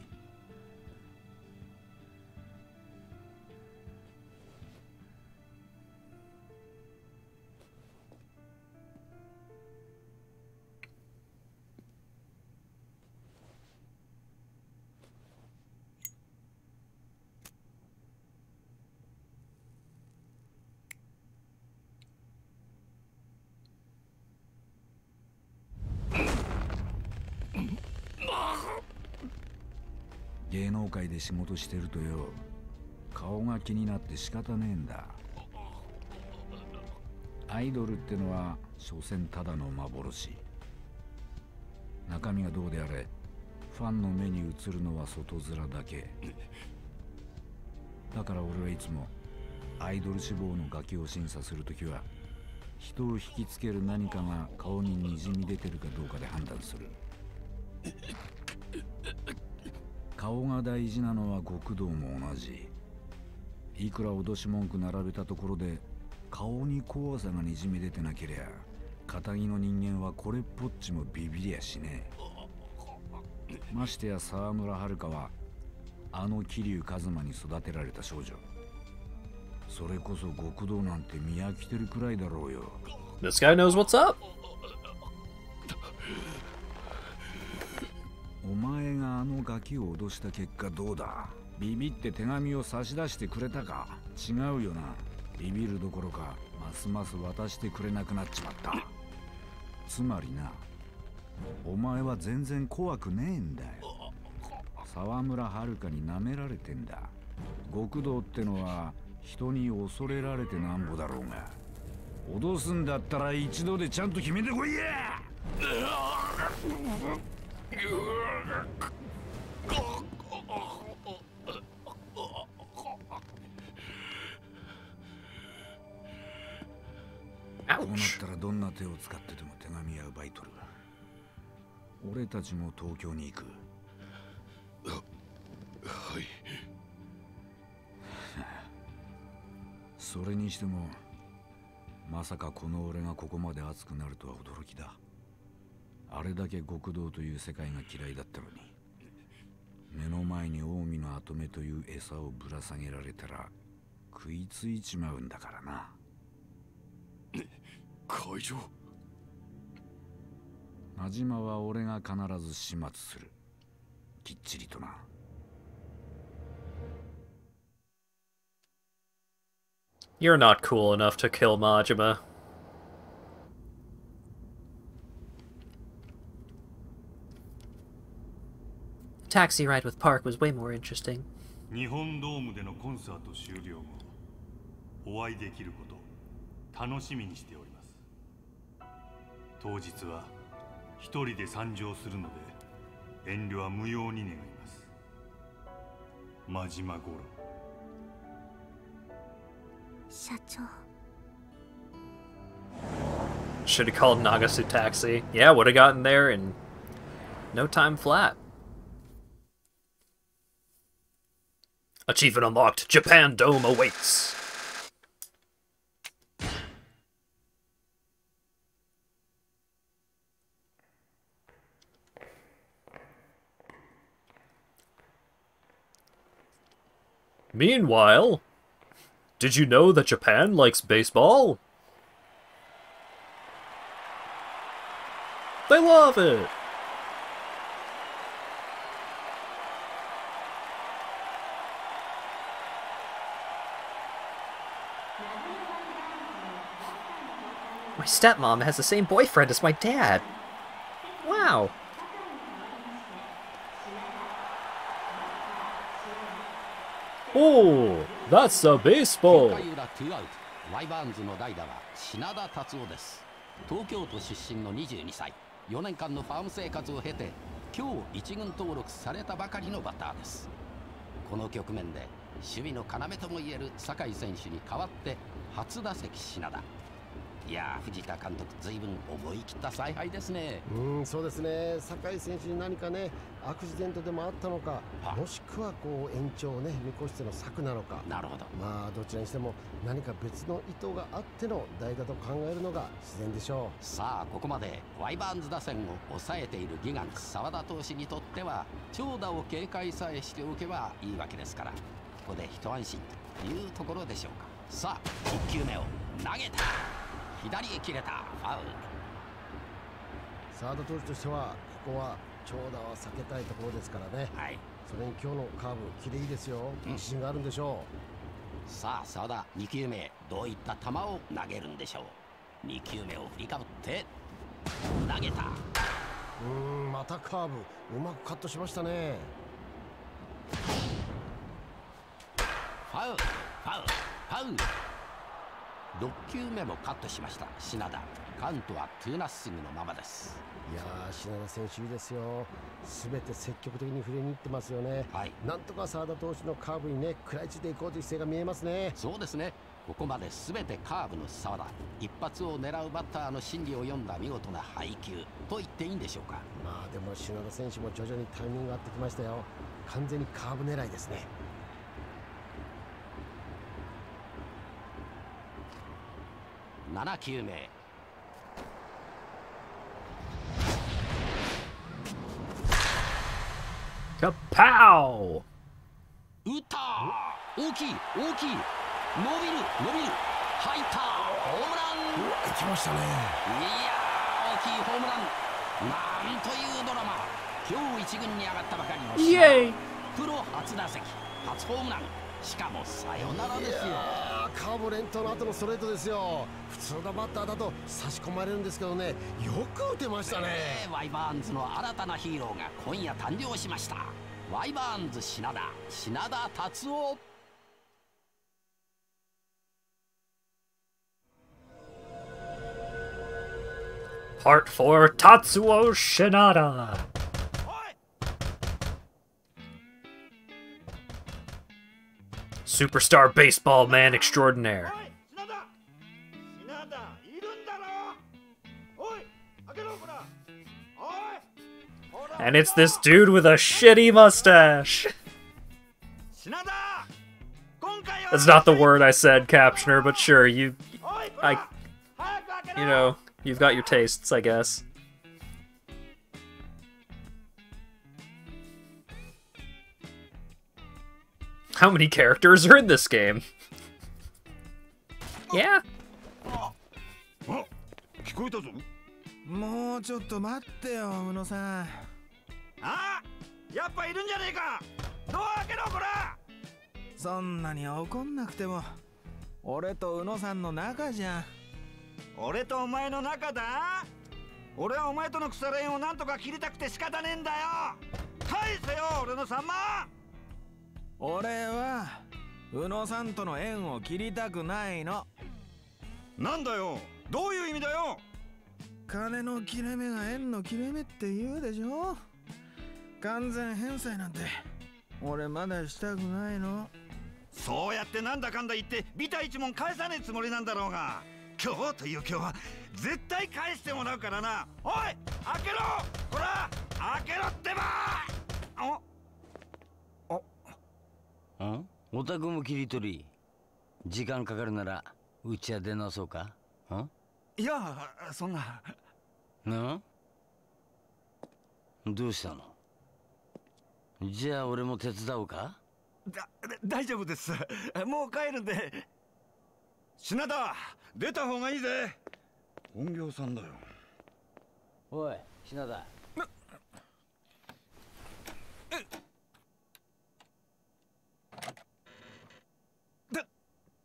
芸能界で仕事してるとよ、顔が気になって仕方ねえんだ。アイドルってのは所詮ただの幻。中身がどうであれ、ファンの目に映るのは外面だけ。だから俺はいつもアイドル志望のガキを審査するときは、人を引きつける何かが顔ににじみ出てるかどうかで判断する。顔が大事なのは極道も同じ。いくら脅し文句並べたところで顔に怖さがにじみ出てなけりゃ、片木の人間はこれっぽっちもビビりやしねえ。ましてや沢村遥はあの桐生一馬に育てられた少女。それこそ極道なんて見飽きてるくらいだろうよ。 This guy knows what's up. お前があのガキを脅した結果どうだ？ビビって手紙を差し出してくれたか？違うよな。ビビるどころかますます渡してくれなくなっちまった。つまりな、お前は全然怖くねえんだよ。沢村遥に舐められてんだ。極道ってのは人に恐れられてなんぼだろうが、脅すんだったら一度でちゃんと決めてこいや。こうなったらどんな手を使ってでも手紙や奪い取る。俺たちも東京に行く。はい。それにしてもまさかこの俺がここまで熱くなるとは驚きだ。あれだけ極道という世界が嫌いだったのに、目の前に近江の跡目という餌をぶら下げられたら食いついちまうんだからな。会長。真島は俺が必ず始末する。きっちりとな。You're not cool enough to kill Majima. Taxi ride with Park was way more interesting. 日本ドームでのコンサート終了後、お会いできること楽しみにしております。当日は一人で参上するので遠慮は無用に願います。真島五郎。社長。Should have called Nagasu Taxi. Yeah, would have gotten there in no time flat. Achievement unlocked. Japan Dome awaits. Meanwhile, did you know that Japan likes baseball? They love it! My stepmom has the same boyfriend as my dad. Wow. Oh, that's a baseball. ワイバーンズの代打は品田達夫です。東京都出身の22歳。4年間のファーム生活を経て今日一軍登録されたばかりのバッターです。この局面で守備の要ともいえる酒井選手に代わって初打席品田。いやー、藤田監督ずいぶん思い切った采配ですね。そうですね。酒井選手に何かねアクシデントでもあったのか、もしくはこう延長をね見越しての策なのか。なるほど。まあどちらにしても何か別の意図があっての代打と考えるのが自然でしょう。さあここまでワイバーンズ打線を抑えているギガン澤田投手にとっては長打を警戒さえしておけばいいわけですから、ここで一安心というところでしょうか。さあ1球目を投げた。左へ切れた。ファウル。澤田投手としてはここは長打は避けたいところですからね。はい。それに今日のカーブキレいいですよ。自信があるんでしょう。さあ澤田2球目どういった球を投げるんでしょう。2球目を振りかぶって投げた。またカーブうまくカットしましたね。ファウルファウルファウル。6球目もカットしました品田。カウントは2ナッシングのままです。いやー、品田選手いいですよ。全て積極的に振りに行ってますよね。はい。なんとか澤田投手のカーブにね食らいついていこうという姿勢が見えますね。そうですね。ここまで全てカーブの澤田。一発を狙うバッターの心理を読んだ見事な配球と言っていいんでしょうか。まあでも品田選手も徐々にタイミングが合ってきましたよ。完全にカーブ狙いですね。7球目。カパオ。打った。大きい大きい。伸びる伸びる。入った。ホームラン。打ちましたね。いやー、大きいホームラン。なんというドラマ。今日一軍に上がったばかりのイエイ。プロ初打席初ホームラン。しかもサヨナラですよ。カーブ連投の後のストレートですよ。普通のバッターだと差し込まれるんですけどね、よく打てましたね。ワイバーンズの新たなヒーローが今夜誕生しました。ワイバーンズ品田達夫。Part 4 Tatsuo Shinada. Superstar baseball man extraordinaire. And it's this dude with a shitty mustache. That's not the word I said, Captioner, but sure, you know, you've got your tastes, I guess. How many characters are in this game? Yeah. 聞こえたぞ。もうちょっと待ってよ、宇野さん。あ、やっぱいるんじゃねえか。ドア開けろ、こら。そんなに怒んなくても、俺と宇野さんの仲じゃん。俺とお前の仲だ。俺はお前との腐れ縁をなんとか切りたくて仕方ねえんだよ。返せよ、俺のさんま。俺は宇野さんとの縁を切りたくないの。なんだよ、どういう意味だよ。金の切れ目が縁の切れ目って言うでしょ。完全返済なんて俺まだしたくないの。そうやってなんだかんだ言ってビタ一文返さねえつもりなんだろうが、今日という今日は絶対返してもらうからな。おい、開けろ、ほら開けろってば。ん？お宅も切り取り。時間かかるならうちは出直そうか？ん？いや、そんな。どうしたの？じゃあ俺も手伝おうか？大丈夫です。もう帰るんで。品田、出た方がいいぜ。本業さんだよ。おい、品田。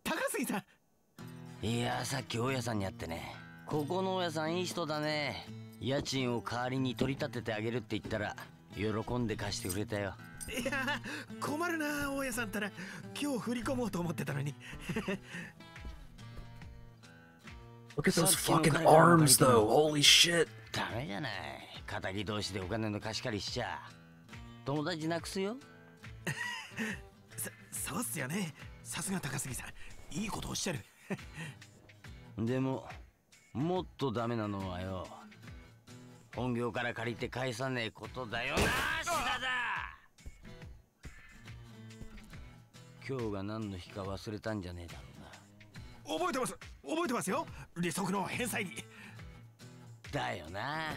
高杉さん。いや、さっき大家さんに会ってね。ここの大家さんいい人だね。家賃を代わりに取り立ててあげるって言ったら喜んで貸してくれたよ。いや、困るな、大家さんったら。今日振り込もうと思ってたのに。Look at those fucking arms though, holy shit. ダメじゃない。仇同士でお金の貸し借りしちゃ友達なくすよ。そうっすよね。さすが高杉さん、いいことおっしゃる。でももっとダメなのはよ、本業から借りて返さねえことだよな。品田、今日が何の日か忘れたんじゃねえだろうな。覚えてます、覚えてますよ。利息の返済に。だよな。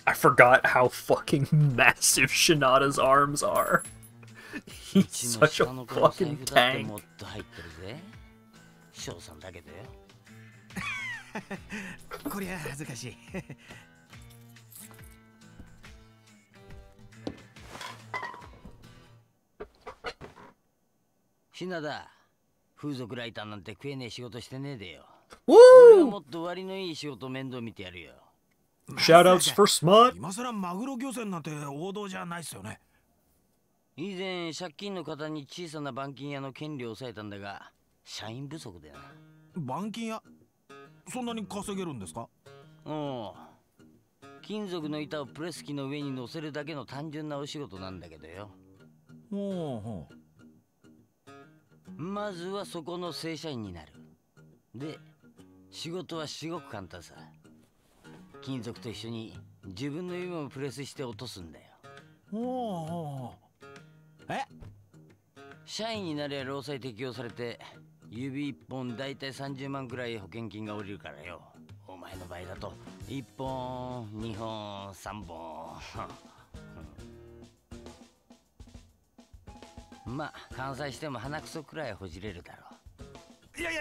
I forgot how fucking massive Shinada's arms are. He's such a fucking tank. 翔さんだけどよ。こりゃ恥ずかしい。品田、風俗ライターなんて食えねえ仕事してねえでよ。俺はもっと割のいい仕事面倒見てやるよ。Shoutouts for Smut. 今さらマグロ漁船なんて王道じゃないっすよね。以前借金の方に小さな板金屋の権利を抑えたんだが、社員不足でな。板金屋、そんなに稼げるんですか？金属の板をプレス機の上に乗せるだけの単純なお仕事なんだけどよ。まずはそこの正社員になる。で、仕事は至極簡単さ。金属と一緒に自分の指もプレスして落とすんだよ。社員になりゃ労災適用されて、指1本だいたい30万くらい保険金が下りるからよ。お前の場合だと1本2本3本まあ完済しても鼻くそくらいほじれるだろう。いや、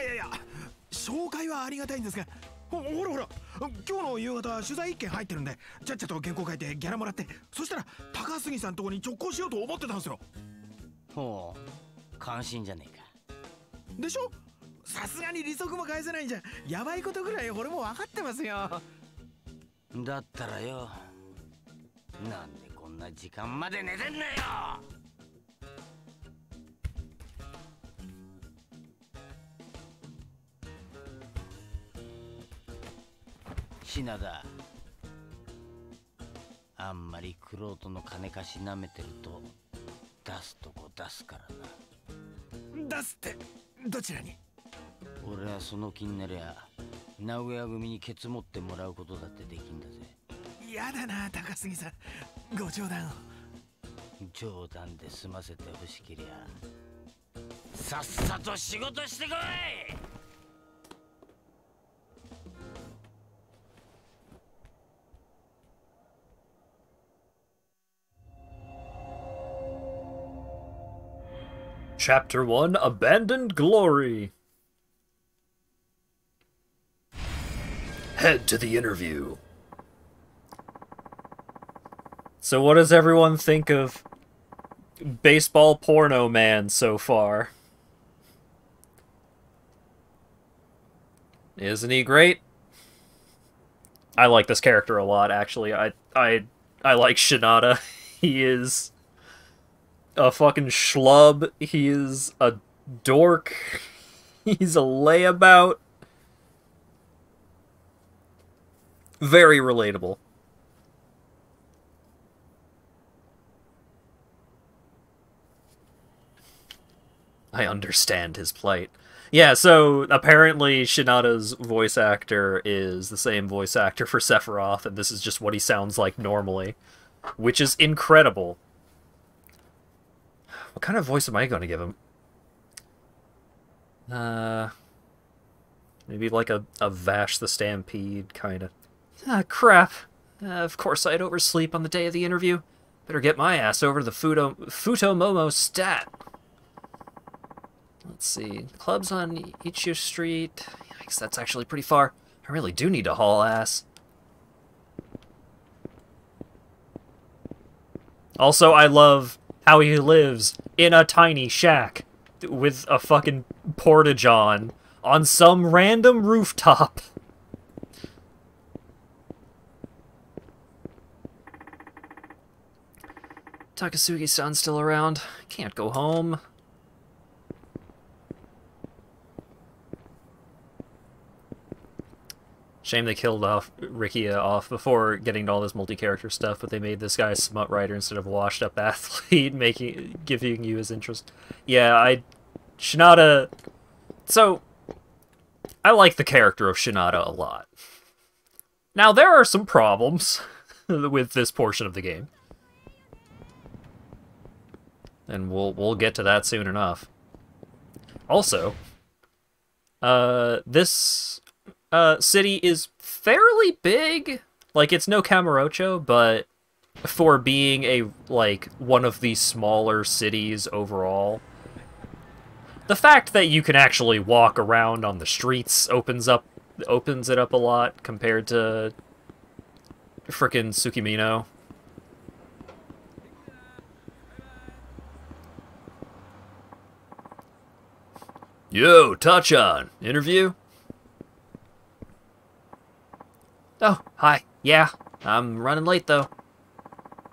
紹介はありがたいんですが、ほら今日の夕方取材1件入ってるんで、ちゃっちゃと原稿書いてギャラもらって、そしたら高杉さんとこに直行しようと思ってたんですよ。ほう、関心じゃねえか。でしょ。さすがに利息も返せないんじゃやばいことぐらい俺も分かってますよ。だったらよ、なんでこんな時間まで寝てんだよ。品田。あんまりクロートの金貸し舐めてると出すとこ出すからな。出すってどちらに？俺はその気になりゃ名古屋組にケツ持ってもらうことだってできんだぜ。やだな高杉さん、ご冗談を。冗談で済ませてほしけりゃさっさと仕事してこい。Chapter 1, Abandoned Glory. Head to the interview. So what does everyone think of Baseball Porno Man so far? Isn't he great? I like this character a lot, actually. I like Shinada. He is a fucking schlub. He is a dork. He's a layabout. Very relatable. I understand his plight. Yeah, so apparently Shinada's voice actor is the same voice actor for Sephiroth, and this is just what he sounds like normally, which is incredible. What kind of voice am I going to give him? Maybe like a Vash the Stampede, kind of. Ah, crap. Of course I'd oversleep on the day of the interview. Better get my ass over to the Futomomo stat. Let's see. Club's on Ichiyo Street. Yikes, that's actually pretty far. I really do need to haul ass. Also, I love how he lives in a tiny shack with a fucking portage on some random rooftop. Takasugi-san's still around. Can't go home. Shame they killed off Rikia off before getting to all this multi-character stuff, but they made this guy a smut writer instead of a washed-up athlete, giving you his interest. Yeah, Shinada... So, I like the character of Shinada a lot. Now, there are some problems with this portion of the game. And we'll get to that soon enough. Also, this city is fairly big. Like, it's no Kamurocho, but for being one of the smaller cities overall, the fact that you can actually walk around on the streets opens it up a lot compared to frickin' Tsukimino. Yo, Tachan, interview? Oh, hi. Yeah, I'm running late though.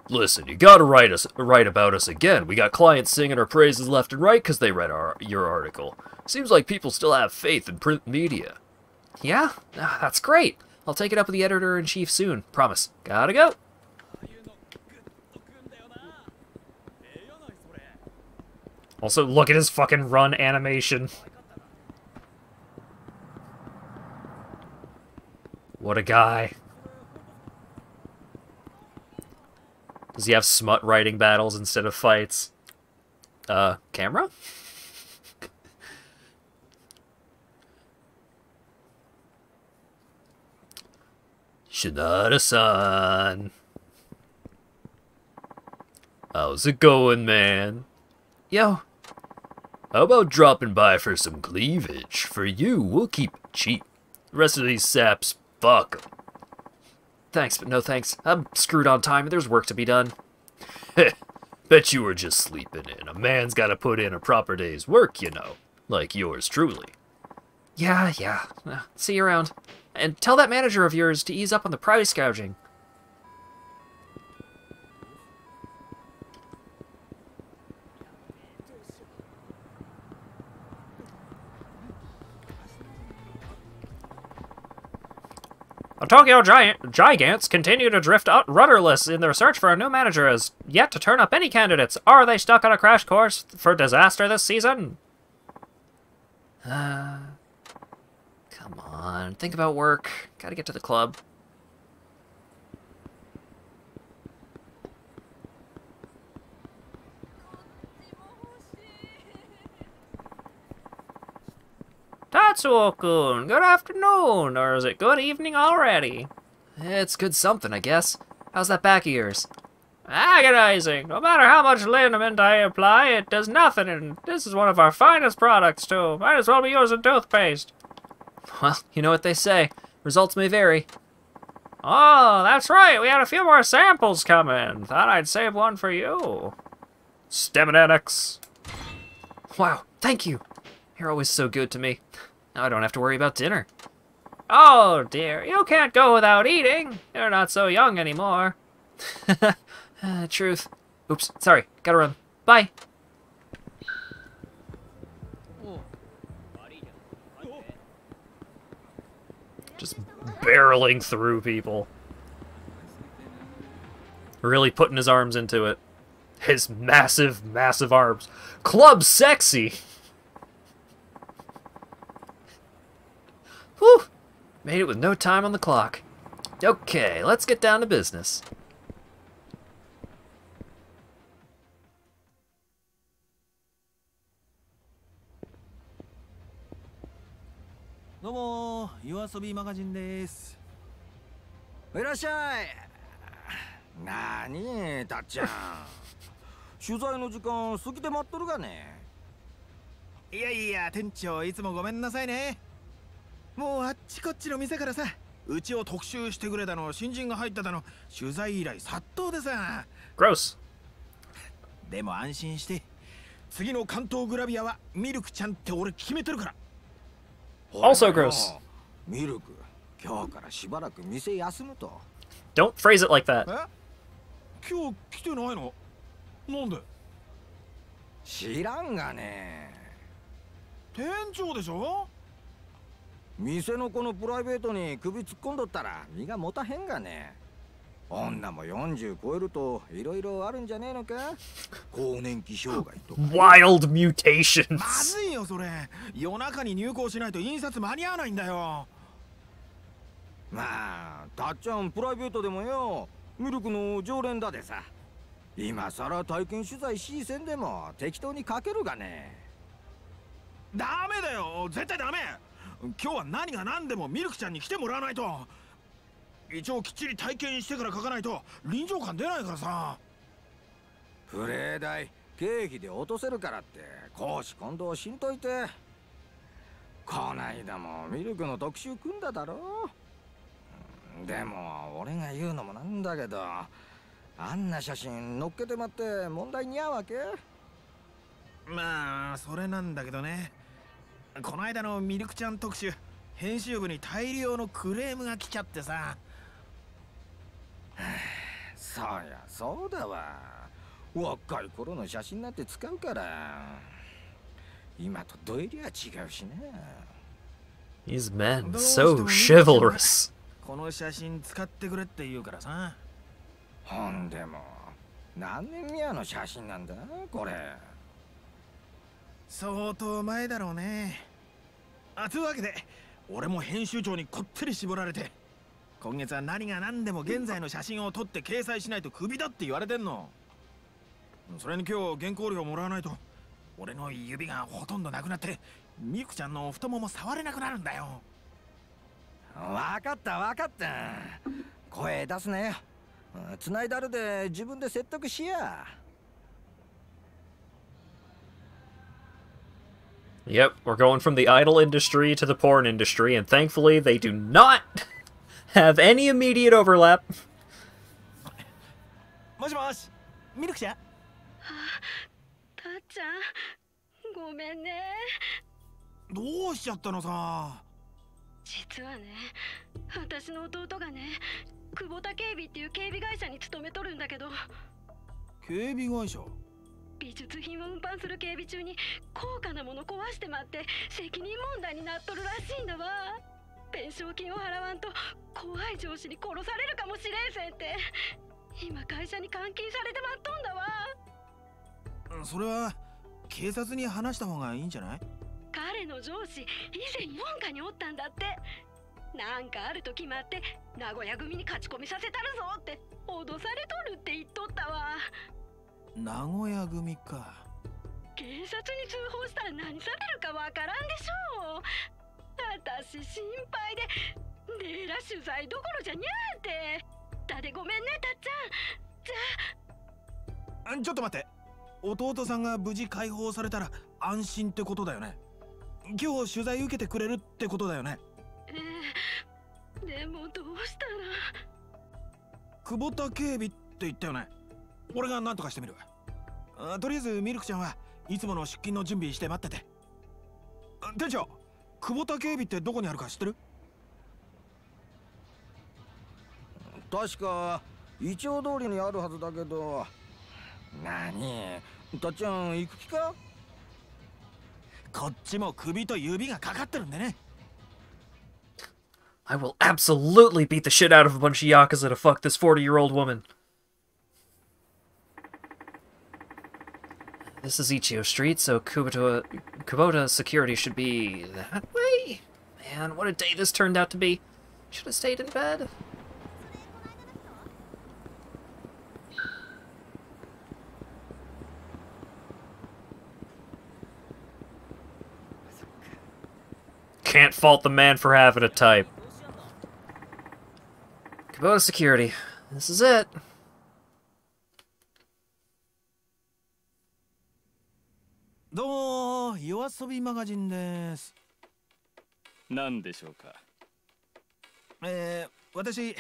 Listen, you gotta write about us again. We got clients singing our praises left and right because they read your article. Seems like people still have faith in print media. Yeah? That's great. I'll take it up with the editor-in-chief soon. Promise. Gotta go. Also, look at his fucking run animation. What a guy. Does he have smut writing battles instead of fights? Camera? Shinada-san. How's it going, man? Yo. How about dropping by for some cleavage? For you, we'll keep it cheap. The rest of these saps, fuck 'em. Thanks, but no thanks. I'm screwed on time. There's work to be done. Bet you were just sleeping in. A man's gotta put in a proper day's work, you know. Like yours truly. Yeah. See you around. And tell that manager of yours to ease up on the price gouging. The Gigants continue to drift rudderless in their search for a new manager as yet to turn up any candidates. Are they stuck on a crash course for disaster this season? Come on, think about work. Gotta get to the club. Tatsuo-kun, good afternoon, or is it good evening already? It's good something, I guess. How's that back of yours? Agonizing. No matter how much liniment I apply, it does nothing, and this is one of our finest products, too. Might as well be using toothpaste. Well, you know what they say. Results may vary. Oh, that's right. We had a few more samples coming. Thought I'd save one for you. Steminetics. Wow, thank you. You're always so good to me. Now I don't have to worry about dinner. Oh, dear. You can't go without eating. You're not so young anymore. Truth. Oops, sorry. Gotta run. Bye. Just barreling through people. Really putting his arms into it. His massive, massive arms. Club sexy! Whew! Made it with no time on the clock. Okay, let's get down to business. Domo, YOASOBI マガジンです。いらっしゃい。なに、たっちゃん。取材の時間過ぎて待っとるがね。いやいや、店長いつもごめんなさいね。もうあっちこっちの店からさ、うちを特集してくれたの、新人が入っただの、取材依頼殺到でさ。Gross。でも安心して、次の関東グラビアはミルクちゃんって俺決めてるから。Also gross. ミルク、今日からしばらく店休むと。Don't phrase it like that. 今日来てないの？なんで？知らんがね。店長でしょ？店の子のプライベートに首突っ込んどったら身が持たへんがね。女も40超えるといろいろあるんじゃねえのか？更年期障害とか。Wild mutations. まずいよそれ。夜中に入稿しないと印刷間に合わないんだよ。まあ、たっちゃんプライベートでもよ、ミルクの常連だでさ。今さら体験取材しせんでも適当にかけるがね。ダメだよ、絶対ダメ。今日は何が何でもミルクちゃんに来てもらわないと。一応きっちり体験してから書かないと臨場感出ないからさ。プレイ代経費で落とせるからって公私混同しんといて。こないだもミルクの特集組んだだろ。でも俺が言うのもなんだけど、あんな写真載っけてまって問題に合うわけ？まあそれなんだけどね。この間のミルクちゃん特集、編集部に大量のクレームが来ちゃってさ。そうやそうだわ。若い頃の写真なんて使うから。今とどえりゃ違うしね。These men, so chivalrous. この写真使ってくれって言うからさ。ほんでも何年目の写真なんだこれ。相当前だろうね。というわけで俺も編集長にこってり絞られて、今月は何が何でも現在の写真を撮って掲載しないとクビだって言われてんの。それに今日原稿料もらわないと俺の指がほとんどなくなってミルクちゃんの太もも触れなくなるんだよ。わかったわかった。声出すなよ。繋いだるで自分で説得しや。Yep, we're going from the idol industry to the porn industry, and thankfully they do not have any immediate overlap. もしもし、ミルクちゃん。たっちゃん、ごめんね。どうしちゃったのさ。実はね、私の弟がね、久保田警備っていう警備会社に勤めとるんだけど。警備会社？美術品を運搬する警備中に高価なもの壊してまって責任問題になっとるらしいんだわ。弁償金を払わんと怖い上司に殺されるかもしれんせんって。今会社に監禁されてまっとんだわ。それは警察に話した方がいいんじゃない？彼の上司以前4課におったんだって。なんかあると決まって名古屋組に勝ち込みさせたるぞって脅されとるって言っとったわ。名古屋組か。警察に通報したら何されるかわからんでしょう。私心配でねえら取材どころじゃにゃーって。だでごめんねたっちゃん。じゃあちょっと待って。弟さんが無事解放されたら安心ってことだよね。今日取材受けてくれるってことだよね。でもどうしたら。久保田警備って言ったよね。俺が何とかしてみる。とりあえずミルクちゃんはいつもの出勤の準備して待ってて。店長、久保田警備ってどこにあるか知ってる？確かイチョウ通りにあるはずだけど。何？たっちゃん行く気か？こっちも首と指がかかってるんでね。I will absolutely beat the shit out of a bunch of Yakuza to fuck this 40-year-old woman. This is Ichio Street, so Kubota security should be that way? Man, what a day this turned out to be. Should have stayed in bed. Can't fault the man for having a type. Kubota security. This is it. どうも、夜遊びマガジンです。何でしょうか。私、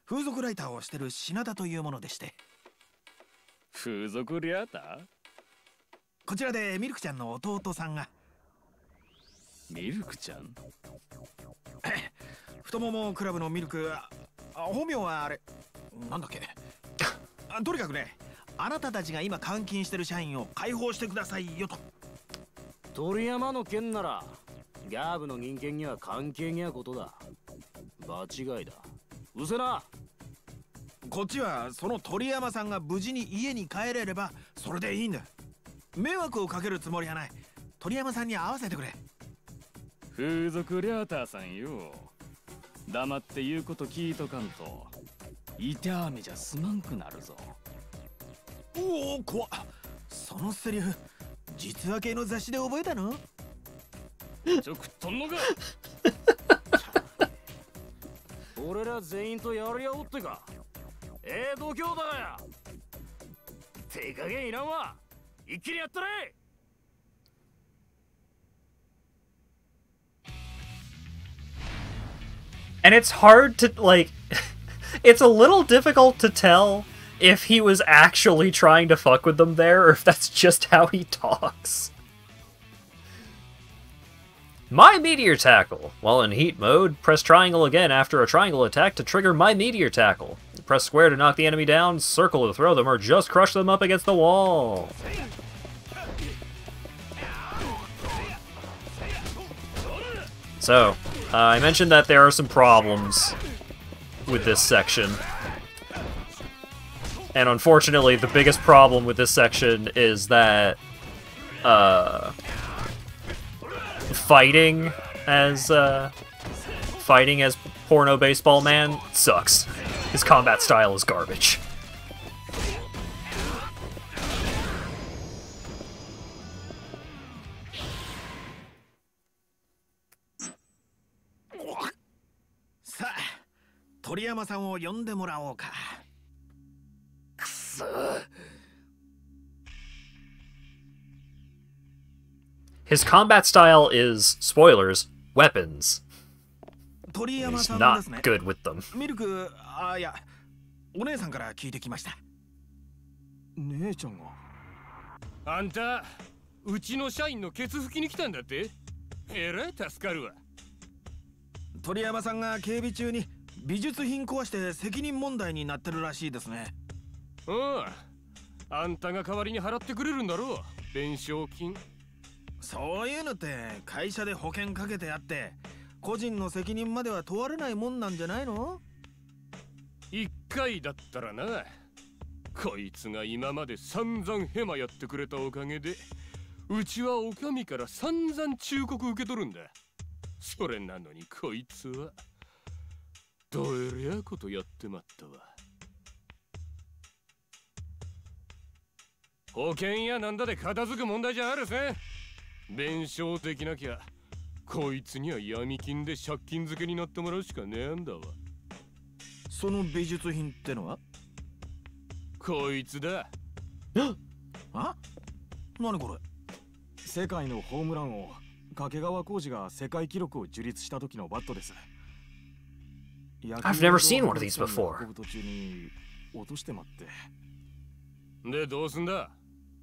風俗ライターをしてる品田というものでして。風俗リアター？こちらでミルクちゃんの弟さんが。ミルクちゃん？太ももクラブのミルク、本名はあれ、なんだっけ。とにかくね、あなたたちが今監禁してる社員を解放してくださいよと。鳥山の件ならギャーブの人間には関係にゃことだ。場違いだ。うせな。こっちはその鳥山さんが無事に家に帰れればそれでいいんだ。迷惑をかけるつもりはない。鳥山さんに会わせてくれ。風俗リャーターさんよ。黙って言うこと聞いとかんと痛めじゃすまんくなるぞ。おお、怖っ。そのセリフ実話系の雑誌で覚えたの？ちょ食っとんのか。俺ら全員とやり合おうってか。度胸だがや。手加減いらんわ。一気にやったれ。And it's hard to, like, it's a little difficult to tell if he was actually trying to fuck with them there, or if that's just how he talks. My Meteor Tackle. While in heat mode, press triangle again after a triangle attack to trigger My Meteor Tackle. Press square to knock the enemy down, circle to throw them, or just crush them up against the wall. So, I mentioned that there are some problems with this section. And unfortunately, the biggest problem with this section is that fighting as Porno Baseball Man sucks. His combat style is garbage. Sa, 鳥山さんを呼んでもらおうか。くそ。His combat style is, spoilers, weapons. He's not good with them. ミルク、いや、お姉さんから聞いてきました。姉ちゃんが。あんた、うちの社員のケツ拭きに来たんだって？えらい助かるわ。鳥山さんが警備中に美術品壊して責任問題になってるらしいですね。うん。あんたが代わりに払ってくれるんだろう。弁償金。そういうのって会社で保険かけてあって、個人の責任までは問われないもんなんじゃないの？一回だったらな。こいつが今まで散々ヘマやってくれたおかげで、うちはお上から散々忠告受け取るんだ。それなのにこいつはどえりゃことやってまったわ。保険やなんだで片付く問題じゃあるせ。弁償できなきゃこいつには闇金で借金付けになってもらうしかねえんだわ。その美術品ってのは？こいつだ。あ？何これ？世界のホームラン王掛川浩二が世界記録を樹立した時のバットです。 I've never seen one of these before. 途中に落としてまって。でどうすんだ？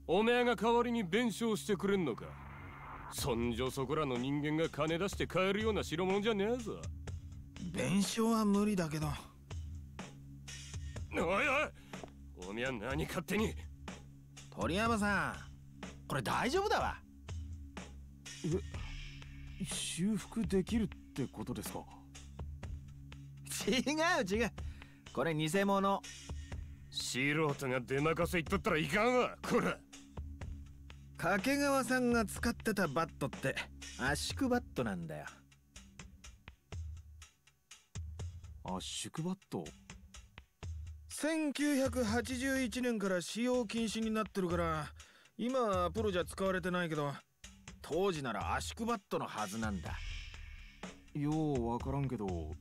おめえが代わりに弁償してくれんのか？そんじょそこらの人間が金出して買えるような代物じゃねえぞ。弁償は無理だけど。おいおい、おめえは何勝手に。鳥山さん、これ大丈夫だわ。修復できるってことですか？違う違う、これ偽物。素人が出任せ言っとったらいかんわ、こら。掛川さんが使ってたバットって圧縮バットなんだよ。圧縮バット？1981年から使用禁止になってるから今はプロじゃ使われてないけど、当時なら圧縮バットのはずなんだ。ようわからんけど、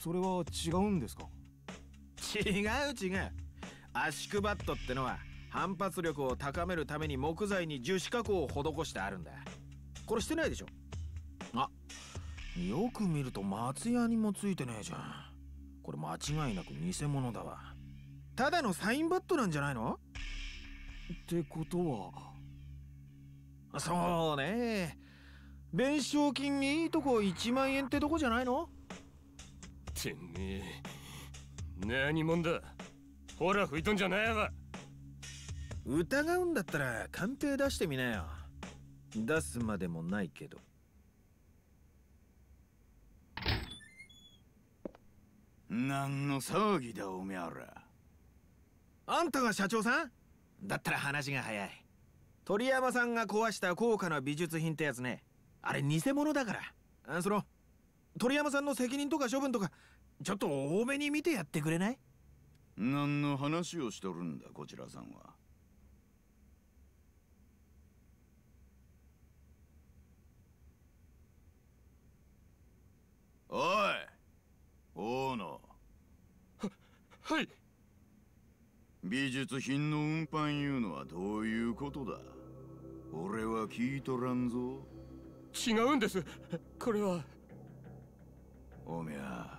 それは違うんですか？違う違う、圧縮バットってのは反発力を高めるために木材に樹脂加工を施してあるんだ。これしてないでしょ？あ、よく見ると松屋にもついてねえじゃん。これ間違いなく偽物だわ。ただのサインバットなんじゃないの？ってことは。そうね、弁償金にいいとこ1万円ってとこじゃないの？てめえ何者だ？ほら吹いとんじゃねえわ。疑うんだったら鑑定出してみなよ。出すまでもないけど。何の騒ぎだおめえら。あんたが社長さん？だったら話が早い。鳥山さんが壊した高価な美術品ってやつね、あれ偽物だから。その鳥山さんの責任とか処分とかちょっと多めに見てやってくれない？何の話をしとるんだこちらさんは。おい大野。はい。美術品の運搬いうのはどういうことだ？俺は聞いとらんぞ。違うんです、これは。おめゃ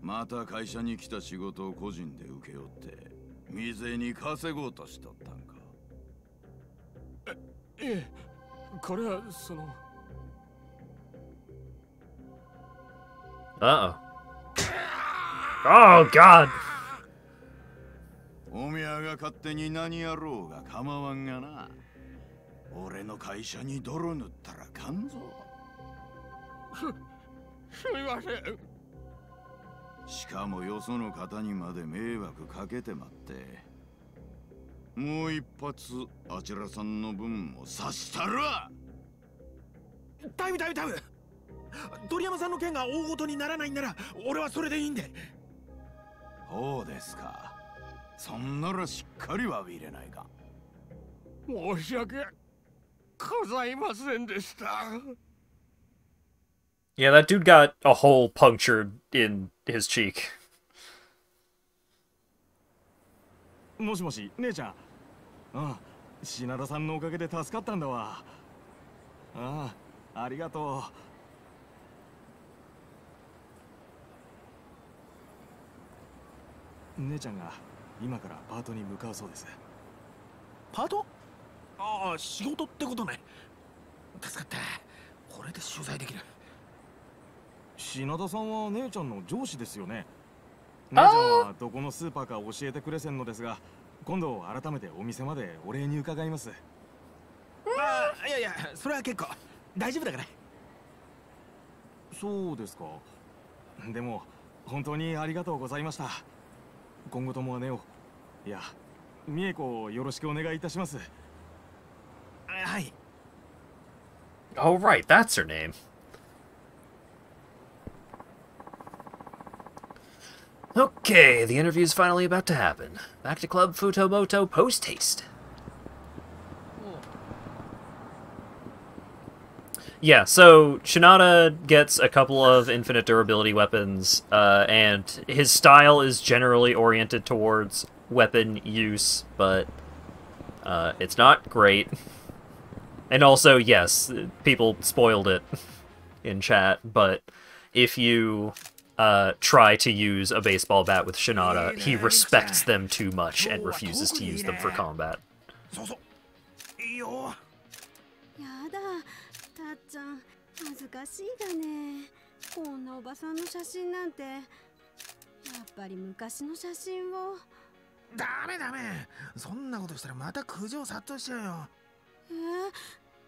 また会社に来た仕事を個人で請け負って店に稼ごうとしとったんか？ええ、これはその。Uh-oh. Oh, God! おみゃが勝手に何やろうが構わんがな。俺の会社に泥塗ったらかんぞ。すみません。しかもよその方にまで迷惑かけてまって。もう一発あちらさんの分も刺したるわ。タイム。鳥山さんの件が大ごとにならないんなら俺はそれでいいんで。そうですか。そんならしっかり詫びれないか。申し訳ございませんでした。Yeah, that dude got a hole punctured in his cheek. もしもし、姉ちゃん。ああ、品田さんのおかげで助かったんだわ。ああ、ありがとう。姉ちゃんが今からパートに向かうそうです。パート？ああ、仕事ってことね。助かった。これで取材できる。品田さんは姉ちゃんの上司ですよね。姉ちゃんはどこのスーパーか教えてくれせんのですが、今度改めてお店までお礼に伺います。いや、それは結構大丈夫だから。そうですか。でも本当にありがとうございました。今後とも姉を、いや、美恵子をよろしくお願いいたします。はい。 Oh, right, that's her name. Okay, the interview's finally about to happen. Back to Club Futomoto post-haste. Yeah, so Shinada gets a couple of infinite durability weapons, and his style is generally oriented towards weapon use, but it's not great. And also, yes, people spoiled it in chat, but if you try to use a baseball bat with Shinada, he respects them too much and refuses to use them for combat. やだ、たっちゃん、恥ずかしいだね。こんなおばさんの写真なんて。やっぱり昔の写真を。ダメダメ。そんなことしたらまた苦情殺到しちゃうよ。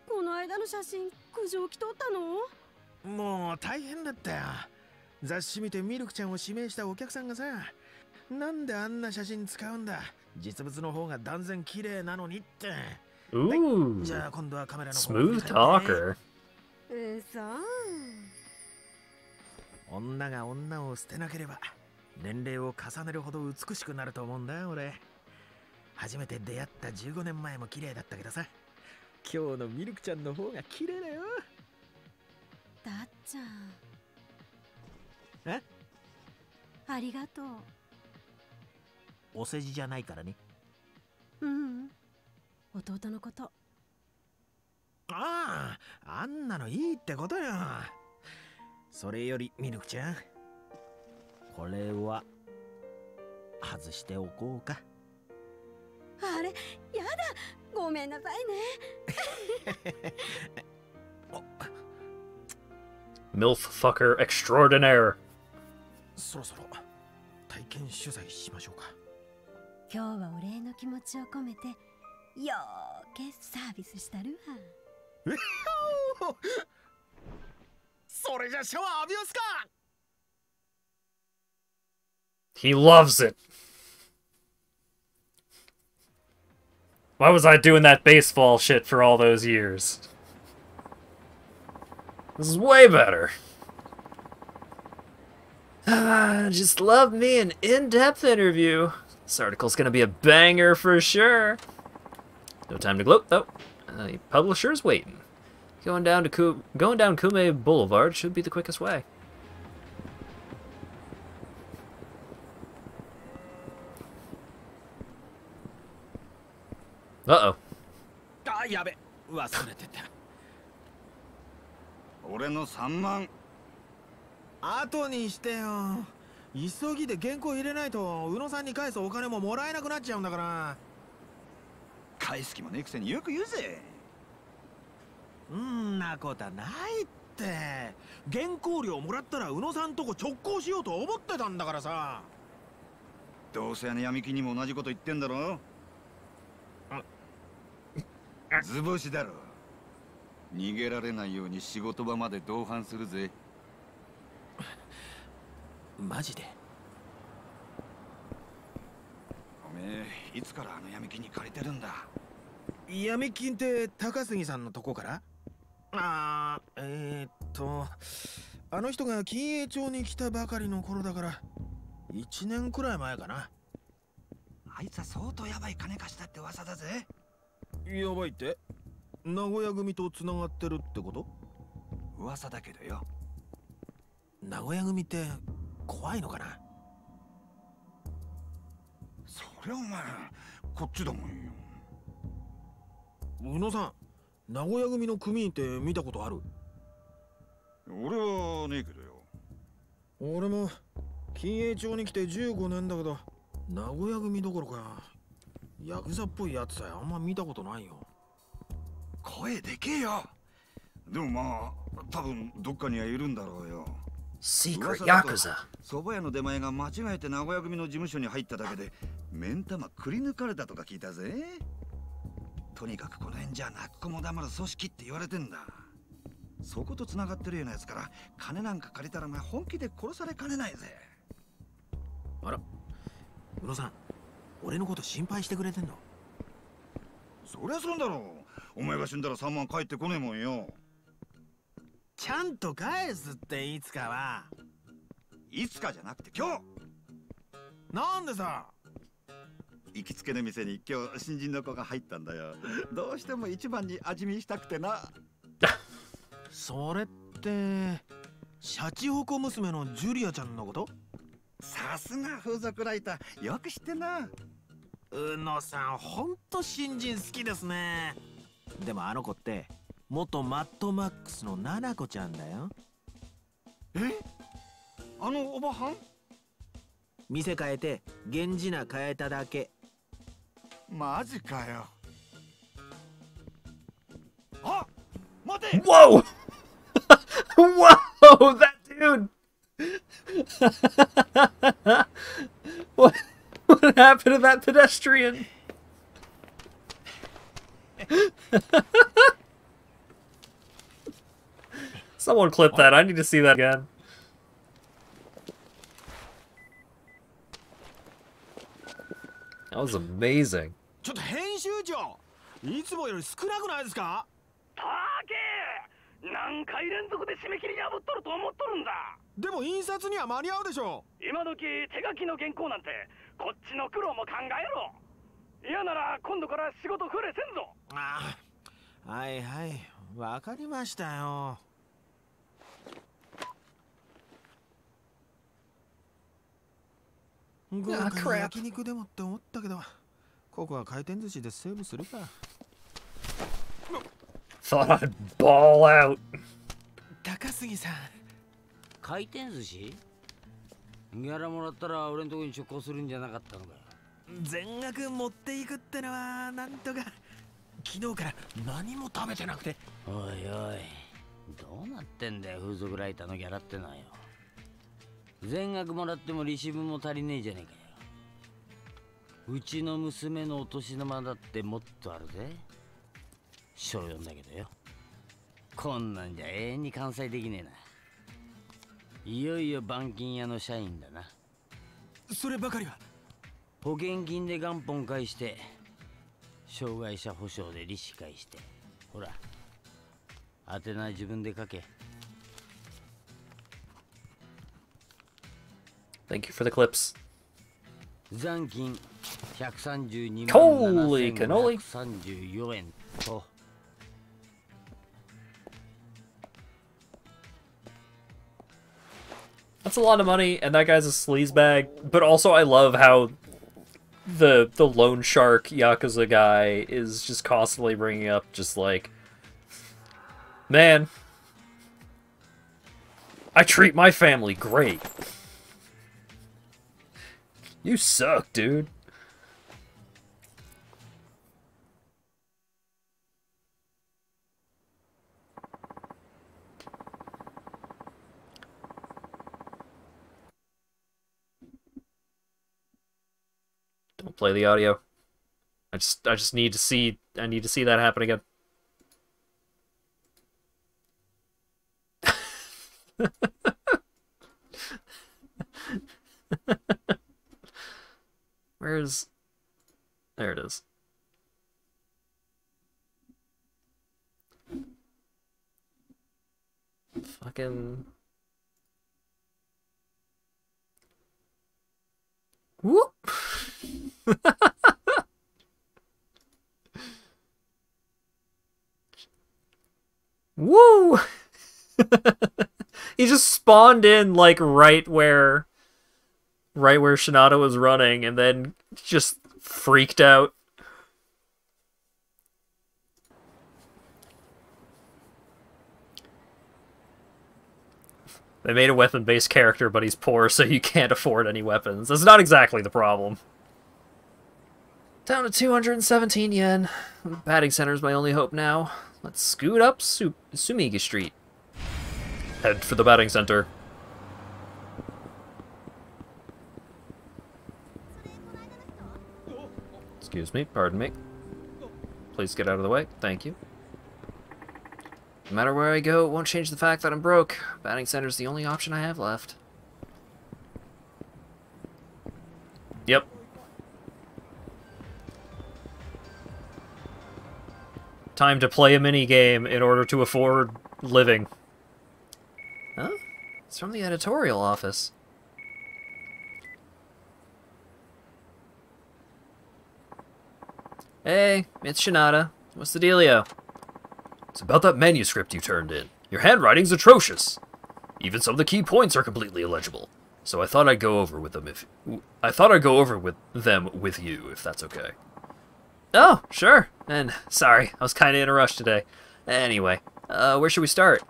この間の写真、苦情来とったの？もう大変だったよ。雑誌見てミルクちゃんを指名したお客さんがさ、なんであんな写真使うんだ。実物の方が断然綺麗なのにって。Ooh, smooth talker. 女が女を捨てなければ年齢を重ねるほど美しくなると思うんだ俺。初めて出会った15年前も綺麗だったけどさ、今日のミルクちゃんの方が綺麗だよ。だっちゃん。え？ありがとう。お世辞じゃないからね。うん。弟のこと。ああ、あんなのいいってことよ。それよりミルクちゃん、これは外しておこうか。あれ、やだ、ごめんなさいね。MILF fucker extraordinaire. そろそろ体験取材しましょうか。今日はお礼の気持ちを込めてよーけサービスしたるわ。それじゃシャワー浴びますか。 He loves it. Why was I doing that baseball shit for all those years? This is way better. Just love me an in-depth interview. This article's gonna be a banger for sure. No time to gloat, though. The publisher's waiting. Going down Kume Boulevard should be the quickest way. Uh-oh. あ、やべ、忘れてた。俺の3万。後にしてよ。急ぎで原稿入れないと宇野さんに返すお金ももらえなくなっちゃうんだから。返す気もねえくせによく言うぜ。んなことはないって。原稿料もらったら宇野さんとこ直行しようと思ってたんだからさ。どうせあの闇金にも同じこと言ってんだろ。図星だろ。逃げられないように仕事場まで同伴するぜ。マジで？おめえいつからあの闇金に借りてるんだ。闇金って高杉さんのとこから？あの人が金栄町に来たばかりの頃だから1年くらい前かな。あいつは相当ヤバい金貸したって噂だぜ。やばいって？名古屋組と繋がってるってこと？噂だけどよ。名古屋組って怖いのかな？そりゃお前こっちだもんよ。宇野さん、名古屋組の組員って見たことある？俺はねえけどよ。俺も金栄町に来て15年だけど名古屋組どころかヤクザっぽいやつさえあんま見たことないよ。声でけえよ。でもまあ多分どっかにはいるんだろうよ。Secret Yakuza。蕎麦屋の出前が間違えて名古屋組の事務所に入っただけで目ん玉くり抜かれたとか聞いたぜ。とにかくこの辺じゃ泣く子も黙る組織って言われてんだ。そこと繋がってるようなやつから金なんか借りたら本気で殺されかねないぜ。あら、宇野さん、俺のこと心配してくれてんの？そりゃそうだろう。お前が死んだら3万返ってこねえもんよ。ちゃんと返すっていつかは。いつかじゃなくて今日。なんでさ。行きつけの店に今日新人の子が入ったんだよ。どうしても一番に味見したくてな。それってシャチホコ娘のジュリアちゃんのこと？さすが風俗ライター、よく知ってんな。宇野さん、ほんと新人好きですね。でもあの子って元マッドマックスのナナコちゃんだよ。え？あのおばはん？店変えて源氏名変えただけ。マジかよ。あ、待て！ Whoa! Whoa, that dude! What happened to that pedestrian? Someone clip that. I need to see that again. That was amazing. ちょっと編集長、いつもより少なくないですか？たけ、何回連続で締め切り破っとると思っとるんだ。でも印刷には間に合うでしょ。今時手書きの原稿なんてこっちの苦労も考えろ。嫌なら今度から仕事増えせんぞ。ああ、はいはい、わかりましたよ。豪華な焼肉でもって思ったけど、ここは回転寿司でセーブするか。Thought I'd ball out. 高杉さん、回転寿司？ギャラもらったら俺のとこに出向するんじゃなかったのかよ。全額持っていくってのはなんとか。昨日から何も食べてなくて。おいおい、どうなってんだよ風俗ライターのギャラってのはよ。全額もらっても利子分も足りねえじゃねえかよ。うちの娘のお年玉だってもっとあるぜ。小4だけどよ。こんなんじゃ永遠に完済できねえな。いよいよ板金屋の社員だな。そればかりは。保険金で元本返して障害者保障で利子返して、ほら宛名自分で書け。 Thank you for the clips. 残金132万 Holy cannoli! 734円と。That's a lot of money, and that guy's a sleazebag. But also, I love how the loan shark Yakuza guy is just constantly bringing up, just like, man, I treat my family great. You suck, dude. Don't play the audio. I just need to see that happen again. Where's... There it is. Fucking... Whoop! Woo! He just spawned in, like, right where Shinada was running, and then just freaked out. They made a weapon-based character, but he's poor, so you can't afford any weapons. That's not exactly the problem. Down to 217 yen. Batting center's my only hope now. Let's scoot up Sumigi Street. Head for the batting center. Excuse me, pardon me. Please get out of the way, thank you. No matter where I go, it won't change the fact that I'm broke. Batting center's the only option I have left. Yep. Time to play a minigame in order to afford living. Huh? It's from the editorial office. Hey, it's Shinada. What's the dealio? It's about that manuscript you turned in. Your handwriting's atrocious. Even some of the key points are completely illegible. So I thought I'd go over with them with you, if that's okay. Oh, sure. And sorry, I was kind of in a rush today. Anyway, where should we start?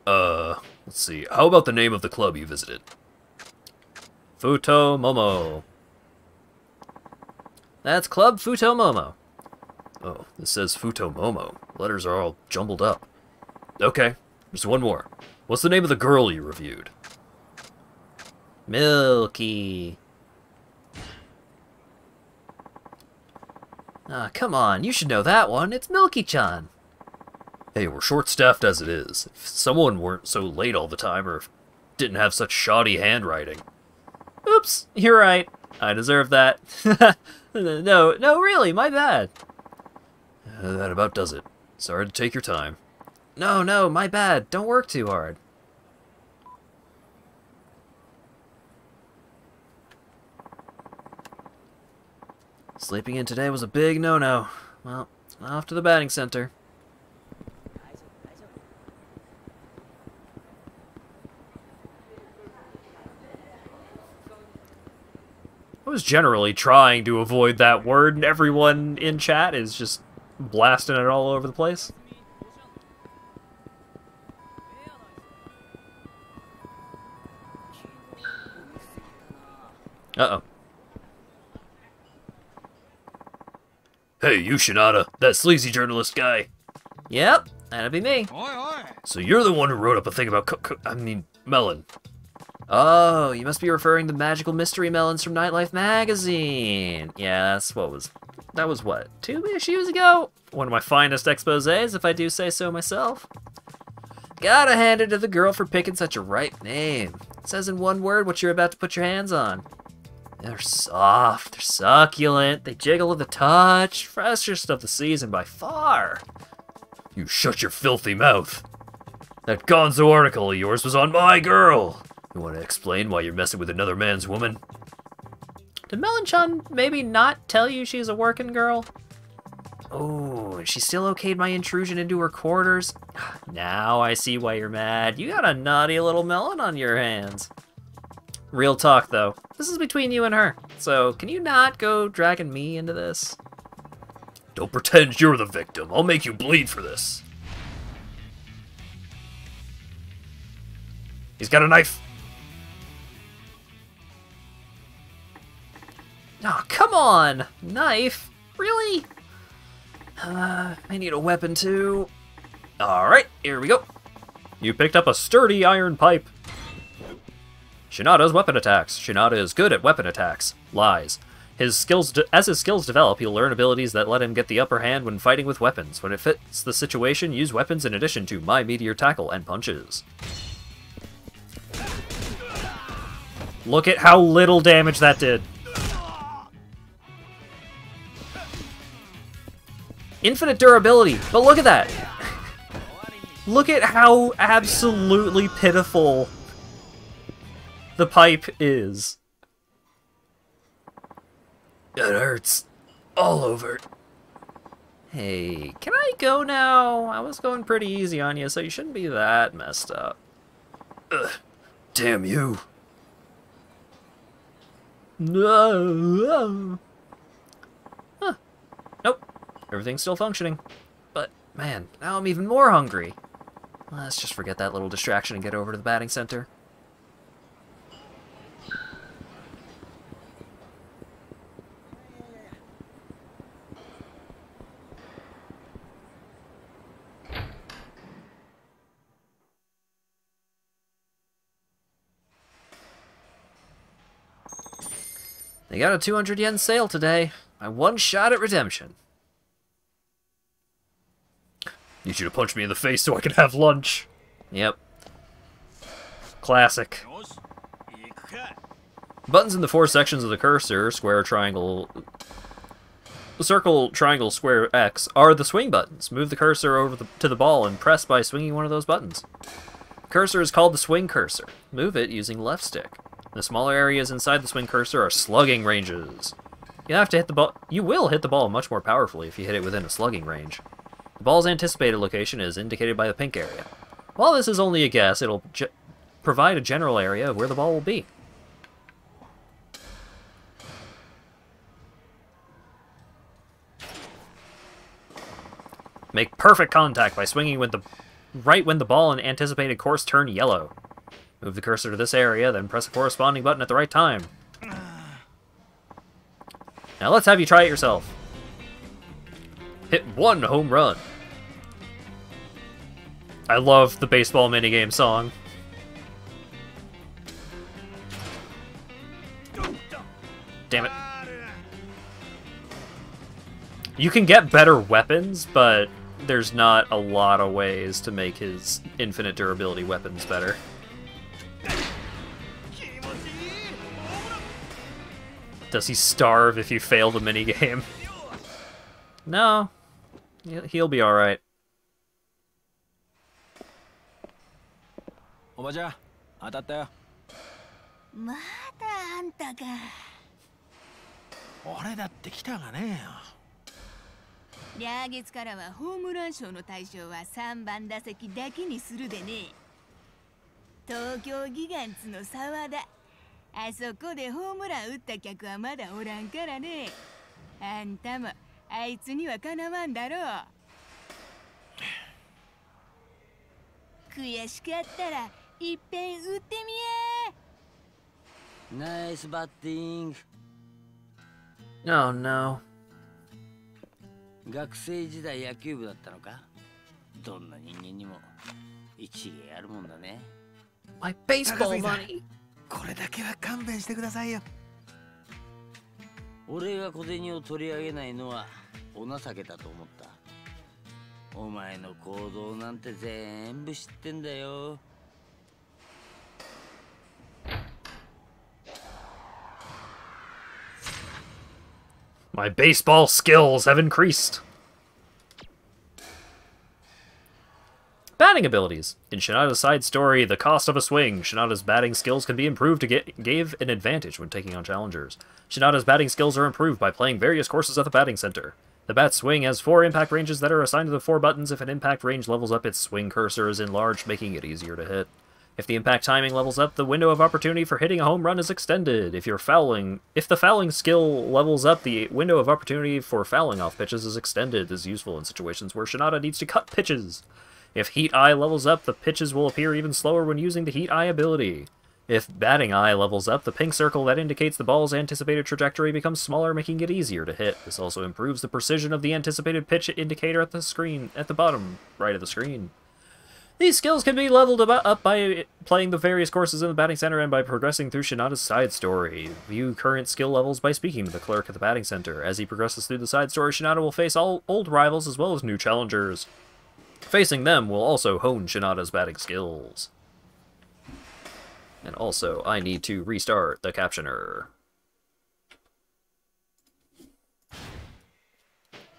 Let's see. How about the name of the club you visited? Futomomo. That's Club Futomomo. Oh, this says Futomomo. Letters are all jumbled up. Okay, there's one more. What's the name of the girl you reviewed? Milky. Ah, come on, you should know that one. It's Milky-chan. Hey, we're short-staffed as it is. If someone weren't so late all the time, or if didn't have such shoddy handwriting. Oops, you're right. I deserve that. No, really, my bad. That about does it. Sorry to take your time. No, my bad. Don't work too hard. Sleeping in today was a big no-no. Well, off to the batting center. I was generally trying to avoid that word, and everyone in chat is just blasting it all over the place. Uh-oh. Hey, you Shinada, that sleazy journalist guy. Yep, that'd be me. So you're the one who wrote up a thing about melon. Oh, you must be referring to Magical Mystery Melons from Nightlife Magazine. Yeah, that was what, 2 issues ago? One of my finest exposés, if I do say so myself. Gotta hand it to the girl for picking such a ripe name. It says in one word what you're about to put your hands on. They're soft, they're succulent, they jiggle with a touch. Freshest of the season by far. You shut your filthy mouth. That gonzo article of yours was on my girl. You want to explain why you're messing with another man's woman? Did Melon-chan maybe not tell you she's a working girl? Oh, and she still okayed my intrusion into her quarters? Now I see why you're mad. You got a naughty little melon on your hands. Real talk, though. This is between you and her. So, can you not go dragging me into this? Don't pretend you're the victim. I'll make you bleed for this. He's got a knife. Oh, come on! Knife? Really? I need a weapon too. Alright, here we go. You picked up a sturdy iron pipe. Shinada's weapon attacks. Shinada is good at weapon attacks. Lies. As his skills develop, he'll learn abilities that let him get the upper hand when fighting with weapons. When it fits the situation, use weapons in addition to My Meteor Tackle and punches. Look at how little damage that did. Infinite durability, but look at that. Look at how absolutely pitiful the pipe is. It hurts. All over. Hey, can I go now? I was going pretty easy on you, so you shouldn't be that messed up. Ugh, damn you. No. Huh. Nope. Everything's still functioning. But, man, now I'm even more hungry. Let's just forget that little distraction and get over to the batting center. They got a 200 yen sale today. My one shot at redemption. Need you to punch me in the face so I can have lunch. Yep. Classic. Buttons in the 4 sections of the cursor, square, triangle, circle, triangle, square, X, are the swing buttons. Move the cursor over to the ball and press by swinging one of those buttons. The cursor is called the swing cursor. Move it using left stick. The smaller areas inside the swing cursor are slugging ranges. You have to hit the ball. You will hit the ball much more powerfully if you hit it within a slugging range. The ball's anticipated location is indicated by the pink area. While this is only a guess, it'll provide a general area of where the ball will be. Make perfect contact by swinging with the right when the ball and anticipated course turn yellow. Move the cursor to this area, then press a corresponding button at the right time. Now let's have you try it yourself. Hit 1 home run. I love the baseball minigame song. Damn it. You can get better weapons, but there's not a lot of ways to make his infinite durability weapons better. Does he starve if you fail the minigame? No. He'll be alright. おばちゃん、当たったよ。まだあんたか。俺だって来たがね来月からはホームラン賞の対象は3番打席だけにするでね。東京ギガンツの沢田。あそこでホームラン打った客はまだおらんからね。あんたもあいつにはかなわんだろう。悔しかったらいっぺん打ってみや。ナイスバッティング。Oh no. 学生時代野球部だったのか？どんな人間にも一芸あるもんだね。My baseball money. これだけは勘弁してくださいよ。俺が小銭を取り上げないのはお情けだと思った。お前の行動なんて全部知ってんだよ。My baseball skills have increased. Batting abilities. In Shinada's side story, The Cost of a Swing, Shinada's batting skills can be improved to give an advantage when taking on challengers. Shinada's batting skills are improved by playing various courses at the batting center. The bat swing has 4 impact ranges that are assigned to the 4 buttons. If an impact range levels up, its swing cursor is enlarged, making it easier to hit. If the impact timing levels up, the window of opportunity for hitting a home run is extended. If the fouling skill levels up, the window of opportunity for fouling off pitches is extended. This is useful in situations where Shinada needs to cut pitches. If Heat Eye levels up, the pitches will appear even slower when using the Heat Eye ability. If Batting Eye levels up, the pink circle that indicates the ball's anticipated trajectory becomes smaller, making it easier to hit. This also improves the precision of the anticipated pitch indicator at the bottom right of the screen. These skills can be leveled up by playing the various courses in the batting center and by progressing through Shinada's side story. View current skill levels by speaking to the clerk at the batting center. As he progresses through the side story, Shinada will face all old rivals as well as new challengers. Facing them will also hone Shinada's batting skills. And also, I need to restart the captioner.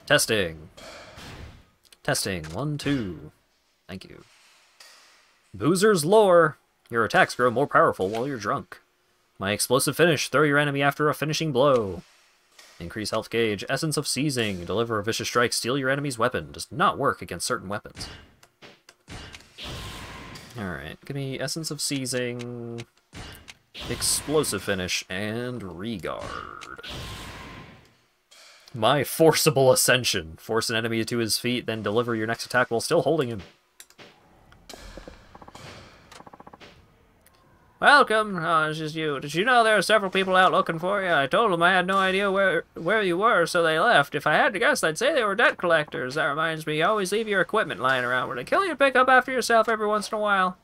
Testing. Testing. 1, 2. Thank you. Boozer's Lore. Your attacks grow more powerful while you're drunk. My explosive finish. Throw your enemy after a finishing blow. Increase health gauge. Essence of Seizing. Deliver a vicious strike. Steal your enemy's weapon. Does not work against certain weapons. Alright, give me Essence of Seizing, Explosive Finish, and Regard. My Forcible Ascension. Force an enemy to his feet, then deliver your next attack while still holding him. Welcome. Oh, it's just you. Did you know there are several people out looking for you? I told them I had no idea where you were, so they left. If I had to guess, I'd say they were debt collectors. That reminds me, you always leave your equipment lying around. Would it kill you to pick up after yourself every once in a while?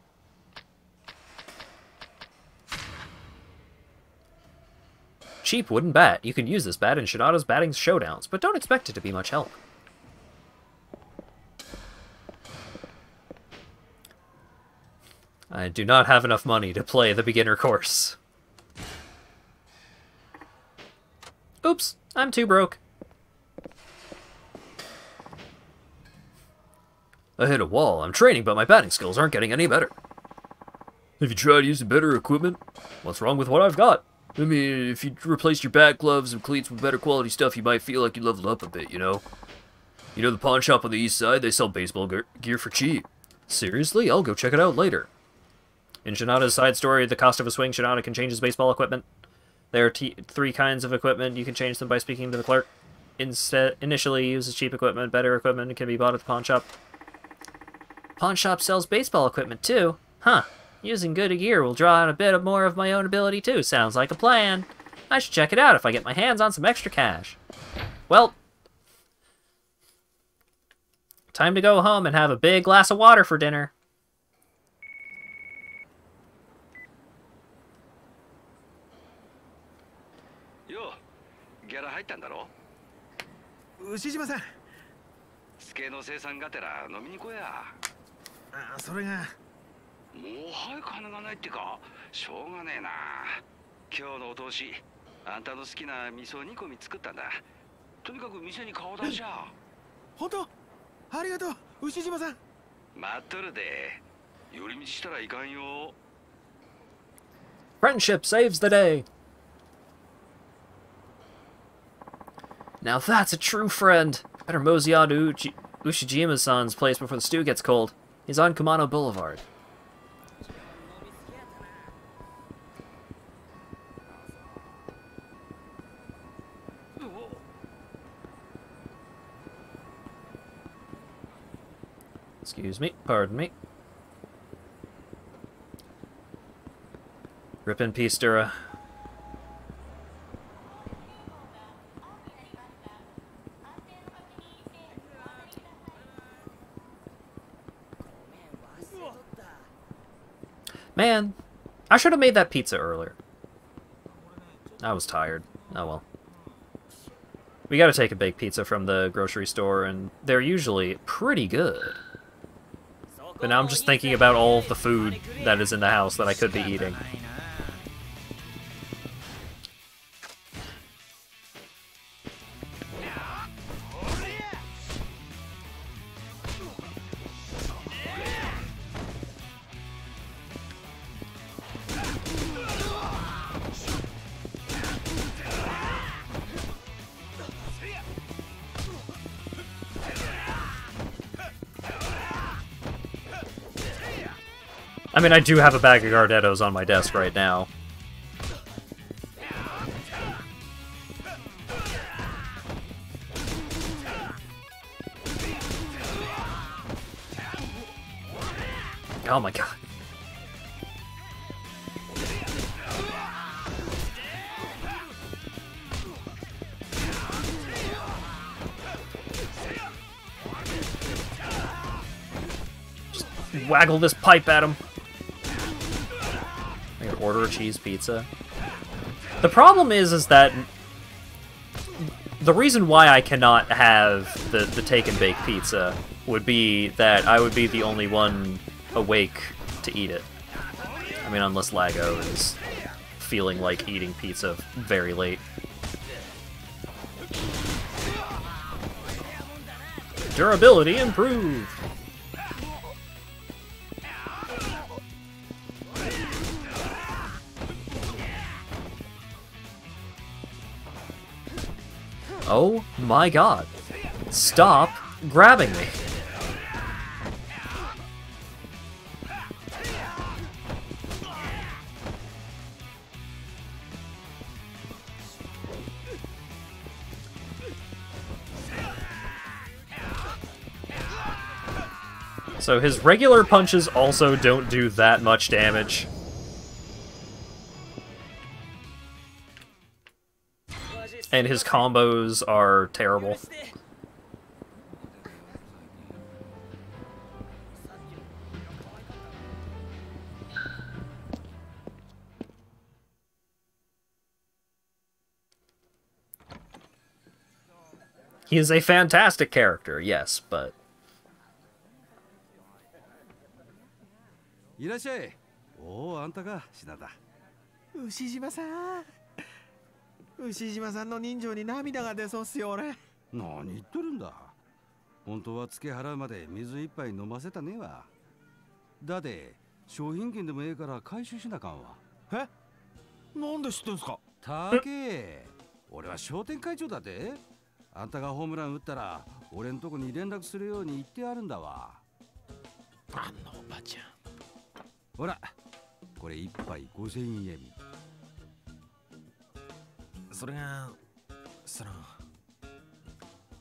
Cheap wooden bat. You can use this bat in Shinada's batting showdowns, but don't expect it to be much help. I do not have enough money to play the beginner course. Oops, I'm too broke. I hit a wall. I'm training, but my batting skills aren't getting any better. Have you tried using better equipment? What's wrong with what I've got? I mean, if you replaced your bat gloves and cleats with better quality stuff, you might feel like you leveled up a bit, you know? You know the pawn shop on the east side? They sell baseball gear for cheap. Seriously? I'll go check it out later. In Shinada's side story, The Cost of a Swing, Shinada can change his baseball equipment. There are 3 kinds of equipment. You can change them by speaking to the clerk. Initially, uses cheap equipment. Better equipment can be bought at the pawn shop. Pawn shop sells baseball equipment, too. Huh. Using good gear will draw out a bit more of my own ability, too. Sounds like a plan. I should check it out if I get my hands on some extra cash. Well, time to go home and have a big glass of water for dinner. Yo, ギャラ入ったんだろ？牛島さん。スケの生産がてら飲みに行こうや。それが。もうはい金がないってか、しょうがねえな。今日のお通し、あんたの好きな味噌煮込み作ったんだ。とにかく店に顔出しゃ。本当？ありがとう、牛島さん。待っとるで。寄り道したらいかんよ。Friendship saves the day. Now that's a true friend. Better mosey on to Ushijima-san's place before the stew gets cold. He's on Kumano Boulevard. Excuse me, pardon me. Rip in peace, Dura. Man, I should have made that pizza earlier. I was tired. Oh well. We gotta take a baked pizza from the grocery store, and they're usually pretty good. But now I'm just thinking about all of the food that is in the house that I could be eating. I mean, I do have a bag of Gardettos on my desk right now. Oh my god. Just waggle this pipe at him. I could order a cheese pizza. The problem is that the reason why I cannot have the take and bake pizza would be that I would be the only one awake to eat it. I mean, unless Lago is feeling like eating pizza very late. Durability improved! Oh my god. Stop grabbing me. So his regular punches also don't do that much damage. And his combos are terrible. He is a fantastic character, yes, but... いらっしゃい。おお、あんたか、品田。牛島さん。牛島さんの人情に涙が出そうっすよ、俺。何言っとるんだ。本当は付け払うまで水一杯飲ませたねえわ。だって商品券でもええから回収しなあかんわ。え、なんで知ってんすか。たけ、俺は商店会長だって。あんたがホームラン打ったら俺んとこに連絡するように言ってあるんだわ。あんなおばちゃん。ほら、これ一杯5000円。それが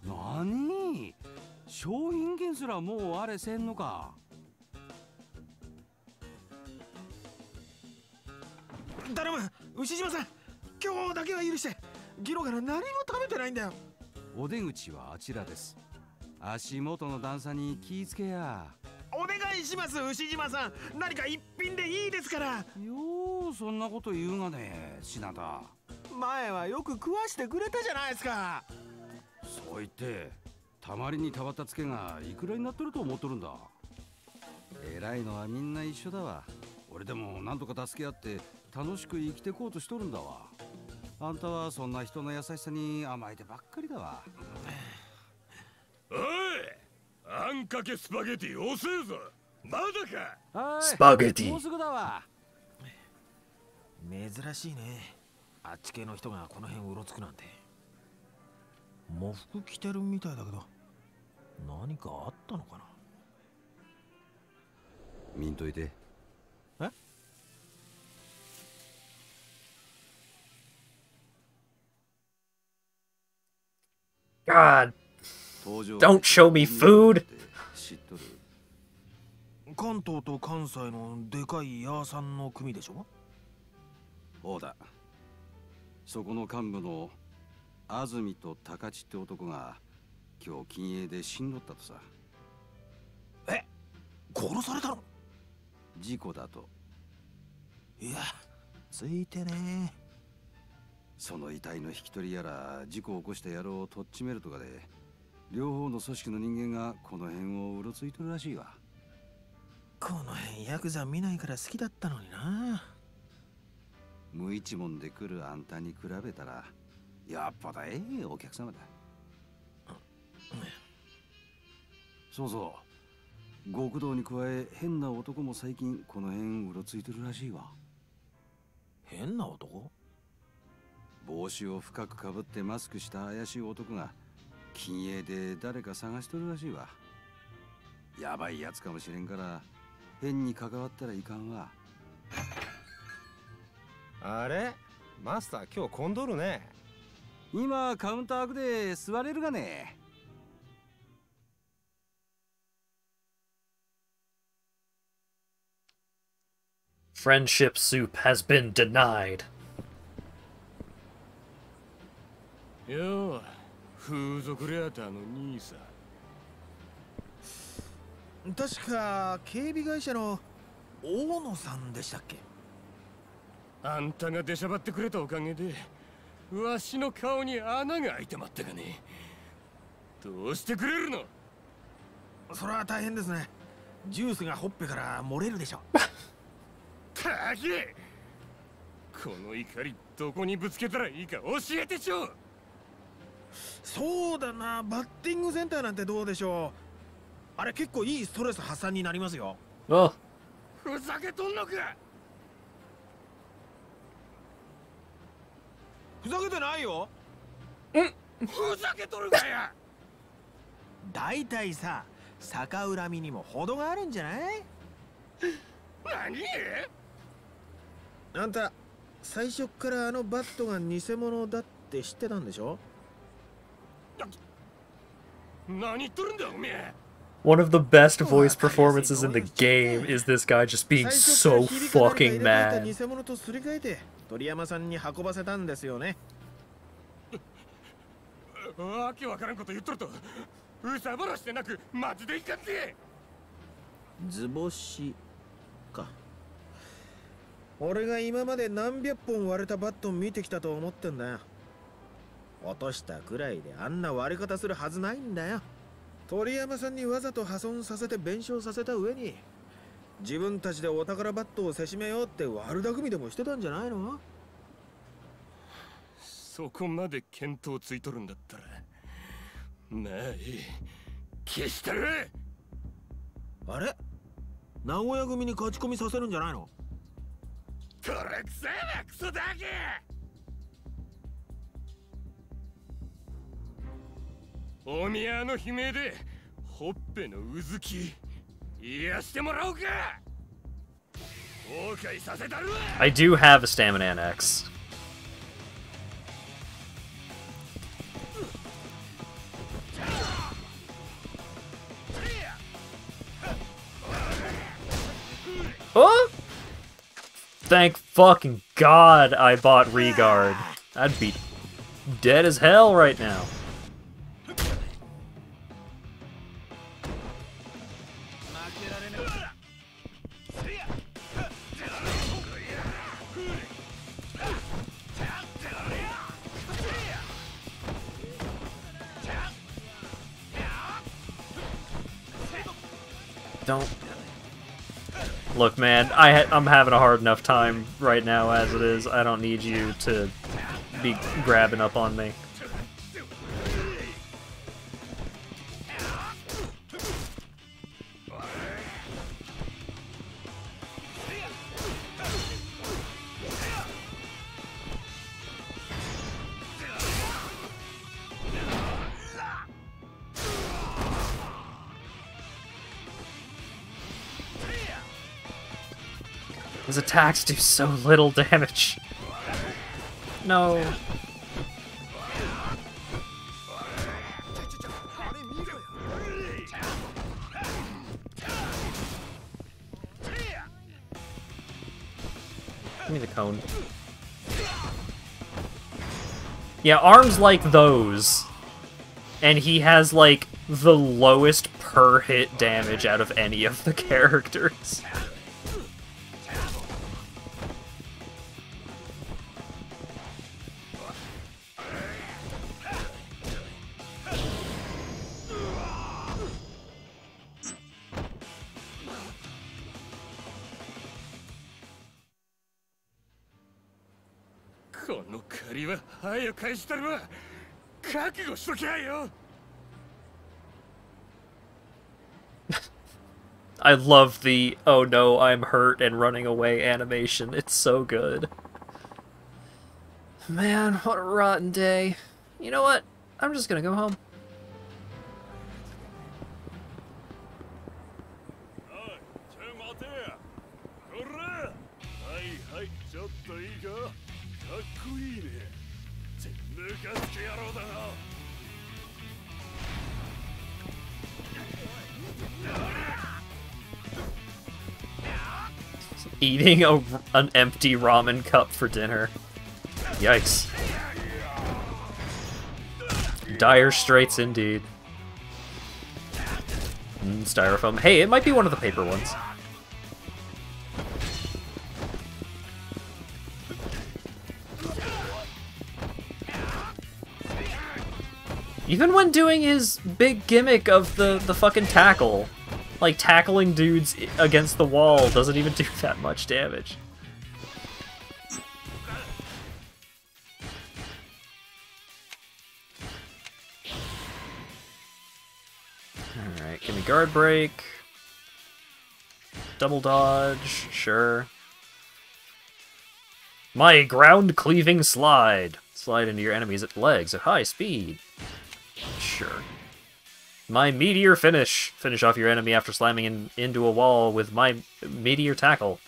何、商品券すらもうあれせんのか。頼む、牛島さん。今日だけは許して。ギロから何も食べてないんだよ。お出口はあちらです。足元の段差に気ぃつけや。お願いします、牛島さん。何か一品でいいですから。ようそんなこと言うがね、品田。前はよく食わしてくれたじゃないですか。そう言ってたまりにたまったツケがいくらになってると思っとるんだ。偉いのはみんな一緒だわ。俺でも何とか助け合って楽しく生きてこうとしとるんだわ。あんたはそんな人の優しさに甘えてばっかりだわ。おい、あんかけスパゲティ遅えぞ。まだか。スパゲティもうすぐだわ。珍しいね、あっち系の人がこの辺うろつくなんて。喪服着てるみたいだけど何かあったのかな。見んといて。え、God, don't show me food. 知っとる。関東と関西のでかいヤーさんの組でしょ。そうだ。そこの幹部の安住と高知って男が今日禁煙で死んどったとさ。え、殺されたの。事故だと。いや、ついてね。その遺体の引き取りやら事故を起こした野郎をとっちめるとかで両方の組織の人間がこの辺をうろついとるらしいわ。この辺ヤクザ見ないから好きだったのにな。無一文で来るあんたに比べたらやっぱだお客様だ。そうそう、極道に加え変な男も最近この辺うろついてるらしいわ。変な男？帽子を深くかぶってマスクした怪しい男が禁煙で誰か探しとるらしいわ。やばいやつかもしれんから変に関わったらいかんわ。あれ、マスター今日混んどるね。今カウンター開くで座れるがね。Friendship soup has been denied. よう、風俗レアターの兄さん。確か警備会社の大野さんでしたっけ。あんたが出しゃばってくれたおかげでわしの顔に穴が開いてまったがね。どうしてくれるの。それは大変ですね。ジュースがほっぺから漏れるでしょ。たけ、この怒りどこにぶつけたらいいか教えてちょ。そうだな、バッティングセンターなんてどうでしょう。あれ結構いいストレス発散になりますよ。あ、ふざけとんのか。ふざけてないよ。ふざけとるかや。だいたいさ、逆恨みにも程があるんじゃない。何？あんた最初からあのバットが偽物だって知ってたんでしょ。何言っとるんだおめえ。One of the best voice performances in the game is this guy just being so fucking mad. 偽物とすり替えて鳥山さんに運ばせたんですよね。わけわからんこと言っとるとうさばらしてなくマジでいかんて。図星か。俺が今まで何百本割れたバット見てきたと思ってんだよ。落としたくらいであんな割れ方するはずないんだよ。鳥山さんにわざと破損させて弁償させた上に自分たちでお宝バットをせしめようって悪巧みでもしてたんじゃないの？そこまで見当ついとるんだったらまあいい、消したる。あれ、名古屋組に勝ち込みさせるんじゃないの？これくせえなクソだけ。お宮の悲鳴でほっぺのうずき癒してもらおうか。後悔させたるわ。 I do have a stamina an X. Oh! Thank fucking God I bought Regard. I'd be dead as hell right now. Don't. Look, man, I'm having a hard enough time right now as it is. I don't need you to be grabbing up on me. His attacks do so little damage. No. Give me the cone. Yeah, arms like those. And he has, like, the lowest per hit damage out of any of the characters. I love the "oh no, I'm hurt" and running away animation. It's so good. Man, what a rotten day. You know what? I'm just gonna go home. Eating an empty ramen cup for dinner. Yikes. Dire straits indeed. Styrofoam. Hey, it might be one of the paper ones. Even when doing his big gimmick of the fucking tackle, like tackling dudes against the wall doesn't even do that much damage. Alright, give me guard break. Double dodge, sure. My ground cleaving slide. Slide into your enemies' legs at high speed. Sure. My meteor finish. Finish off your enemy after slamming into a wall with my meteor tackle.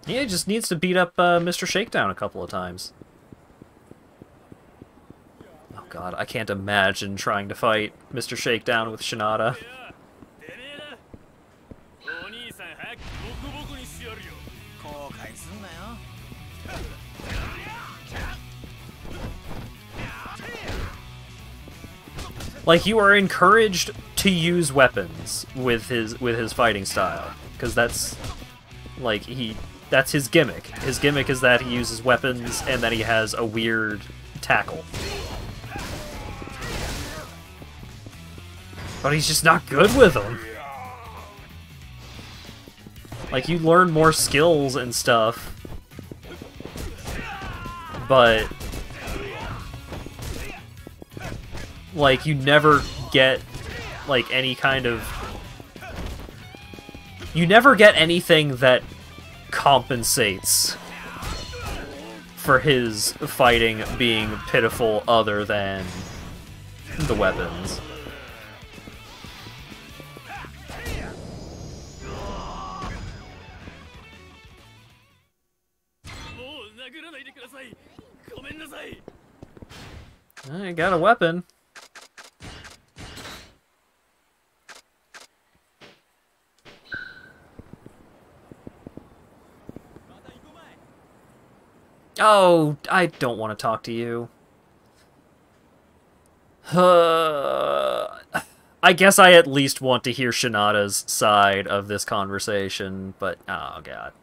Yeah, he just needs to beat up Mr. Shakedown a couple of times. Oh god, I can't imagine trying to fight Mr. Shakedown with Shinada. Like, you are encouraged to use weapons with his fighting style, because that's, like, that's his gimmick. His gimmick is that he uses weapons and that he has a weird tackle. But he's just not good with them. Like, you learn more skills and stuff, but like, you never get, like, any kind of... You never get anything that compensates for his fighting being pitiful other than the weapons. I got a weapon. Oh, I don't want to talk to you. I guess I at least want to hear Shinada's side of this conversation, but oh god.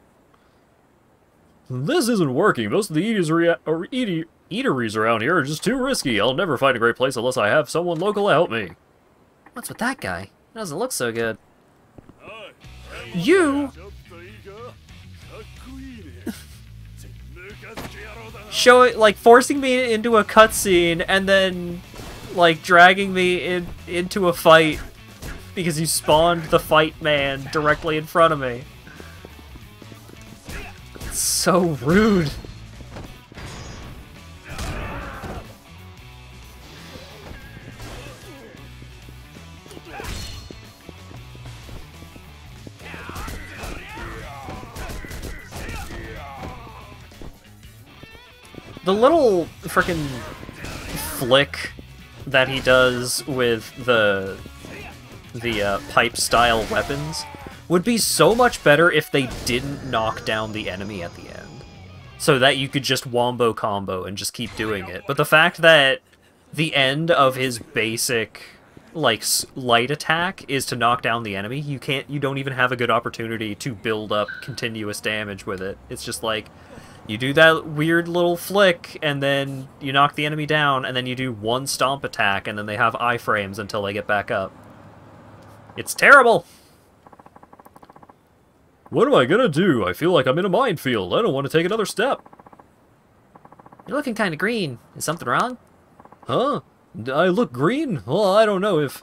This isn't working. Most of the eateries around here are just too risky. I'll never find a great place unless I have someone local to help me. What's with that guy? It doesn't look so good. You... like, forcing me into a cutscene and then, like, dragging me into a fight because you spawned the fight man directly in front of me. It's so rude. The little frickin' flick that he does with the pipe-style weapons would be so much better if they didn't knock down the enemy at the end. So that you could just wombo combo and just keep doing it. But the fact that the end of his basic, like, light attack is to knock down the enemy, you don't even have a good opportunity to build up continuous damage with it. It's just like, you do that weird little flick, and then you knock the enemy down, and then you do one stomp attack, and then they have iframes until they get back up. It's terrible! What am I gonna do? I feel like I'm in a minefield. I don't want to take another step. You're looking kind of green. Is something wrong? Huh? I look green? Well, I don't know if...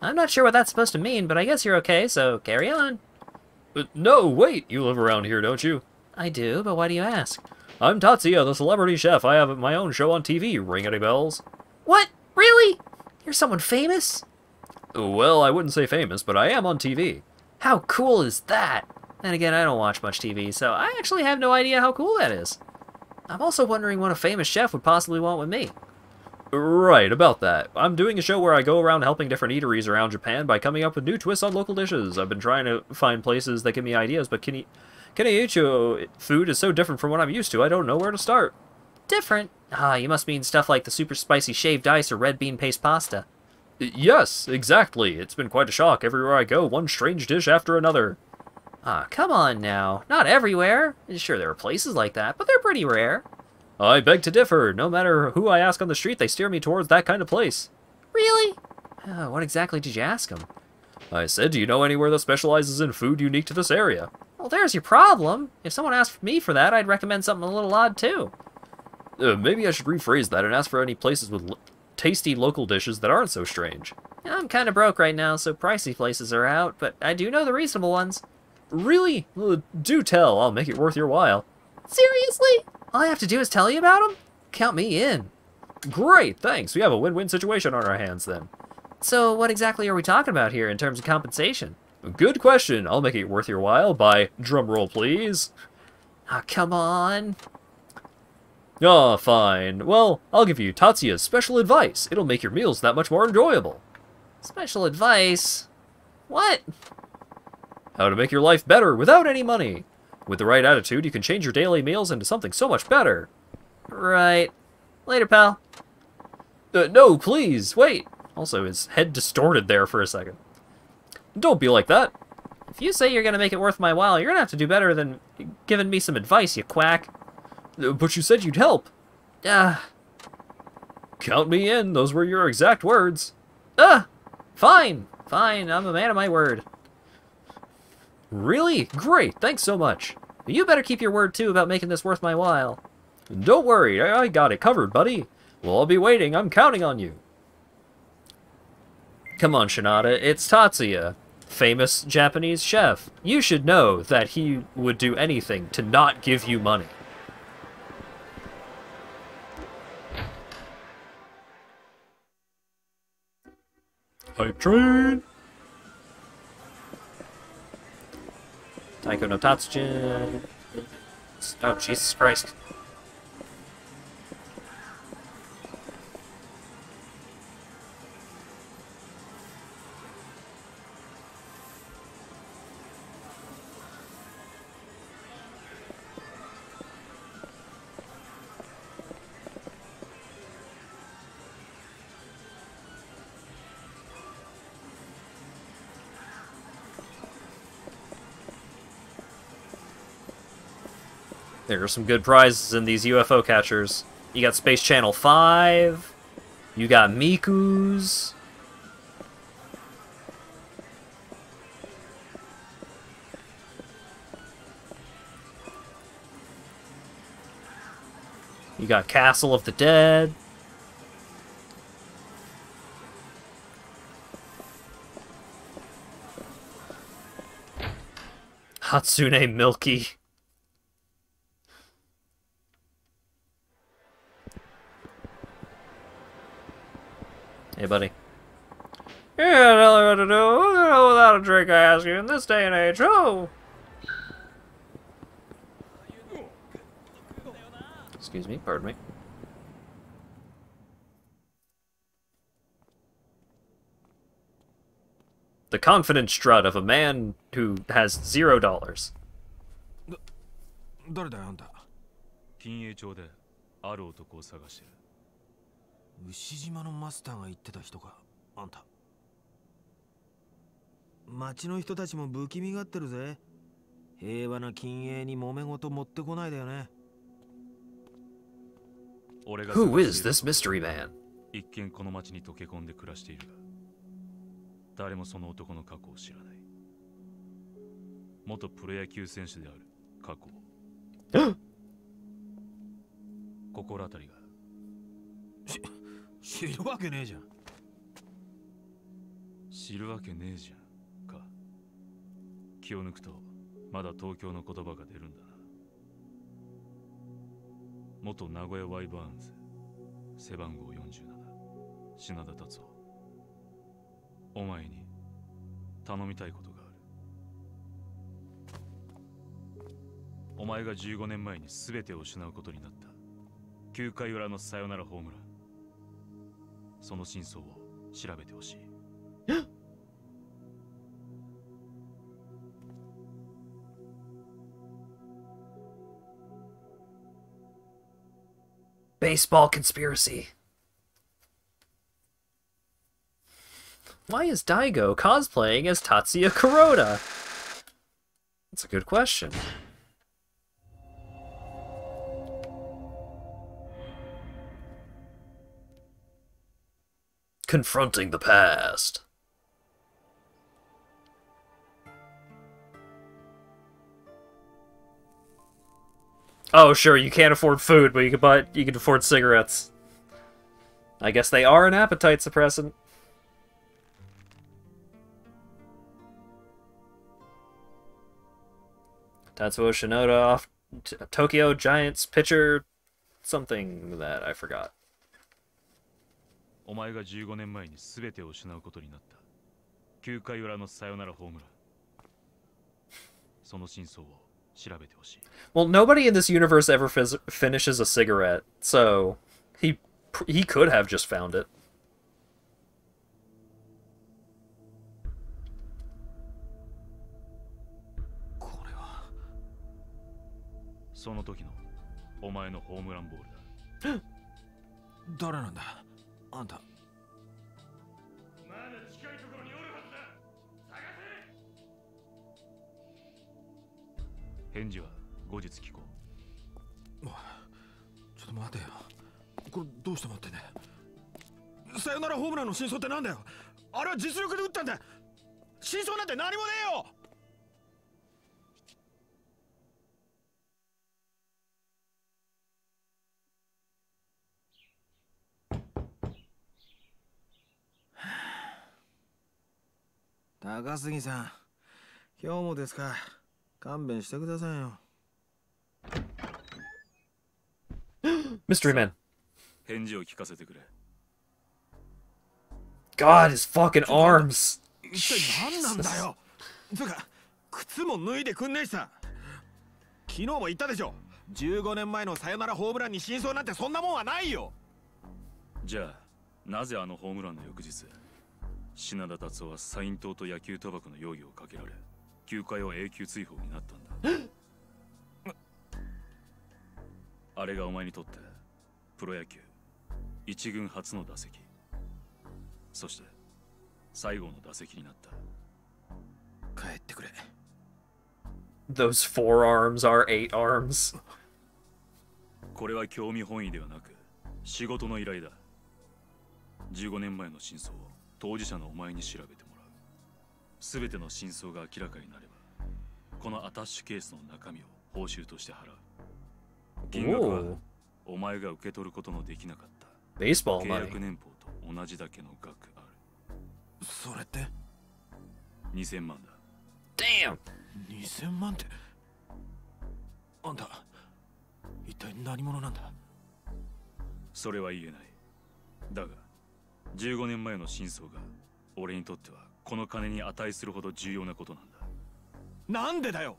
I'm not sure what that's supposed to mean, but I guess you're okay, so carry on. No, wait! You live around here, don't you? I do, but why do you ask? I'm Tatsuya, the celebrity chef. I have my own show on TV. Ring any bells? What? Really? You're someone famous? Well, I wouldn't say famous, but I am on TV. How cool is that? Then again, I don't watch much TV, so I actually have no idea how cool that is. I'm also wondering what a famous chef would possibly want with me. Right, about that. I'm doing a show where I go around helping different eateries around Japan by coming up with new twists on local dishes. I've been trying to find places that give me ideas, but Kaneicho food is so different from what I'm used to, I don't know where to start. Different? Ah, you must mean stuff like the super spicy shaved ice or red bean paste pasta. Yes, exactly. It's been quite a shock. Everywhere I go, one strange dish after another. Ah, come on now. Not everywhere. Sure, there are places like that, but they're pretty rare. I beg to differ. No matter who I ask on the street, they steer me towards that kind of place. Really? What exactly did you ask them? I said, do you know anywhere that specializes in food unique to this area? Well, there's your problem. If someone asked me for that, I'd recommend something a little odd, too. Maybe I should rephrase that and ask for any places with tasty local dishes that aren't so strange. I'm kind of broke right now, so pricey places are out, but I do know the reasonable ones. Really? Do tell. I'll make it worth your while. Seriously? All I have to do is tell you about them? Count me in. Great, thanks. We have a win-win situation on our hands, then. So what exactly are we talking about here in terms of compensation? Good question. I'll make it worth your while by, drumroll please. Ah, come on. Oh, fine. Well, I'll give you Tatsuya's special advice. It'll make your meals that much more enjoyable. Special advice? What? How to make your life better without any money. With the right attitude, you can change your daily meals into something so much better. Right. Later, pal. No, please, wait. Also, his head distorted there for a second. Don't be like that. If you say you're gonna make it worth my while, you're gonna have to do better than giving me some advice, you quack. But you said you'd help. Count me in. Those were your exact words. Fine. Fine, I'm a man of my word. Really? Great, thanks so much. You better keep your word, too, about making this worth my while. Don't worry, I got it covered, buddy. We'll all be waiting, I'm counting on you. Come on, Shinada, it's Tatsuya, famous Japanese chef. You should know that he would do anything to not give you money. Hype train! Taiko no Tatsujin. Oh, Jesus Christ. There are some good prizes in these UFO catchers. You got Space Channel 5. You got Miku's. You got Castle of the Dead. Hatsune Milky. Hey, buddy. Yeah, tell me what to do. Without a drink, I ask you. In this day and age, oh! Excuse me, pardon me. The confident strut of a man who has $0. 誰だよあんた。金栄町である男を探してる。牛島のマスターが言ってた人か、あんた。町の人たちも不気味がってるぜ。平和な金栄に揉め事持ってこないだよね。Who is this mystery man? 一見この町に溶け込んで暮らしているが、誰もその男の過去を知らない。元プロ野球選手である過去を。心当たりが。知るわけねえじゃん。知るわけねえじゃんか。気を抜くとまだ東京の言葉が出るんだな。元名古屋ワイバーンズ背番号47品田達夫。お前に頼みたいことがある。お前が15年前に全てを失うことになった9回裏のサヨナラホームラン、その真相を調べてほしい。Baseball conspiracy. Why is Daigo cosplaying as Tatsuya Kuroda? That's a good question. Confronting the past. Oh, sure, you can't afford food, but you can afford cigarettes. I guess they are an appetite suppressant. Tatsuo Shinoda off Tokyo Giants pitcher something that I forgot. お前が15年前に全てを失うことになった9回裏のサヨナラホームラン、その真相を調べてほしい。 Well, nobody in this universe ever finishes a cigarette, so he could have just found it. その時のお前のホームランボールだ。誰なんだあんた。返事は後日聞こちょっと待てよ。これどうして持ってんだよ。さよならホームランの真相ってなんだよ。あれは実力で打ったんだ。真相なんて何もねえよ。高杉さん、今日もですか。勘弁してくださいよ。Mystery Man. 返事を聞かせてくれ。 God, his fucking arms. 一体何なんだよ。つうか、靴も脱いでくんねえしさ。昨日も言ったでしょ。15年前のサヨナラホームランに真相なんてそんなもんはないよ。じゃあなぜあのホームランの翌日品田達夫はサイン島と野球賭博の容疑をかけられ球界を永久追放になったんだ。あれがお前にとってプロ野球一軍初の打席、そして最後の打席になった。帰ってくれ。 Those 4 arms are 8 arms. これは興味本位ではなく仕事の依頼だ。15年前の真相を当事者のお前に調べてもらう。全ての真相が明らかになればこのアタッシュケースの中身を報酬として払う。金額はお前が受け取ることのできなかった契約年俸と同じだけの額ある。それって2000万だ。 Damn! 2000万って。あんた一体何者なんだ。それは言えない。だが15年前の真相が俺にとってはこの金に値するほど重要なことなんだ。なんでだよ。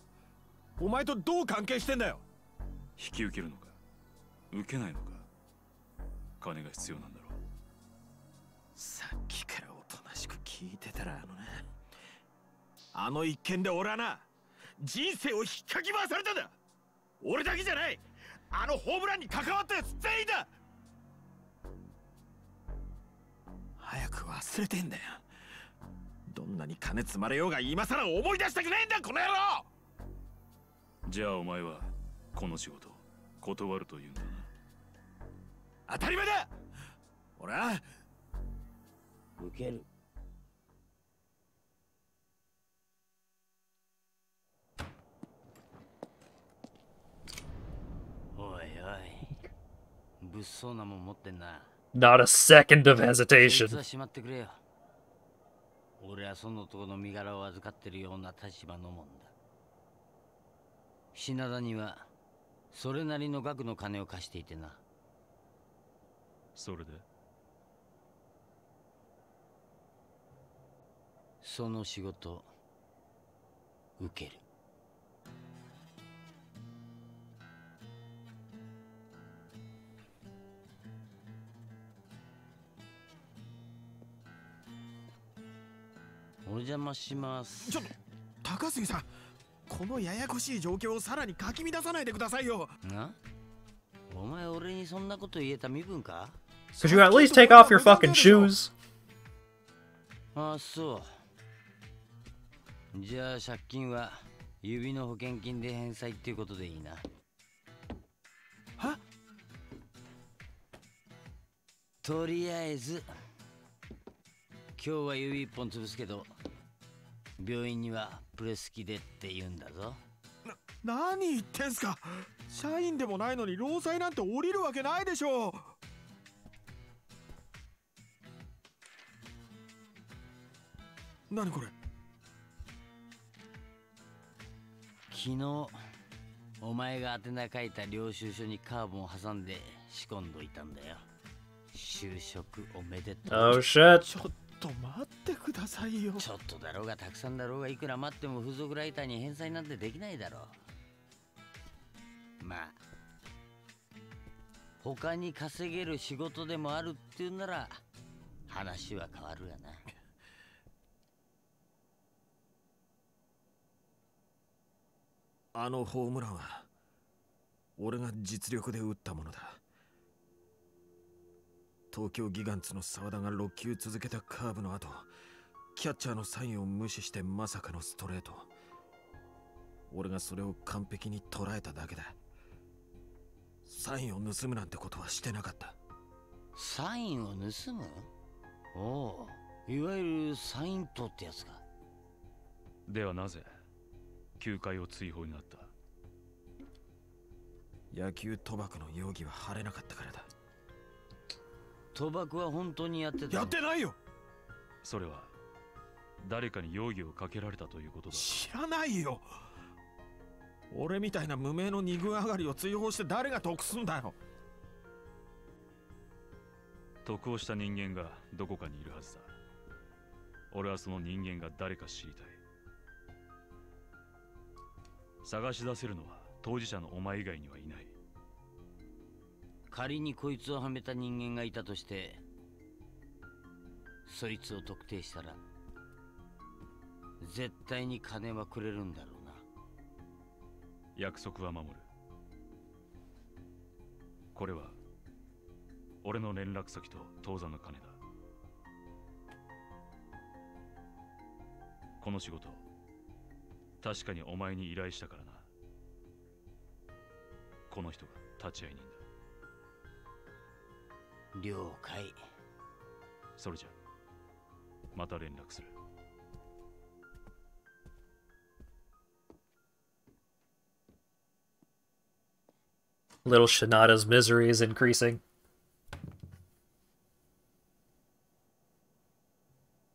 お前とどう関係してんだよ。引き受けるのか受けないのか金が必要なんだろう。さっきからおとなしく聞いてたらあの一件で俺はな人生を引っかき回されたんだ。俺だけじゃない。あのホームランに関わったやつ全員だ。早く忘れてんだよ。どんなに金積まれようが今さら思い出したくないんだこの野郎。じゃあお前はこの仕事断るというんだな。当たり前だ。俺は受ける。おいおい、物騒なもん持ってんな。 Not a second of そい hesitation. つはしまってくれよ。俺はその男の身柄を預かってるような立場のもんだ。品田にはそれなりの額の金を貸していてな。それでその仕事受ける。お邪魔します。ちょっと高杉さん、このややこしい状況をさらにかき乱さないでくださいよ。な、お前俺にそんなこと言えた身分か。 Could you at least take off your fucking shoes? ああそう。じゃあ借金は指の保険金で返済っていうことでいいな。は？とりあえず今日は指一本潰すけど病院にはプレス機でって言うんだぞ。何言ってんすか。社員でもないのに労災なんて降りるわけないでしょう。何これ。昨日お前が宛名書いた領収書にカーボンを挟んで仕込んどいたんだよ。就職おめでとう。 Oh shit. ちょっと待ってくださいよ。ちょっとだろうがたくさんだろうがいくら待っても付属ライターに返済なんてできないだろう。まあ他に稼げる仕事でもあるっていうなら話は変わるがな。あのホームランは俺が実力で打ったものだ。東京ギガンツの澤田が6球続けたカーブの後、キャッチャーのサインを無視してまさかのストレート。俺がそれを完璧に捉えただけだ。サインを盗むなんてことはしてなかった。サインを盗む？おう、いわゆるサイン盗ってやつか。ではなぜ球界を追放になった？野球賭博の容疑は晴れなかったからだ。賭博は本当にやってた？やってないよ。それは誰かに容疑をかけられたということだ。知らないよ。俺みたいな無名の二軍上がりを追放して誰が得すんだよ。得をした人間がどこかにいるはずだ。俺はその人間が誰か知りたい。探し出せるのは当事者のお前以外にはいない。仮にこいつをはめた人間がいたとして、そいつを特定したら絶対に金はくれるんだろうな。約束は守る。これは俺の連絡先と当座の金だ。この仕事確かにお前に依頼したからな。この人が立ち会い人だ。了解。それじゃまた連絡する。Little Shinada's misery is increasing.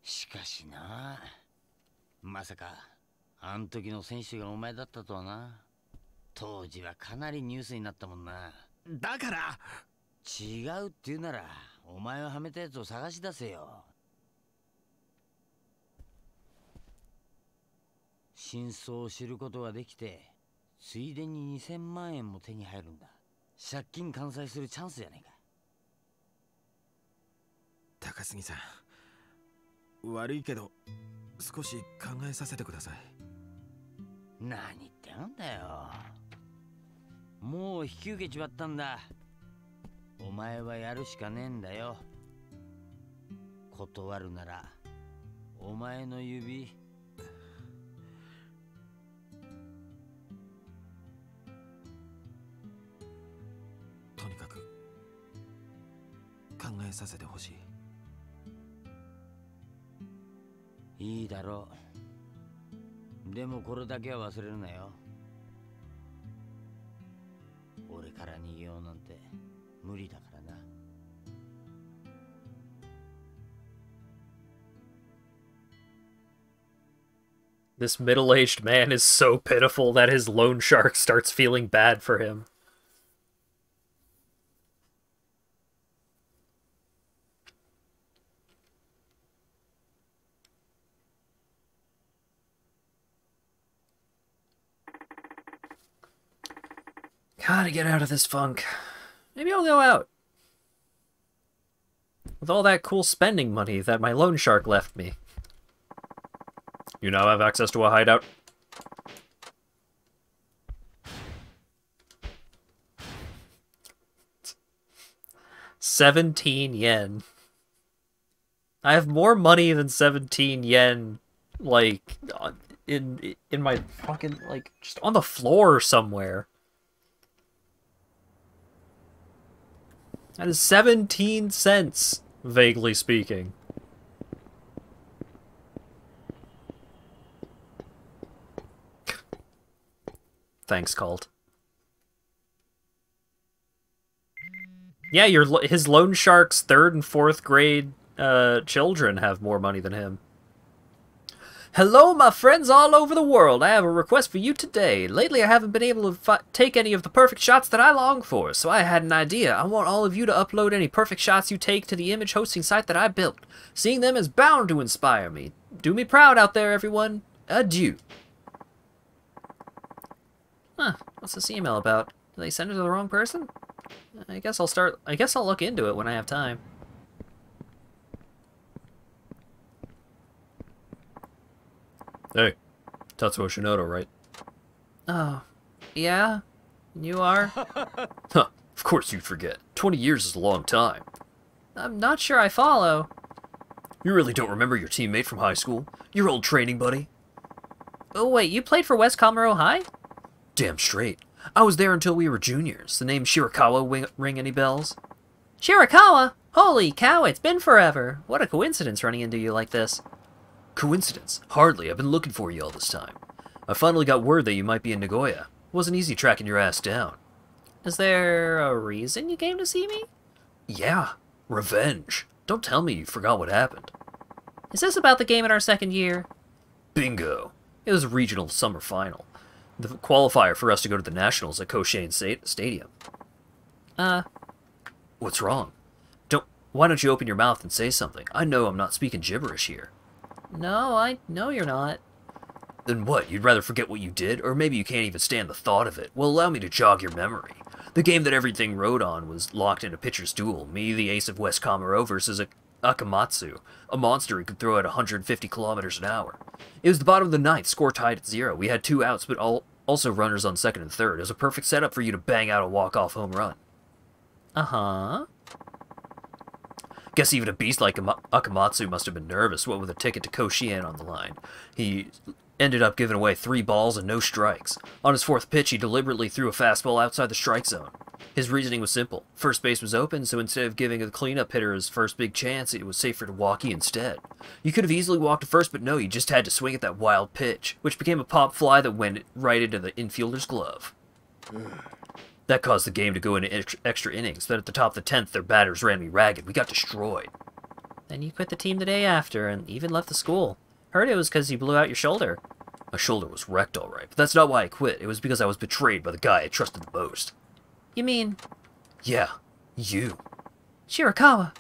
しかしな、まさかあん時の選手がお前だったとはな。当時はかなりニュースになったもんな。だから違うって言うならお前をはめたやつを探し出せよ。真相を知ることができて、ついでに2000万円も手に入るんだ。借金完済するチャンスじゃねえか。高杉さん、悪いけど少し考えさせてください。何言ってんだよ。もう引き受けちまったんだ。お前はやるしかねえんだよ。断るならお前の指。とにかく考えさせてほしい。いいだろう。でもこれだけは忘れるなよ。俺から逃げようなんて無理だからな。This middle-aged man is so pitiful that his loan shark starts feeling bad for him. Gotta get out of this funk. Maybe I'll go out. With all that cool spending money that my loan shark left me. You now have access to a hideout. $17. I have more money than 17 yen, like, in my fucking, like, just on the floor somewhere. That is 17 cents, vaguely speaking. Thanks, Cult. Yeah, his loan shark's 3rd and 4th grade children have more money than him. Hello, my friends all over the world. I have a request for you today. Lately, I haven't been able to take any of the perfect shots that I long for, so I had an idea. I want all of you to upload any perfect shots you take to the image hosting site that I built. Seeing them is bound to inspire me. Do me proud out there, everyone. Adieu. Huh, what's this email about? Did they send it to the wrong person? I guess I'll look into it when I have time. Hey, Tatsuo Shinoda, right? Oh, yeah? You are? Huh, of course you'd forget. 20 years is a long time. I'm not sure I follow. You really don't remember your teammate from high school? Your old training buddy? Oh wait, you played for West Comero High? Damn straight. I was there until we were juniors. The name Shirakawa ring any bells? Shirakawa? Holy cow, it's been forever. What a coincidence running into you like this. Coincidence? Hardly. I've been looking for you all this time. I finally got word that you might be in Nagoya. It wasn't easy tracking your ass down. Is there a reason you came to see me? Yeah. Revenge. Don't tell me you forgot what happened. Is this about the game in our second year? Bingo. It was a regional summer final. The qualifier for us to go to the Nationals at Koshien Stadium. What's wrong? Why don't you open your mouth and say something? I know I'm not speaking gibberish here. No, I know you're not. Then what, you'd rather forget what you did? Or maybe you can't even stand the thought of it. Well, allow me to jog your memory. The game that everything rode on was locked in a pitcher's duel. Me, the ace of West Comero, versus Akamatsu, a monster who could throw at 150 kilometers an hour. It was the bottom of the ninth, score tied at 0. We had 2 outs, but also runners on second and third. It was a perfect setup for you to bang out a walk-off home run. Uh-huh. Guess even a beast like Akamatsu must have been nervous, what with a ticket to Koshien on the line. He ended up giving away 3 balls and no strikes. On his 4th pitch, he deliberately threw a fastball outside the strike zone. His reasoning was simple. First base was open, so instead of giving the cleanup hitter his first big chance, it was safer to walkie instead. You could have easily walked to first, but no, you just had to swing at that wild pitch, which became a pop fly that went right into the infielder's glove. That caused the game to go into extra innings. Then at the top of the 10th, their batters ran me ragged. We got destroyed. Then you quit the team the day after, and even left the school. Heard it was because you blew out your shoulder. My shoulder was wrecked all right, but that's not why I quit. It was because I was betrayed by the guy I trusted the most. You mean? Yeah, you. Shirakawa.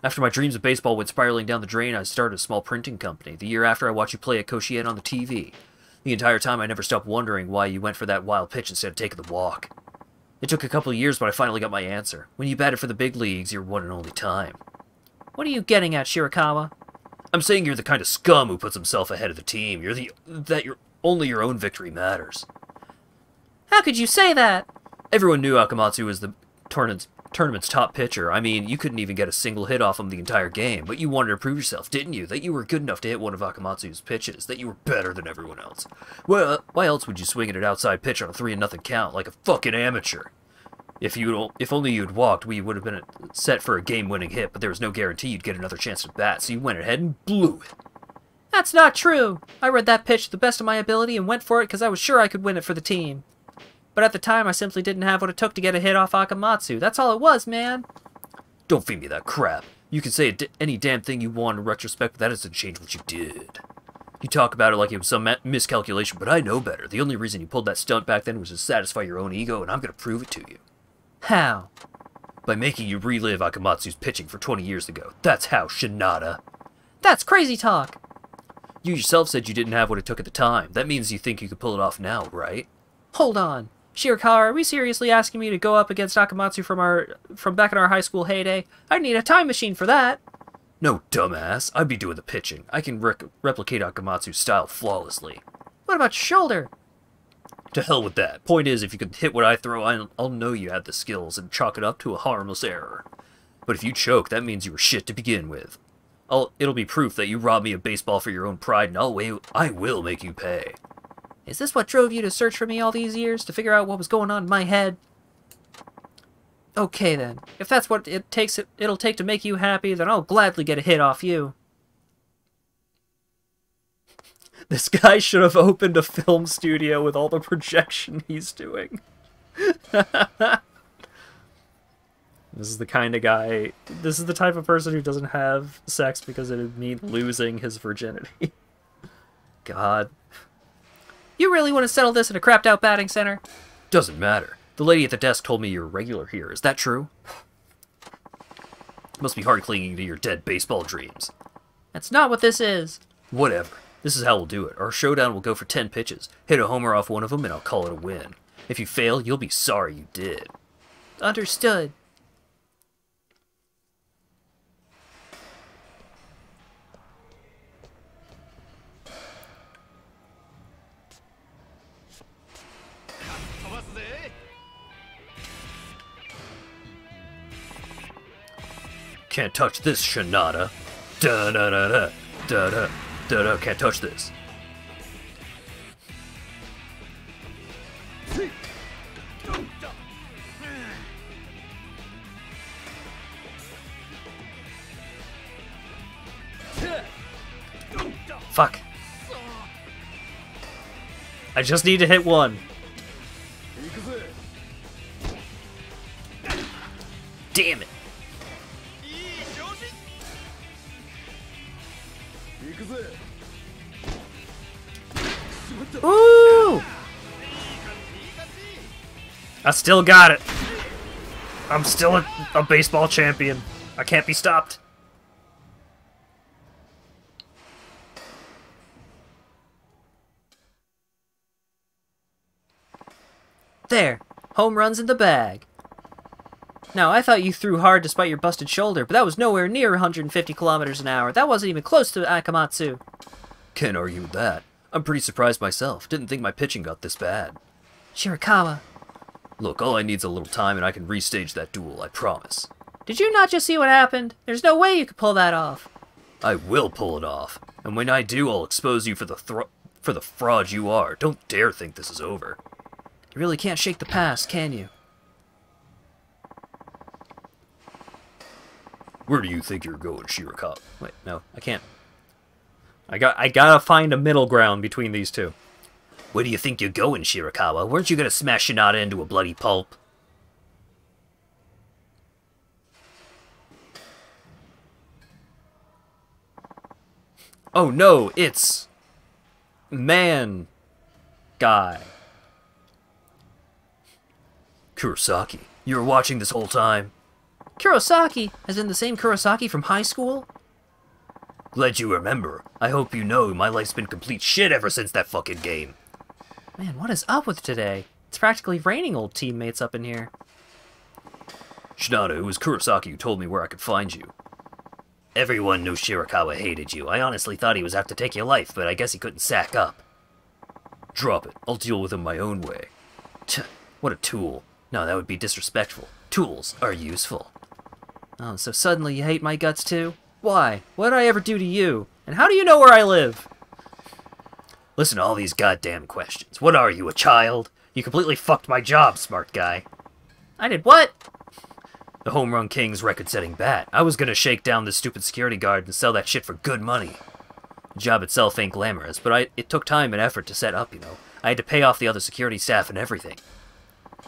After my dreams of baseball went spiraling down the drain, I started a small printing company. The year after, I watched you play at Koshien on the TV. The entire time, I never stopped wondering why you went for that wild pitch instead of taking the walk. It took a couple of years, but I finally got my answer. When you batted for the big leagues, your one and only time. What are you getting at, Shirakawa? I'm saying you're the kind of scum who puts himself ahead of the team. Only your own victory matters. How could you say that? Everyone knew Akamatsu was the tournament's top pitcher. I mean, you couldn't even get a single hit off him the entire game, but you wanted to prove yourself, didn't you? That you were good enough to hit one of Akamatsu's pitches, that you were better than everyone else. Well, why else would you swing at an outside pitch on a 3-0 count like a fucking amateur? If only you'd walked, we would have been set for a game-winning hit, but there was no guarantee you'd get another chance to bat, so you went ahead and blew it. That's not true! I read that pitch to the best of my ability and went for it because I was sure I could win it for the team. But at the time, I simply didn't have what it took to get a hit off Akamatsu. That's all it was, man. Don't feed me that crap. You can say any damn thing you want in retrospect, but that doesn't change what you did. You talk about it like it was some miscalculation, but I know better. The only reason you pulled that stunt back then was to satisfy your own ego, and I'm going to prove it to you. How? By making you relive Akamatsu's pitching for 20 years ago. That's how, Shinada. That's crazy talk. You yourself said you didn't have what it took at the time. That means you think you could pull it off now, right? Hold on. Shirakawa, are we seriously asking me to go up against Akamatsu from back in our high school heyday? I'd need a time machine for that. No, dumbass. I'd be doing the pitching. I can replicate Akamatsu's style flawlessly. What about your shoulder? To hell with that. Point is, if you could hit what I throw, I'll know you had the skills and chalk it up to a harmless error. But if you choke, that means you were shit to begin with. It'll be proof that you robbed me of baseball for your own pride, and I will make you pay. Is this what drove you to search for me all these years, to figure out what was going on in my head? Okay then, if that's what it'll take to make you happy, then I'll gladly get a hit off you. This guy should have opened a film studio with all the projection he's doing. This is the kind of guy, this is the type of person who doesn't have sex because it would mean losing his virginity. God. You really want to settle this in a crapped out batting center? Doesn't matter. The lady at the desk told me you're a regular here. Is that true? Must be hard clinging to your dead baseball dreams. That's not what this is. Whatever. This is how we'll do it. Our showdown will go for 10 pitches. Hit a homer off one of them and I'll call it a win. If you fail, you'll be sorry you did. Understood. Can't touch this, Shinada. Da-da-da-da. Da-da. Da-da. Can't touch this. Fuck. I just need to hit one. Damn it. Ooh! I still got it. I'm still a baseball champion. I can't be stopped. There. Home runs in the bag. Now, I thought you threw hard despite your busted shoulder, but that was nowhere near 150 kilometers an hour. That wasn't even close to Akamatsu. Can't argue with that. I'm pretty surprised myself. Didn't think my pitching got this bad. Shirakawa. Look, all I need's a little time and I can restage that duel, I promise. Did you not just see what happened? There's no way you could pull that off. I will pull it off. And when I do, I'll expose you for the fraud you are. Don't dare think this is over. You really can't shake the past, can you? Where do you think you're going, Shirakawa? Wait, no, I can't. I gotta find a middle ground between these two. Where do you think you're going, Shirakawa? Weren't you gonna smash Shinada into a bloody pulp? Oh no, it's... Man... Guy. Kurosaki, you were watching this whole time? Kurosaki? As in the same Kurosaki from high school? Glad you remember. I hope you know my life's been complete shit ever since that fucking game. Man, what is up with today? It's practically raining old teammates up in here. Shinada, it was Kurosaki who told me where I could find you. Everyone knew Shirakawa hated you. I honestly thought he was out to take your life, but I guess he couldn't sack up. Drop it. I'll deal with him my own way. What a tool. No, that would be disrespectful. Tools are useful. Oh, so suddenly you hate my guts too? Why? What did I ever do to you? And how do you know where I live? Listen to all these goddamn questions. What are you, a child? You completely fucked my job, smart guy. I did what? The Home Run King's record-setting bat. I was gonna shake down this stupid security guard and sell that shit for good money. The job itself ain't glamorous, but it took time and effort to set up, you know. I had to pay off the other security staff and everything.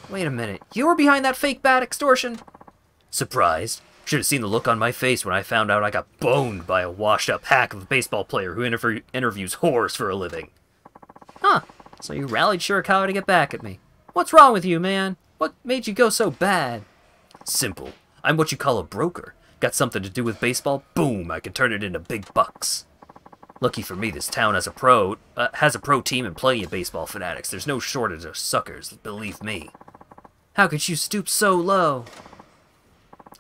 Wait a minute. You were behind that fake bat extortion? Surprised? Should have seen the look on my face when I found out I got boned by a washed-up hack of a baseball player who interviews whores for a living. Huh. So you rallied Shirakawa to get back at me. What's wrong with you, man? What made you go so bad? Simple. I'm what you call a broker. Got something to do with baseball? Boom! I can turn it into big bucks. Lucky for me, this town has a pro team and plenty of baseball fanatics. There's no shortage of suckers, believe me. How could you stoop so low?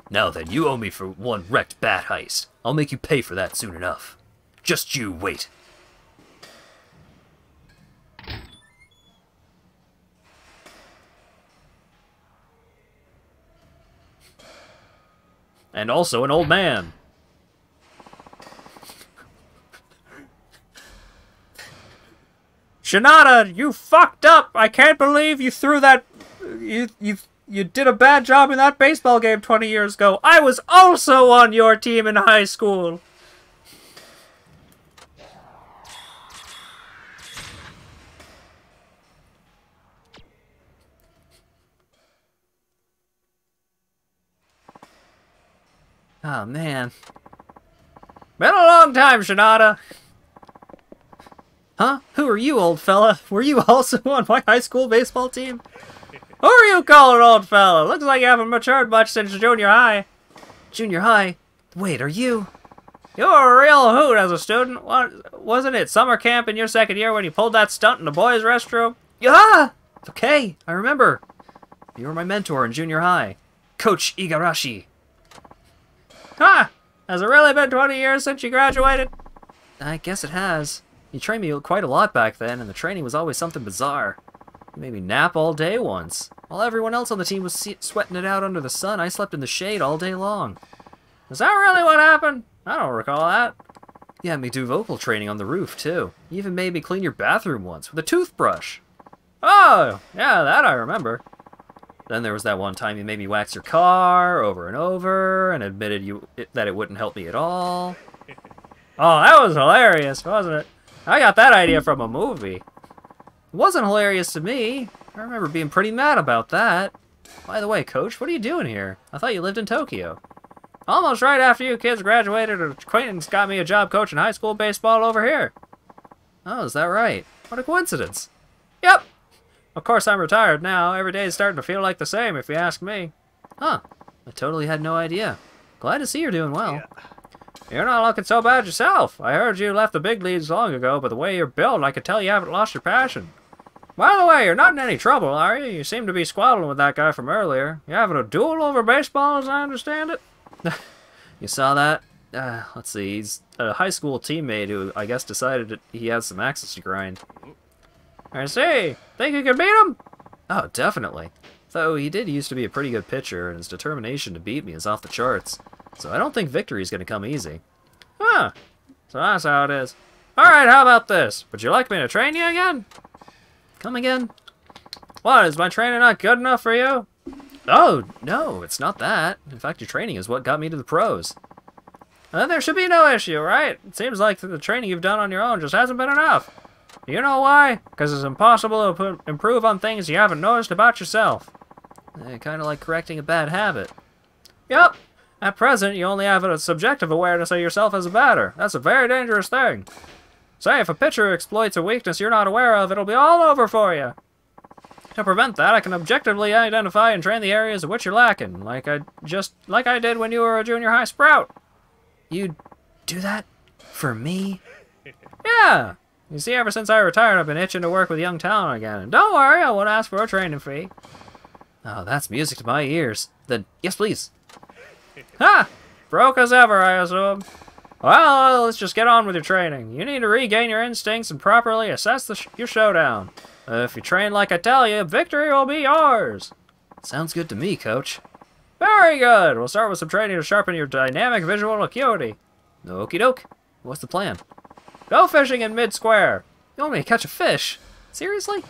Now then, you owe me for one wrecked bat heist. I'll make you pay for that soon enough. Just you wait. And also an old man. Shinada, you fucked up! I can't believe you threw that... You did a bad job in that baseball game 20 years ago. I was also on your team in high school. Oh, man. Been a long time, Shinada. Huh? Who are you, old fella? Were you also on my high school baseball team? Who are you calling old fella? Looks like you haven't matured much since junior high. Junior high? Wait, are you? You were a real hoot as a student. Wasn't it summer camp in your second year when you pulled that stunt in the boys' restroom? Yeah! Okay, I remember. You were my mentor in junior high. Coach Igarashi. Huh! Has it really been 20 years since you graduated? I guess it has. You trained me quite a lot back then, and the training was always something bizarre. You made me nap all day once. While everyone else on the team was sweating it out under the sun, I slept in the shade all day long. Is that really what happened? I don't recall that. You had me do vocal training on the roof, too. You even made me clean your bathroom once with a toothbrush. Oh, yeah, that I remember. Then there was that one time you made me wax your car over and over and admitted that it wouldn't help me at all. Oh, that was hilarious, wasn't it? I got that idea from a movie. It wasn't hilarious to me. I remember being pretty mad about that. By the way, Coach, what are you doing here? I thought you lived in Tokyo. Almost right after you kids graduated, an acquaintance got me a job coaching high school baseball over here. Oh, is that right? What a coincidence. Yep. Of course, I'm retired now. Every day is starting to feel like the same, if you ask me. Huh. I totally had no idea. Glad to see you're doing well. You're not looking so bad yourself. I heard you left the big leagues long ago, but the way you're built, I could tell you haven't lost your passion. By the way, you're not in any trouble, are you? You seem to be squabbling with that guy from earlier. You having a duel over baseball, as I understand it? You saw that? Let's see. He's a high school teammate who, I guess, decided that he has some axes to grind. I see. Think you can beat him? Oh, definitely. Though he did used to be a pretty good pitcher, and his determination to beat me is off the charts. So I don't think victory is going to come easy. Huh. So that's how it is. Alright, how about this? Would you like me to train you again? Come again? What, is my training not good enough for you? Oh, no, it's not that. In fact, your training is what got me to the pros. Then there should be no issue, right? It seems like the training you've done on your own just hasn't been enough. You know why? Because it's impossible to improve on things you haven't noticed about yourself. Kind of like correcting a bad habit. Yep. At present, you only have a subjective awareness of yourself as a batter. That's a very dangerous thing. Say, if a pitcher exploits a weakness you're not aware of, it'll be all over for you. To prevent that, I can objectively identify and train the areas of which you're lacking, like I did when you were a junior high sprout. You do that? For me? Yeah. You see, ever since I retired, I've been itching to work with young talent again. And don't worry, I won't ask for a training fee. Oh, that's music to my ears. Then, yes, please. Ha! Broke as ever, I assume. Well, let's just get on with your training. You need to regain your instincts and properly assess your showdown. If you train like I tell you, victory will be yours. Sounds good to me, Coach. Very good. We'll start with some training to sharpen your dynamic visual acuity. Okie doke. What's the plan? Go fishing in mid-square. You want me to catch a fish? Seriously?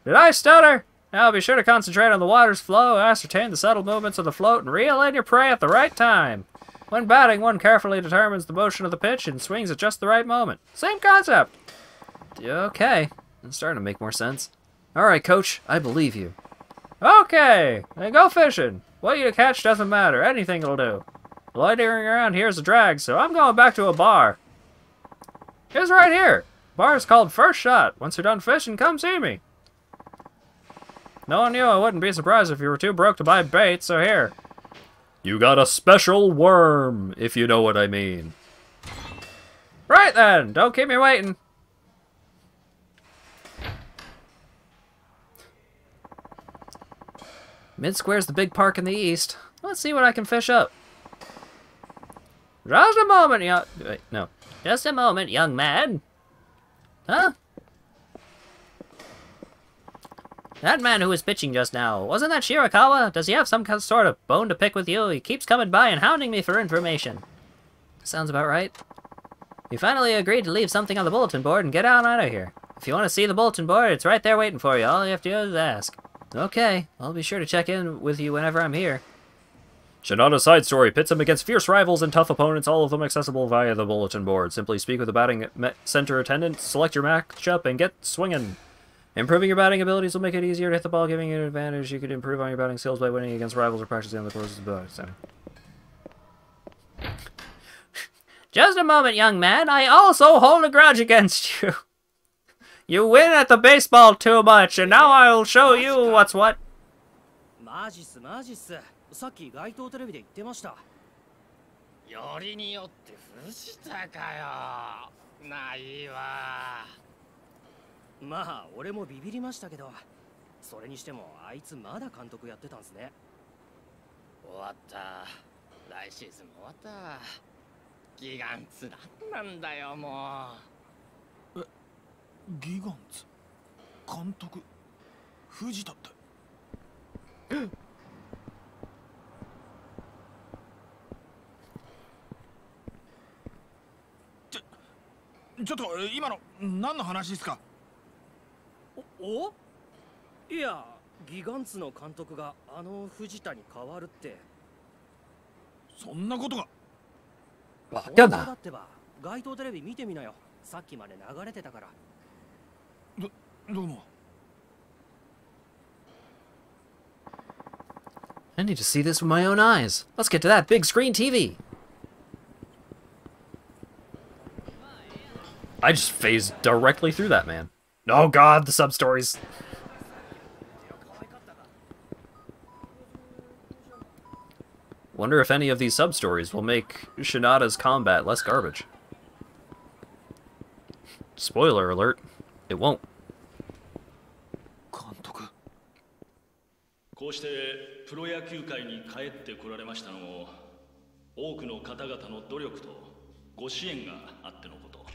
Did I stutter? Now be sure to concentrate on the water's flow, ascertain the subtle movements of the float, and reel in your prey at the right time. When batting, one carefully determines the motion of the pitch and swings at just the right moment. Same concept. Okay. It's starting to make more sense. Alright, Coach. I believe you. Okay. Then go fishing. What you catch doesn't matter. Anything will do. Loitering around here is a drag, so I'm going back to a bar. It's right here. Bar's called First Shot. Once you're done fishing, come see me. Knowing you, I wouldn't be surprised if you were too broke to buy bait, so here. You got a special worm, if you know what I mean. Right then, don't keep me waiting. Mid-Square's the big park in the east. Let's see what I can fish up. Just a moment, young... Wait, no. Just a moment, young man. Huh? That man who was pitching just now, wasn't that Shirakawa? Does he have some sort of bone to pick with you? He keeps coming by and hounding me for information. Sounds about right. He finally agreed to leave something on the bulletin board and get on out of here. If you want to see the bulletin board, it's right there waiting for you. All you have to do is ask. Okay, I'll be sure to check in with you whenever I'm here. Shinada's side story pits him against fierce rivals and tough opponents, all of them accessible via the bulletin board. Simply speak with the batting center attendant, select your matchup, and get swinging. Improving your batting abilities will make it easier to hit the ball, giving you an advantage. You could improve on your batting skills by winning against rivals or practicing on the course of the batting center. Just a moment, young man. I also hold a grudge against you. You win at the baseball too much, and now I'll show you what's what. マジっすマジっす。さっき街頭テレビで言ってました。よりによって藤田かよ。ないわ。まあ俺もビビりましたけど、それにしてもあいつまだ監督やってたんですね。終わった。来シーズンも終わった。ギガンツなんなんだよもう。ギガンツ監督藤田ってちょっと今の何の話ですか？おいや、ギガンツの監督があの藤田に変わるって。そんなことが。バカだだ。ってば、街頭テレビ見てみなよ。さっきまで流れてたから。どうも。I need to see this with my own eyes. Let's get to that big screen TV. I just phased directly through that, man. Oh god, the sub-stories. Wonder if any of these sub-stories will make Shinada's combat less garbage. Spoiler alert, it won't. こうしてプロ野球界に帰ってこられましたのも多くの方々の努力とご支援があってのこと。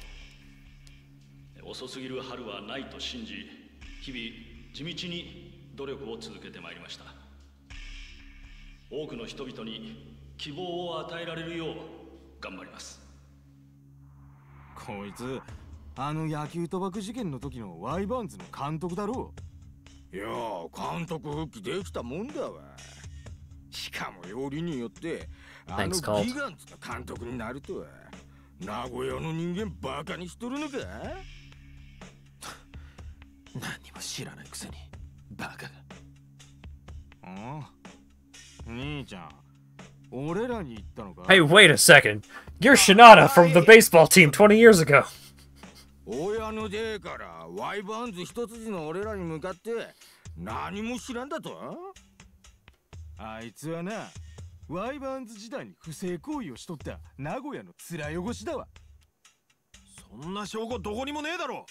遅すぎる春はないと信じ、日々地道に努力を続けてまいりました。多くの人々に希望を与えられるよう頑張ります。こいつあの野球賭博事件の時のワイバーンズの監督だろう。いや監督復帰できたもんだわ。しかもよりによってあのギガンツの監督になるとは名古屋の人間バカにしとるのか。何にも知らないくせにバカが。ああ、兄ちゃん、俺らに言ったのか。 Hey, wait a second. You're Shinada from the baseball team 20 years ago. 親の出からワイバーンズ一筋の俺らに向かって何も知らんだと。あいつはな、ワイバーンズ時代に不正行為をしとった名古屋の面汚しだわ。そんな証拠どこにもねえだろ。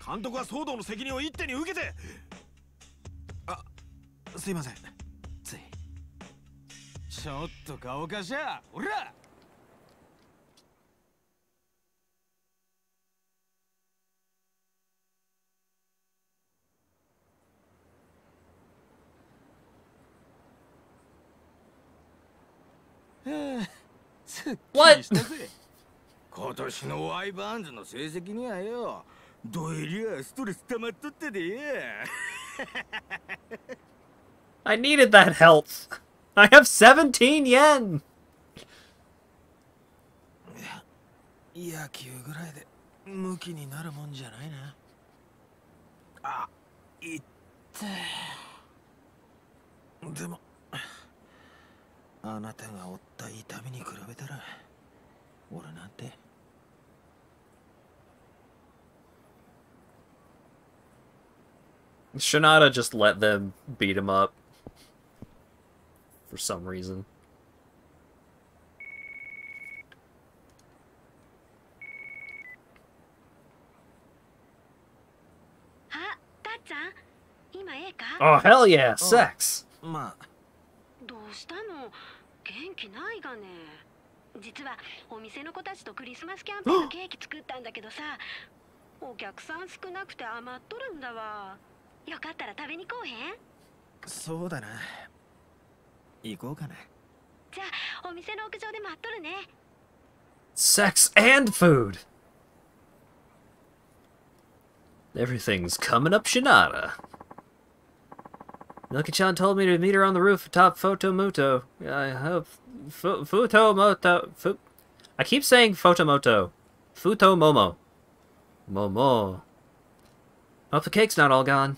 監督は騒動の責任を一手に受けて。あ、すいません。つい。ちょっと顔かしゃ、おら。What? 今年のワイバーンズの成績にはよ、どえりゃストレス溜まっとってで。I needed that health. I have 17 yen. 野球ぐらいでムキになるもんじゃないな。あ、いって。でもあなたが負った痛みに比べたら俺なんて。Shinada just let them beat him up for some reason. あ、たっちゃん、今ええか？ Oh, hell yeah, sex. まあ。どうしたの？元気ないがね。実はお店の子たちとクリスマスキャンペーンのケーキ作ったんだけどさ、お客さん少なくて余っとるんだわ。よかったら食べに来おへん？そうだな。行こうかな。じゃあお店の屋上で待っとるね。 Sex and food. Everything's coming up Shinada. Milky-chan told me to meet her on the roof atop Photomoto. I hope... Futomoto... I keep saying Photomoto. Futomomo. Momo. Hope the cake's not all gone.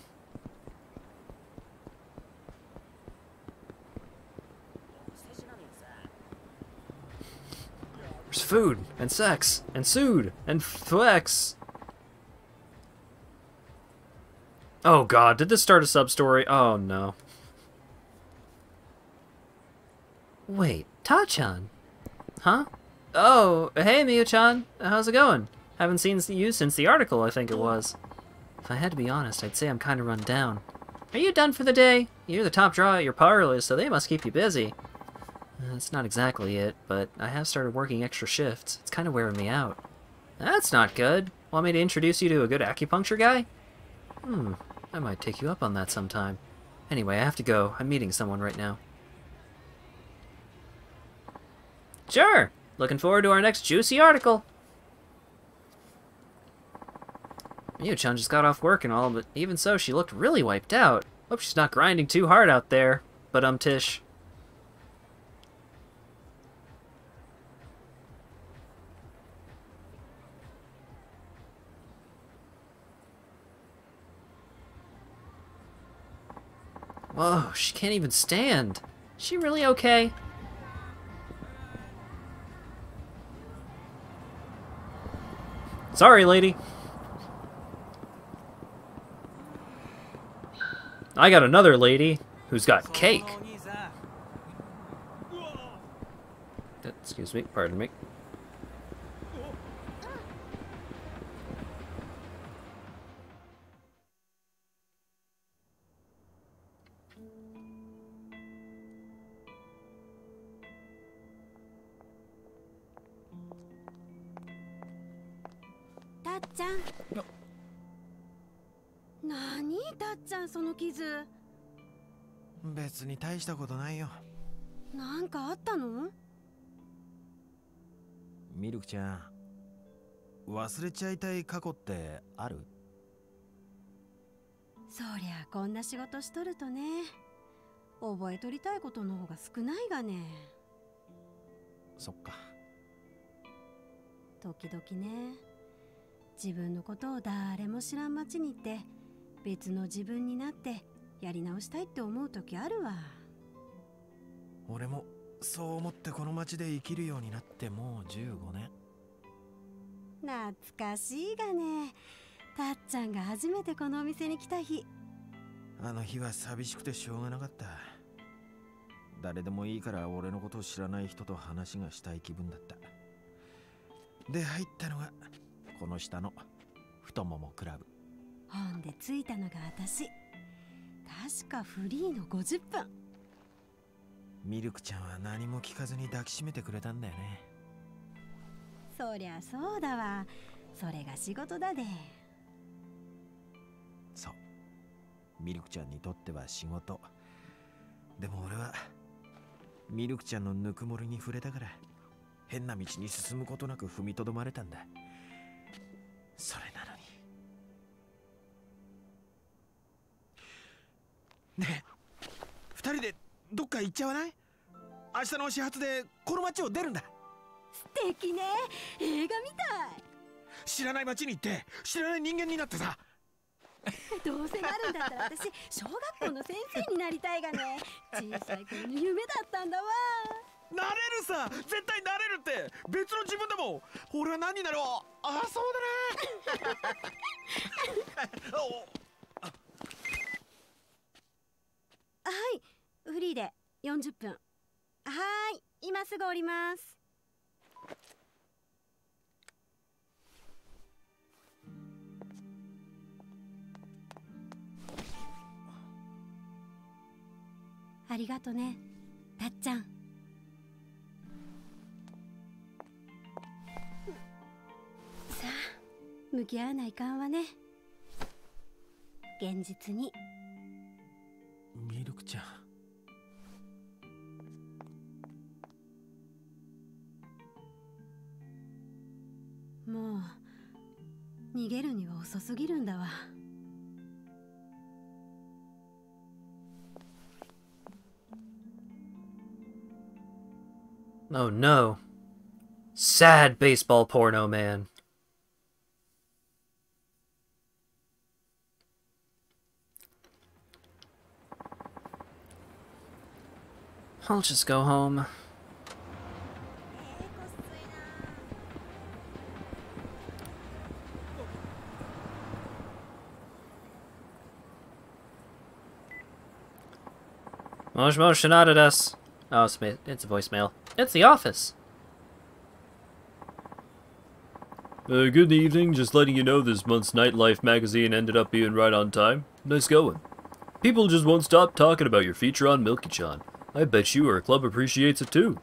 There's food, and sex, and sued, and flex. Oh god, did this start a sub-story? Oh no. Wait, Ta-chan? Huh? Oh, hey Miyu-chan. How's it going? Haven't seen you since the article, I think it was. If I had to be honest, I'd say I'm kind of run down. Are you done for the day? You're the top draw at your parlor, so they must keep you busy. That's not exactly it, but I have started working extra shifts. It's kind of wearing me out. That's not good. Want me to introduce you to a good acupuncture guy? I might take you up on that sometime. Anyway, I have to go. I'm meeting someone right now. Sure! Looking forward to our next juicy article. Mio-chan just got off work and all, but even so, she looked really wiped out. Hope she's not grinding too hard out there. But Tish. Whoa, she can't even stand. Is she really okay? Sorry, lady. I got another lady who's got cake. Excuse me, pardon me.たっちゃん。なにたっちゃんその傷。別に大したことないよ。なんかあったの？ミルクちゃん、忘れちゃいたい過去ってある？そりゃこんな仕事しとるとね、覚えとりたいことの方が少ないがね。そっか。時々ね、自分のことを誰も知らん街に行って別の自分になってやり直したいって思う時あるわ。俺もそう思ってこの街で生きるようになってもう15年。懐かしいがね。たっちゃんが初めてこのお店に来た日。あの日は寂しくてしょうがなかった。誰でもいいから俺のことを知らない人と話がしたい気分だった。で入ったのがこの下の太ももクラブ。ほんで着いたのが私。確かフリーの50分。ミルクちゃんは何も聞かずに抱きしめてくれたんだよね。そりゃそうだわ。それが仕事だで。そう。ミルクちゃんにとっては仕事。でも俺はミルクちゃんのぬくもりに触れたから変な道に進むことなく踏みとどまれたんだ。それなのに。ねえ、二人でどっか行っちゃわない？明日の始発でこの街を出るんだ。素敵ね。映画みたい。知らない街に行って知らない人間になってさ。どうせなるんだったら私小学校の先生になりたいがね。小さい頃の夢だったんだわ。なれるさ、絶対なれるって。別の自分でも。俺は何になろう。ああ、そうだな。はい、フリーで40分。はーい、今すぐ降ります。ありがとね、たっちゃん。さあ、向き合わないかんわね。現実に。ミルクちゃん。もう逃げるには遅すぎるんだわ。Oh no. Sad baseball porno man. I'll just go home. Mosh mosh Shinada desu. Oh, it's a voicemail. It's the office. Good evening. Just letting you know this month's Nightlife magazine ended up being right on time. Nice going. People just won't stop talking about your feature on Milky-chan. I bet you our club appreciates it too.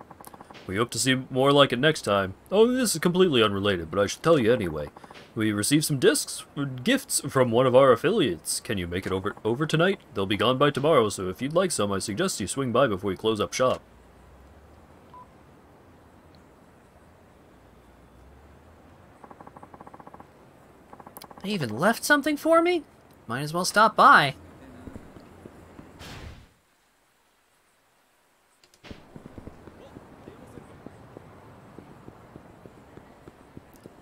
We hope to see more like it next time. Oh, this is completely unrelated, but I should tell you anyway. We received some gifts from one of our affiliates. Can you make it over tonight? They'll be gone by tomorrow, so if you'd like some, I suggest you swing by before we close up shop. They even left something for me? Might as well stop by.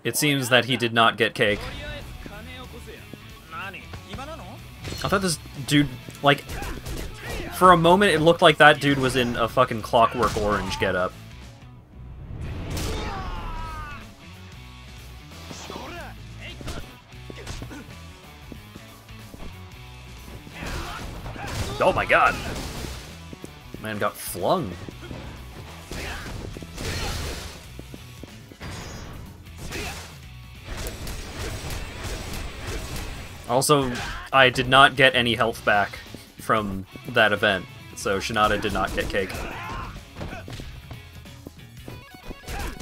It seems that he did not get cake. I thought this dude, like, for a moment it looked like that dude was in a fucking Clockwork Orange getup. Oh my god! Man got flung. Also, I did not get any health back from that event, so Shinada did not get cake.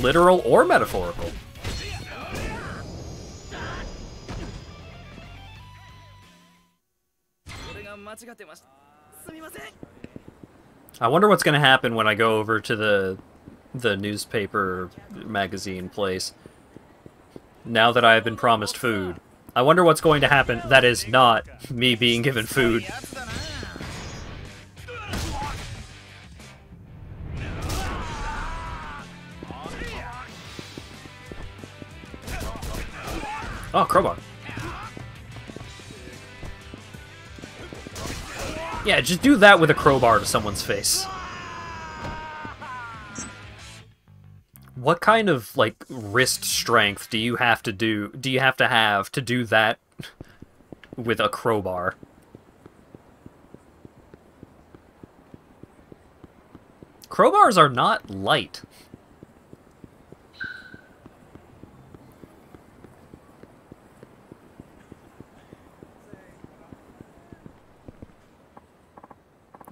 Literal or metaphorical. I wonder what's gonna happen when I go over to the newspaper magazine place. Now that I have been promised food. I wonder what's going to happen that is not me being given food. Oh, crowbar. Yeah, just do that with a crowbar to someone's face. What kind of, like, wrist strength do you have to do that with a crowbar? Crowbars are not light.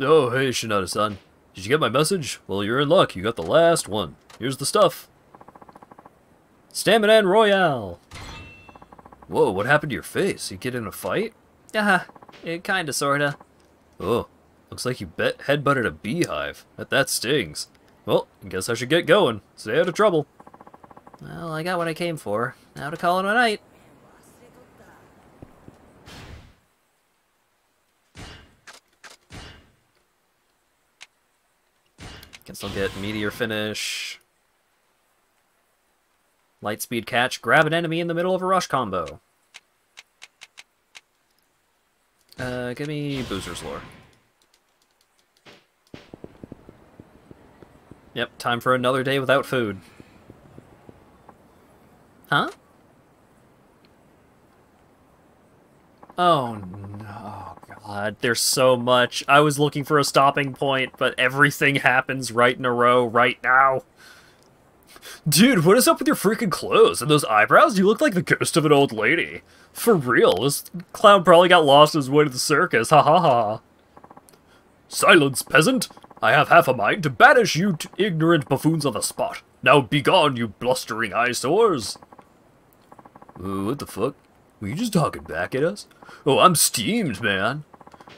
Oh, hey, Shinada-san. Did you get my message? Well, you're in luck. You got the last one. Here's the stuff. Stamina and Royale. Whoa, what happened to your face? You get in a fight? Yeah, it kinda sorta. Oh, looks like you headbutted a beehive. That stings. Well, I guess I should get going. Stay out of trouble. Well, I got what I came for. Now to call it a night. Guess I'll get Meteor Finish. Lightspeed Catch. Grab an enemy in the middle of a rush combo. Give me Boozer's Lore. Yep, time for another day without food. Huh? Oh no, God, there's so much. I was looking for a stopping point, but everything happens right in a row right now. Dude, what is up with your freaking clothes and those eyebrows? You look like the ghost of an old lady. For real, this clown probably got lost on his way to the circus, ha ha ha. Silence, peasant! I have half a mind to banish you ignorant buffoons on the spot. Now begone, you blustering eyesores! What the fuck? Were you just talking back at us? Oh, I'm steamed, man.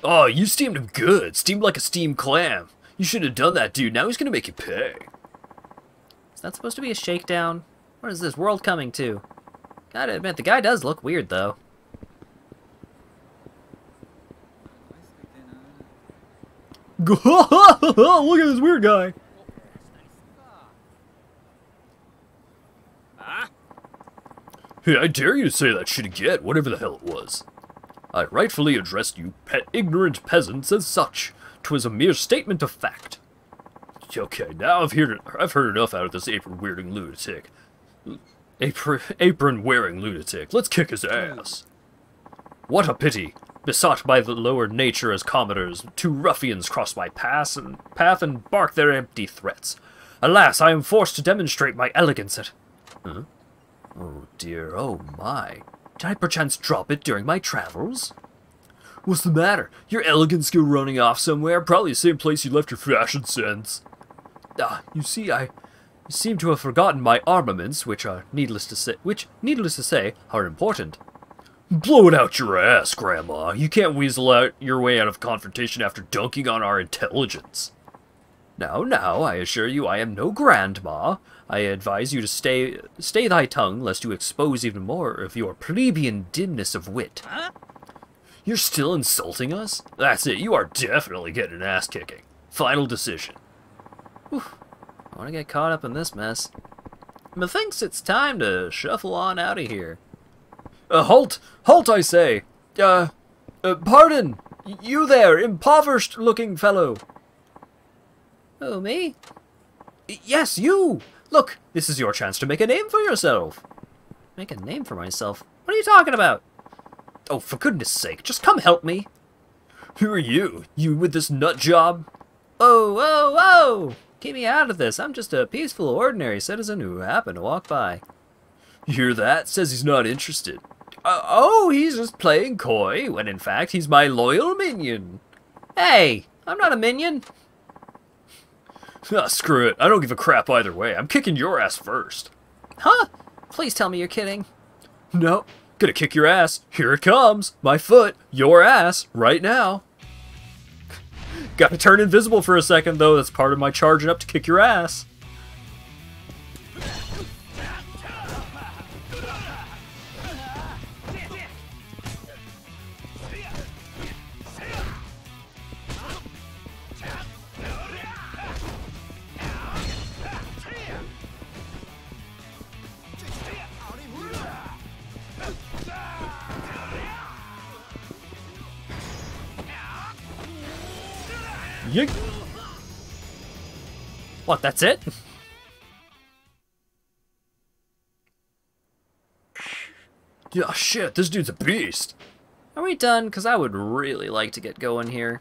Oh, you steamed him good. Steamed like a steamed clam. You should have done that, dude. Now he's gonna make you pay. Is that supposed to be a shakedown? What is this world coming to? Gotta admit, the guy does look weird, though. Look at this weird guy. Hey, I dare you to say that shit again, whatever the hell it was. I rightfully addressed you ignorant peasants as such. 'Twas a mere statement of fact. Okay, now I've heard enough out of this apron-wearing lunatic. Apron-wearing lunatic. Let's kick his ass. What a pity. Besought by the lower nature as commoners, two ruffians cross my path and bark their empty threats. Alas, I am forced to demonstrate my elegance at... Huh? Oh dear, oh my. Did I perchance drop it during my travels? What's the matter? Your elegance go running off somewhere? Probably the same place you left your fashion sense. Ah, you see, I seem to have forgotten my armaments, which needless to say, are important. Blow it out your ass, Grandma. You can't weasel out your way out of confrontation after dunking on our intelligence. Now, I assure you I am no grandma. I advise you to stay thy tongue, lest you expose even more of your plebeian dimness of wit. Huh? You're still insulting us? That's it, you are definitely getting an ass-kicking. Final decision. Whew. I want to get caught up in this mess. Methinks it's time to shuffle on out of here. Halt! Halt, I say! Pardon! You there, impoverished-looking fellow! Oh, me? Yes, you! Look, this is your chance to make a name for yourself. Make a name for myself? What are you talking about? Oh, for goodness sake, just come help me. Who are you? You with this nut job? Whoa, whoa, whoa! Keep me out of this. I'm just a peaceful, ordinary citizen who happened to walk by. You hear that? Says he's not interested. Oh, he's just playing coy, when in fact he's my loyal minion. Hey, I'm not a minion. Ah, screw it. I don't give a crap either way. I'm kicking your ass first. Huh? Please tell me you're kidding. No. Gonna kick your ass. Here it comes. My foot. Your ass. Right now. Gotta turn invisible for a second, though. That's part of my charging up to kick your ass. Yeet. What, that's it? Yeah, shit, this dude's a beast. Are we done? Because I would really like to get going here.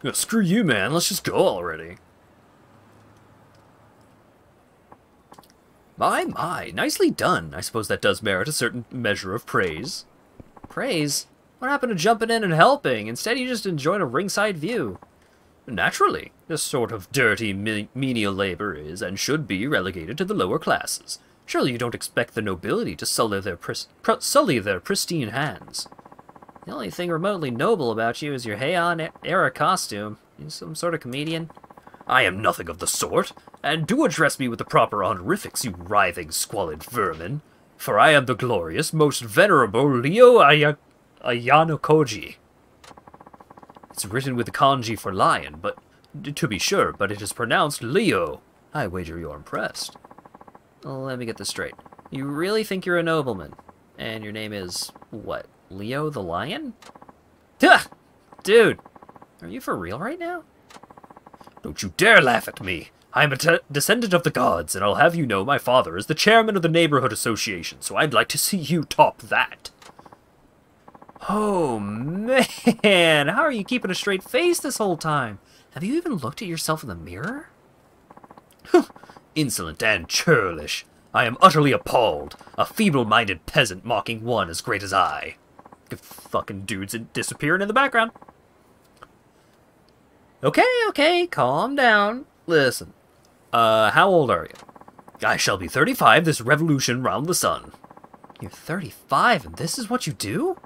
Yeah, screw you, man. Let's just go already. My, nicely done. I suppose that does merit a certain measure of praise. Praise? What happened to jumping in and helping? Instead, you just enjoyed a ringside view. Naturally, this sort of dirty, menial labor is and should be relegated to the lower classes. Surely you don't expect the nobility to sully their pristine hands. The only thing remotely noble about you is your Heian-era costume. You some sort of comedian? I am nothing of the sort, and do address me with the proper honorifics, you writhing, squalid vermin. For I am the glorious, most venerable Ryo Ayanokoji. It's written with the kanji for lion, but to be sure, but it is pronounced Leo. I wager you're impressed. Well, let me get this straight. You really think you're a nobleman? And your name is, what, Leo the Lion? Dude, are you for real right now? Don't you dare laugh at me. I am a descendant of the gods, and I'll have you know my father is the chairman of the neighborhood association, so I'd like to see you top that. Oh, man, how are you keeping a straight face this whole time? Have you even looked at yourself in the mirror? Insolent and churlish. I am utterly appalled. A feeble-minded peasant mocking one as great as I. Fucking dudes disappearing in the background. Okay, calm down. Listen, how old are you? I shall be 35 this revolution round the sun. You're 35 and this is what you do?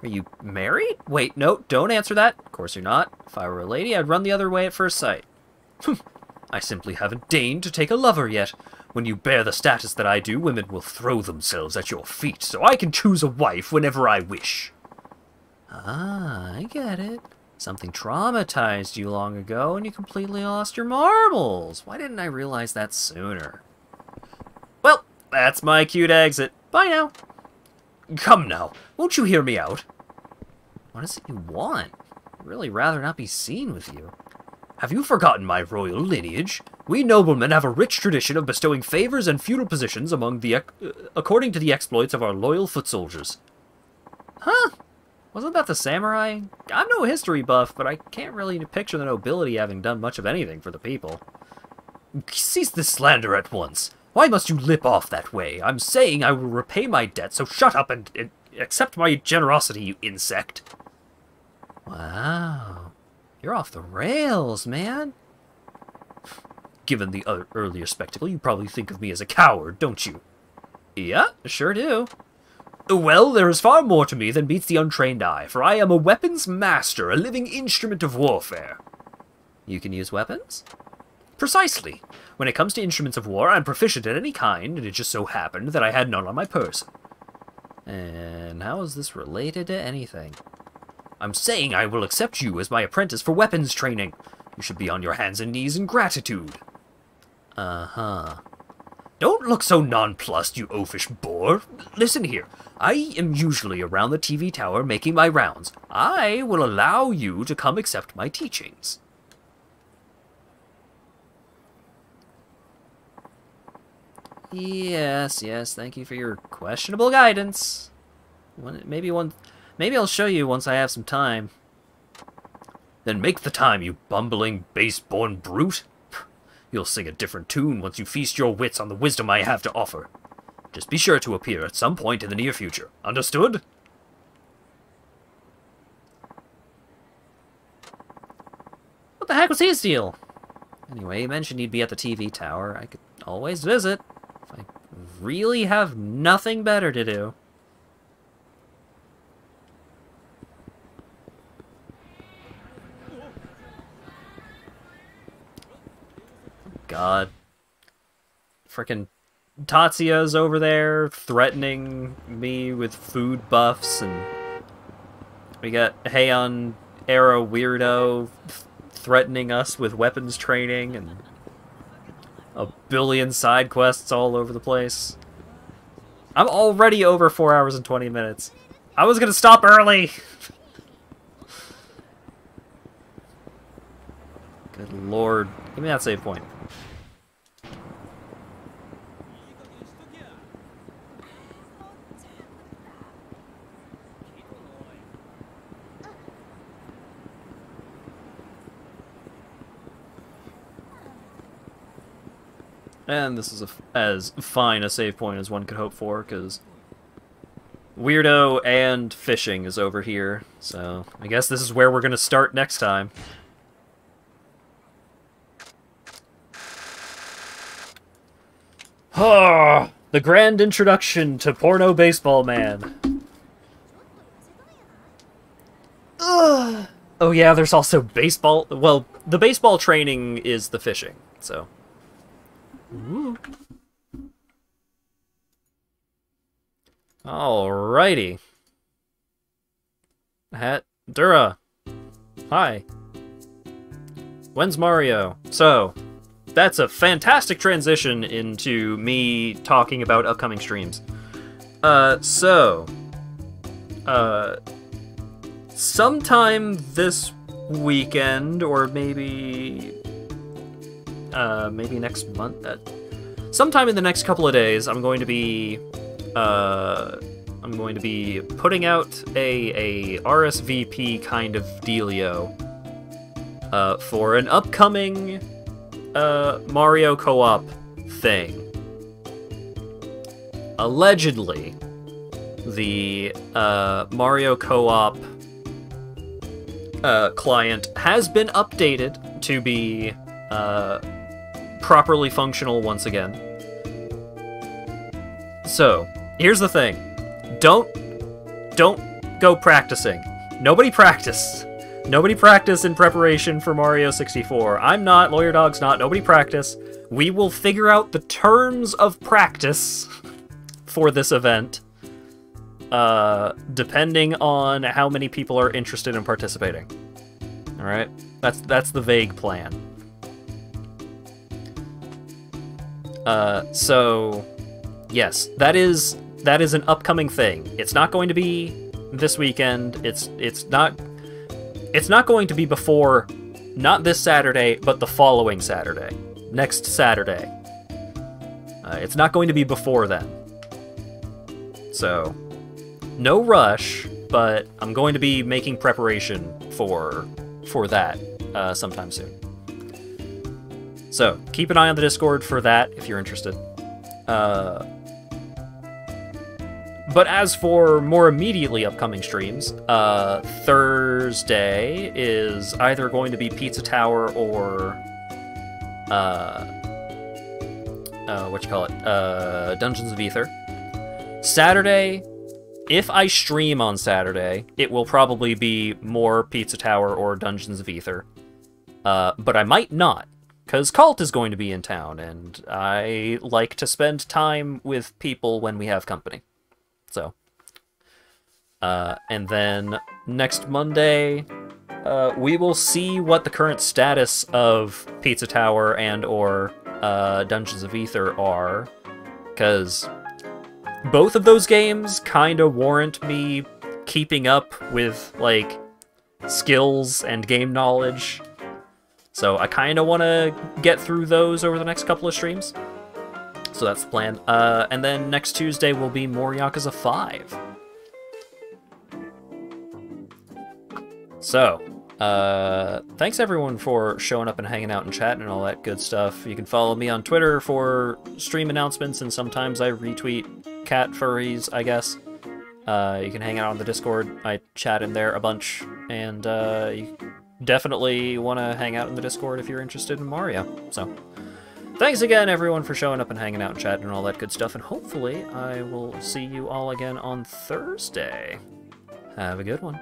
Are you married? Wait, no, don't answer that. Of course you're not. If I were a lady, I'd run the other way at first sight. I simply haven't deigned to take a lover yet. When you bear the status that I do, women will throw themselves at your feet, so I can choose a wife whenever I wish. Ah, I get it. Something traumatized you long ago, and you completely lost your marbles. Why didn't I realize that sooner? Well, that's my cute exit. Bye now. Come now, won't you hear me out? What is it you want? I'd really rather not be seen with you. Have you forgotten my royal lineage? We noblemen have a rich tradition of bestowing favors and feudal positions among the according to the exploits of our loyal foot soldiers. Huh? Wasn't that the samurai? I'm no history buff, but I can't really picture the nobility having done much of anything for the people. Cease this slander at once. Why must you lip off that way? I'm saying I will repay my debt, so shut up and accept my generosity, you insect. Wow. You're off the rails, man. Given the earlier spectacle, you probably think of me as a coward, don't you? Yeah, sure do. Well, there is far more to me than meets the untrained eye, for I am a weapons master, a living instrument of warfare. You can use weapons? Precisely. When it comes to instruments of war, I'm proficient at any kind, and it just so happened that I had none on my person. And how is this related to anything? I'm saying I will accept you as my apprentice for weapons training. You should be on your hands and knees in gratitude. Uh-huh. Don't look so nonplussed, you oafish boor. Listen here. I am usually around the TV tower making my rounds. I will allow you to come accept my teachings. Yes, thank you for your questionable guidance. Maybe I'll show you once I have some time. Then make the time, you bumbling, base-born brute. You'll sing a different tune once you feast your wits on the wisdom I have to offer. Just be sure to appear at some point in the near future. Understood? What the heck was his deal? Anyway, he mentioned he'd be at the TV tower. I could always visit if I really have nothing better to do. God. Frickin' Tatsuya's over there threatening me with food buffs, and we got Heian Arrow Weirdo threatening us with weapons training, and a billion side quests all over the place. I'm already over 4 hours and 20 minutes. I was gonna stop early! Good lord. Give me that save point. And this is as fine a save point as one could hope for, because Weirdo and Fishing is over here, so I guess this is where we're going to start next time. Oh, the grand introduction to Porno Baseball Man. Ugh. Oh yeah, there's also baseball. Well, the baseball training is the fishing, so... Ooh. Alrighty. Dura. Hi. When's Mario? So, that's a fantastic transition into me talking about upcoming streams. Sometime this weekend, or maybe next month. Sometime in the next couple of days, I'm going to be putting out a RSVP kind of dealio for an upcoming Mario co-op thing. Allegedly, the Mario co-op client has been updated to be properly functional once again. So, here's the thing. Don't go practicing. Nobody practice. Nobody practice in preparation for Mario 64. I'm not, Lawyer Dog's not, nobody practice. We will figure out the terms of practice for this event, depending on how many people are interested in participating. Alright? That's the vague plan. So, yes, that is an upcoming thing. It's not going to be this weekend. It's not going to be before, not this Saturday, but the following Saturday. Next Saturday. It's not going to be before then. So, no rush, but I'm going to be making preparation for that sometime soon. So, keep an eye on the Discord for that, if you're interested. But as for more immediately upcoming streams, Thursday is either going to be Pizza Tower or... Dungeons of Ether. Saturday, if I stream on Saturday, it will probably be more Pizza Tower or Dungeons of Ether. But I might not. because Cult is going to be in town, and I like to spend time with people when we have company. So, and then next Monday, we will see what the current status of Pizza Tower and or Dungeons of Aether are, because both of those games kind of warrant me keeping up with, like, skills and game knowledge. So I kind of want to get through those over the next couple of streams. So that's the plan. And then next Tuesday will be more Yakuza 5. So, thanks everyone for showing up and hanging out and chatting and all that good stuff. You can follow me on Twitter for stream announcements, and sometimes I retweet cat furries, I guess. You can hang out on the Discord. I chat in there a bunch, and you definitely want to hang out in the Discord if you're interested in Mario. So, thanks again everyone for showing up and hanging out and chatting and all that good stuff, and hopefully I will see you all again on Thursday. Have a good one.